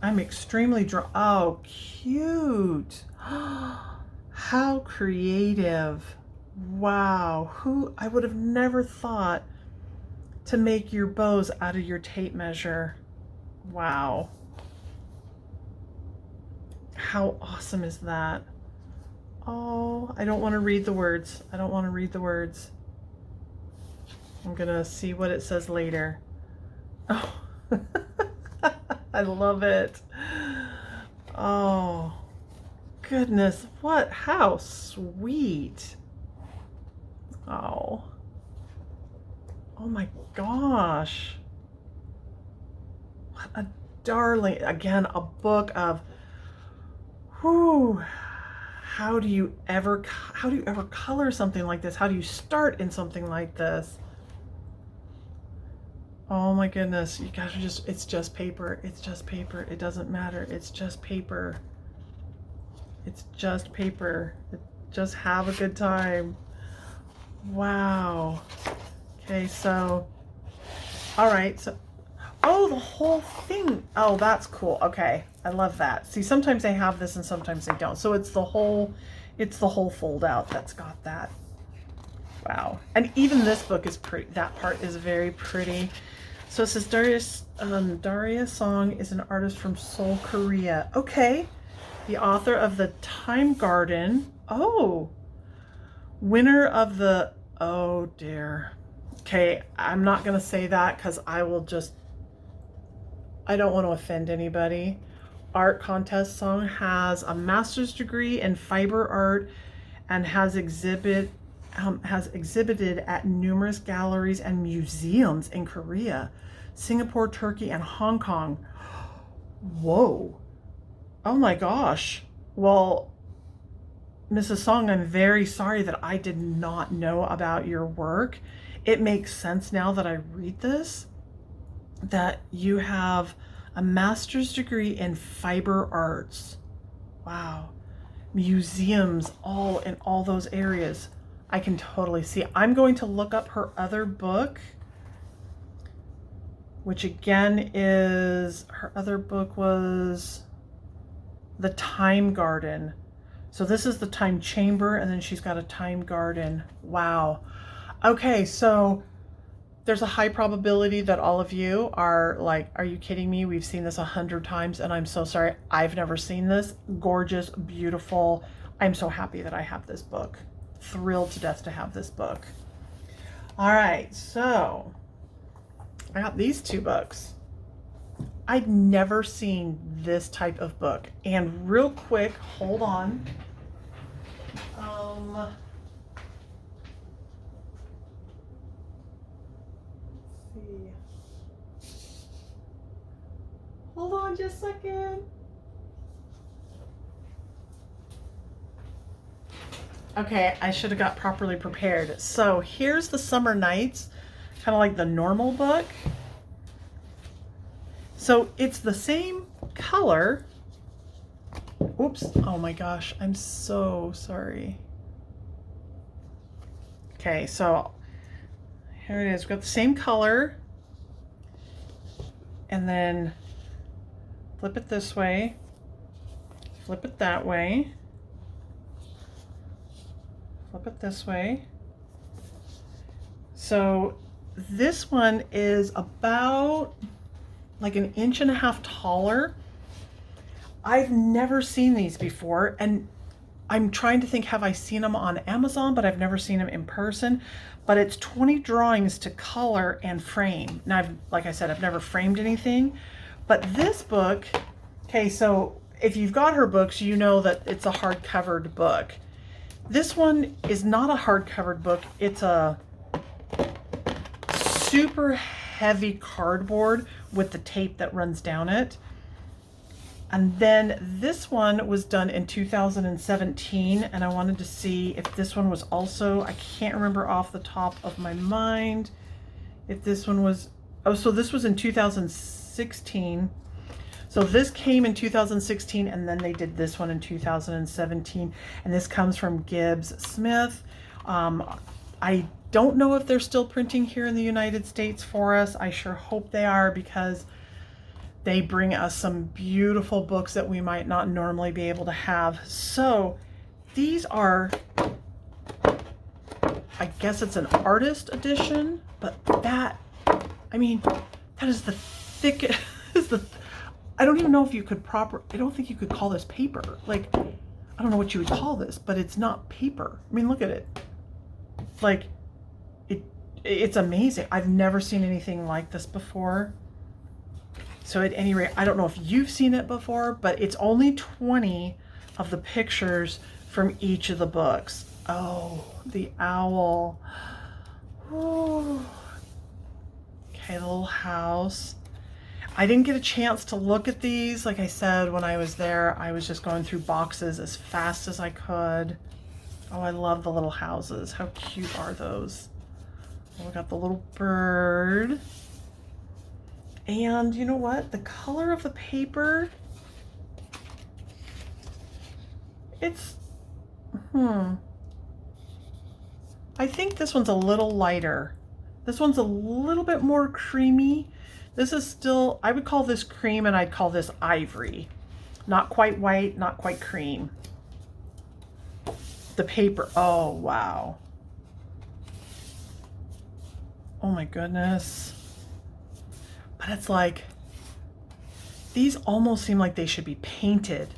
extremely drawn. Oh, cute. How creative. Wow. I would have never thought to make your bows out of your tape measure. Wow. How awesome is that? Oh, I don't want to read the words. I don't want to read the words. I'm gonna see what it says later. Oh, I love it. Oh, goodness, how sweet. Oh my gosh. What a darling, again, a book of, whew, how do you ever color something like this? How do you start in something like this? Oh my goodness, you guys are it's just paper. It's just paper. It doesn't matter. It's just paper. It's just paper. Just have a good time. Wow. Okay, so, all right, so, oh, the whole thing. Oh, that's cool. Okay, I love that. See, sometimes they have this and sometimes they don't. So it's the whole fold out that's got that. Wow. And even this book is pretty. That part is very pretty. So it says Daria Song is an artist from Seoul, Korea. Okay. The author of The Time Garden. Oh, Winner of the, oh dear. Okay, I'm not going to say that because I don't want to offend anybody. Art Contest Song has a master's degree in fiber art and has exhibited at numerous galleries and museums in Korea, Singapore, Turkey, and Hong Kong. Whoa. Oh my gosh. Well, Mrs. Song, I'm very sorry that I did not know about your work. It makes sense now that I read this, that you have a master's degree in fiber arts. Wow. Museums all in all those areas. I can totally see. I'm going to look up her other book, which again is, her other book was The Time Garden. So this is The Time Chamber, and then she's got a Time Garden. Wow. Okay, so there's a high probability that all of you are like, are you kidding me? We've seen this 100 times, and I'm so sorry. I've never seen this. Gorgeous, beautiful. I'm so happy that I have this book. Thrilled to death to have this book. All right, so I got these two books. I'd never seen this type of book. And real quick, hold on. Let's see. Hold on just a second. Okay, I should have got properly prepared. So here's the Summer Nights, kind of like the normal book. So it's the same color. Oops, oh my gosh, I'm so sorry. Okay, so here it is. We've got the same color. And then flip it this way, flip it that way, flip it this way. So this one is about like 1.5 inches taller. I've never seen these before, and I'm trying to think, have I seen them on Amazon, but I've never seen them in person. But it's 20 drawings to color and frame. Now, like I said, I've never framed anything, but this book, okay, so if you've got her books, you know that it's a hard-covered book. This one is not a hard-covered book. It's a super heavy cardboard with the tape that runs down it. And then this one was done in 2017, and I wanted to see if this one was also, I can't remember off the top of my mind if this one was, oh, so this was in 2016. So this came in 2016, and then they did this one in 2017, and this comes from Gibbs Smith. I don't know if they're still printing here in the United States for us. I sure hope they are, because they bring us some beautiful books that we might not normally be able to have. So these are, I guess it's an artist edition, but that, I mean, that is the thickest, I don't even know if you could I don't think you could call this paper. Like, I don't know what you would call this, but it's not paper. I mean, look at it. Like, it's amazing. I've never seen anything like this before. So at any rate, I don't know if you've seen it before, but it's only 20 of the pictures from each of the books. Oh, the owl. Oh. Okay, the little house. I didn't get a chance to look at these. Like I said, when I was there, I was just going through boxes as fast as I could. Oh, I love the little houses. How cute are those? Oh, we got the little bird. And you know what? The color of the paper, it's, I think this one's a little lighter. This one's a little bit more creamy. This is still, I would call this cream, and I'd call this ivory. Not quite white, not quite cream. The paper, oh wow. Oh my goodness. But it's like, these almost seem like they should be painted,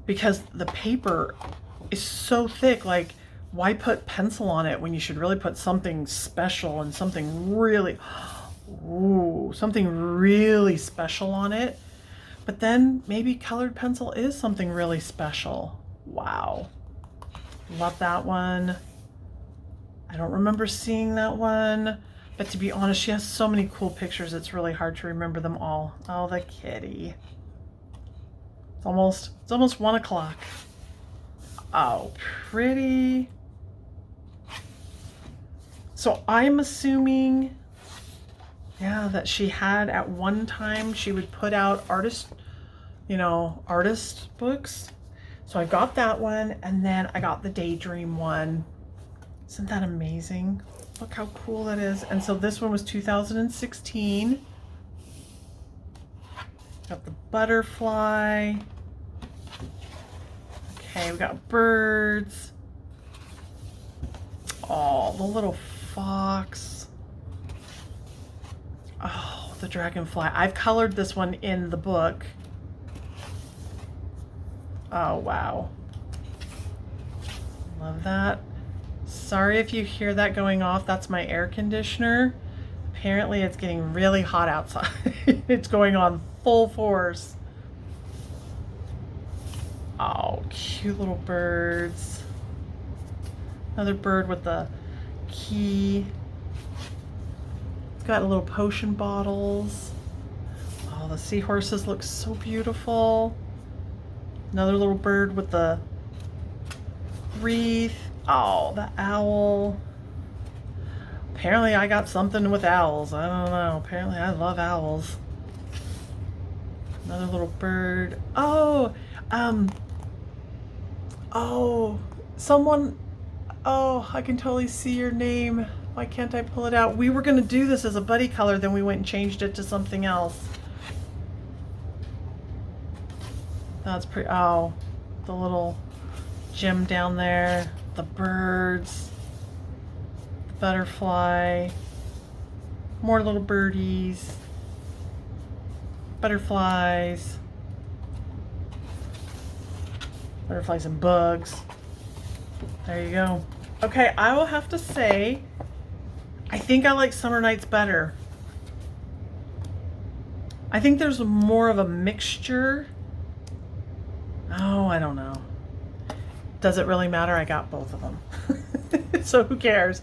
because the paper is so thick. Like, Why put pencil on it when you should really put something special and something really, ooh, something really special on it? But then maybe colored pencil is something really special. Wow. Love that one. I don't remember seeing that one, but to be honest, she has so many cool pictures, it's really hard to remember them all. Oh, the kitty. It's almost 1 o'clock. Oh, pretty. So I'm assuming, yeah, that she had at one time, she would put out artist books. So I got that one, and then I got the Daydream one. Isn't that amazing? Look how cool that is. And so this one was 2016. Got the butterfly. Okay, we got birds. Oh, the little fox. Oh, the dragonfly. I've colored this one in the book. Oh, wow. Love that. Sorry if you hear that going off. That's my air conditioner. Apparently it's getting really hot outside. It's going on full force. Oh, cute little birds. Another bird with the key. It's got little potion bottles. Oh, the seahorses look so beautiful. Another little bird with the wreath. Oh, the owl. Apparently I got something with owls. I don't know. Apparently I love owls. Another little bird. Oh, someone, oh, I can totally see your name. Why can't I pull it out? We were going to do this as a buddy color, then we went and changed it to something else. That's pretty, oh, the little gem down there, the birds, the butterfly, more little birdies, butterflies and bugs. There you go. Okay, I will have to say, I think I like Summer Nights better. I think there's more of a mixture. Oh, I don't know. Does it really matter? I got both of them. So who cares?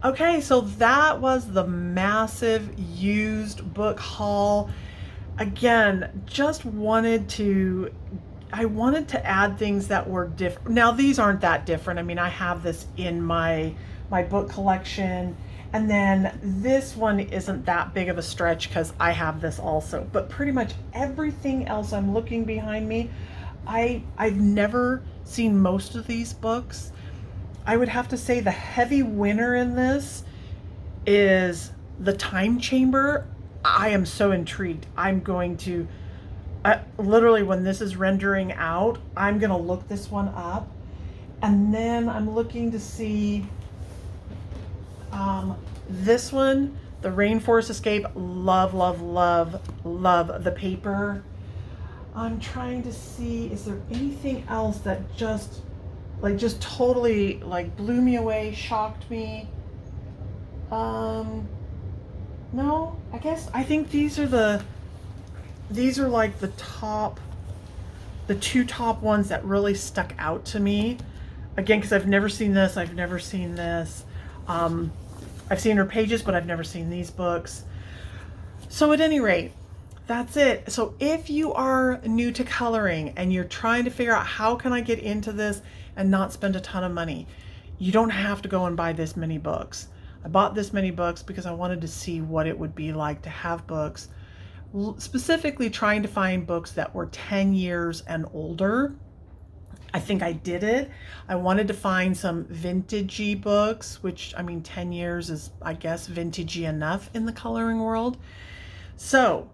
Okay, so that was the massive used book haul. Again, just wanted to, I wanted to add things that were different. Now these aren't that different. I mean, I have this in my book collection, and then this one isn't that big of a stretch because I have this also. But pretty much everything else, I'm looking behind me, I've never seen most of these books. I would have to say the heavy winner in this is The Time Chamber. I am so intrigued. I'm going to, literally when this is rendering out, I'm going to look this one up. And then I'm looking to see this one, The Rainforest Escape. Love, love, love, love the paper. I'm trying to see, is there anything else that just totally blew me away, shocked me? No, I think these are like the two top ones that really stuck out to me. Again, because I've never seen this, I've seen her pages, but I've never seen these books. So at any rate, that's it. So if you are new to coloring and you're trying to figure out how can I get into this and not spend a ton of money, you don't have to go and buy this many books. I bought this many books because I wanted to see what it would be like to have books, specifically trying to find books that were 10 years and older. I think I did it. I wanted to find some vintagey books, which, I mean, 10 years is, I guess, vintagey enough in the coloring world. So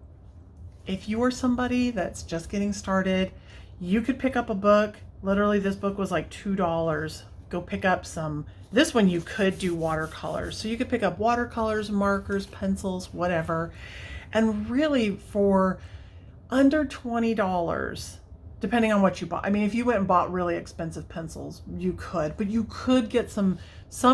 if you are somebody that's just getting started, you could pick up a book. Literally, this book was like $2. Go pick up some. This one you could do watercolors. So you could pick up watercolors, markers, pencils, whatever. And really for under $20, depending on what you bought. I mean, if you went and bought really expensive pencils, you could, but you could get some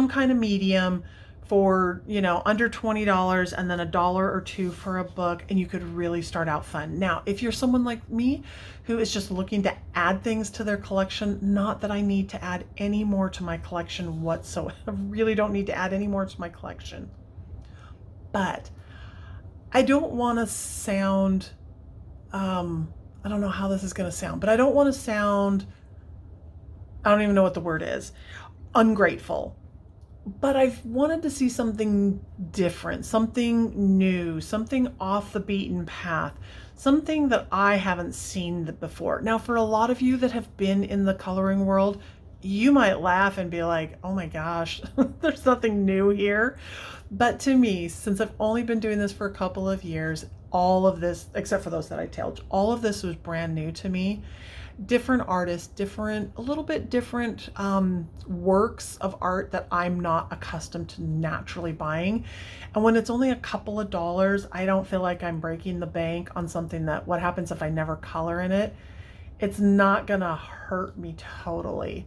kind of medium for, you know, under $20 and then $1 or $2 for a book, and you could really start out fun. Now, if you're someone like me who is just looking to add things to their collection, not that I need to add any more to my collection whatsoever. I really don't need to add any more to my collection. But I don't want to sound, I don't know how this is going to sound, but I don't want to sound, I don't even know what the word is, ungrateful. But I've wanted to see something different, something new, something off the beaten path, something that I haven't seen before. Now, for a lot of you that have been in the coloring world, you might laugh and be like, oh my gosh, there's nothing new here. But to me, since I've only been doing this for a couple of years, all of this, except for those that I tailed, all of this was brand new to me. Different artists, a little bit different works of art that I'm not accustomed to naturally buying. And when it's only a couple of dollars, I don't feel like I'm breaking the bank on something that, what happens if I never color in it? It's not gonna hurt me totally.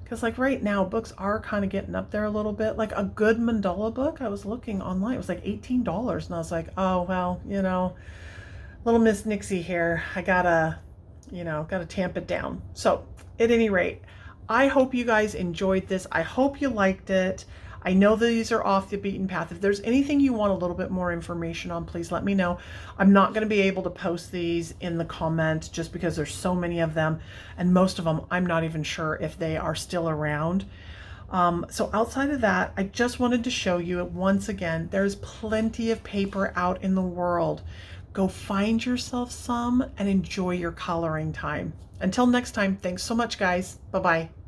Because like right now, books are kind of getting up there a little bit. Like a good mandala book, I was looking online, it was like $18. And I was like, oh, well, you know, little Miss Nixie here, I gotta tamp it down. So at any rate, I hope you guys enjoyed this. I hope you liked it. I know these are off the beaten path. If there's anything you want a little bit more information on, please let me know. I'm not going to be able to post these in the comments just because there's so many of them, and most of them I'm not even sure if they are still around. So outside of that, I just wanted to show you once again, there's plenty of paper out in the world. Go find yourself some and enjoy your coloring time. Until next time, thanks so much, guys. Bye-bye.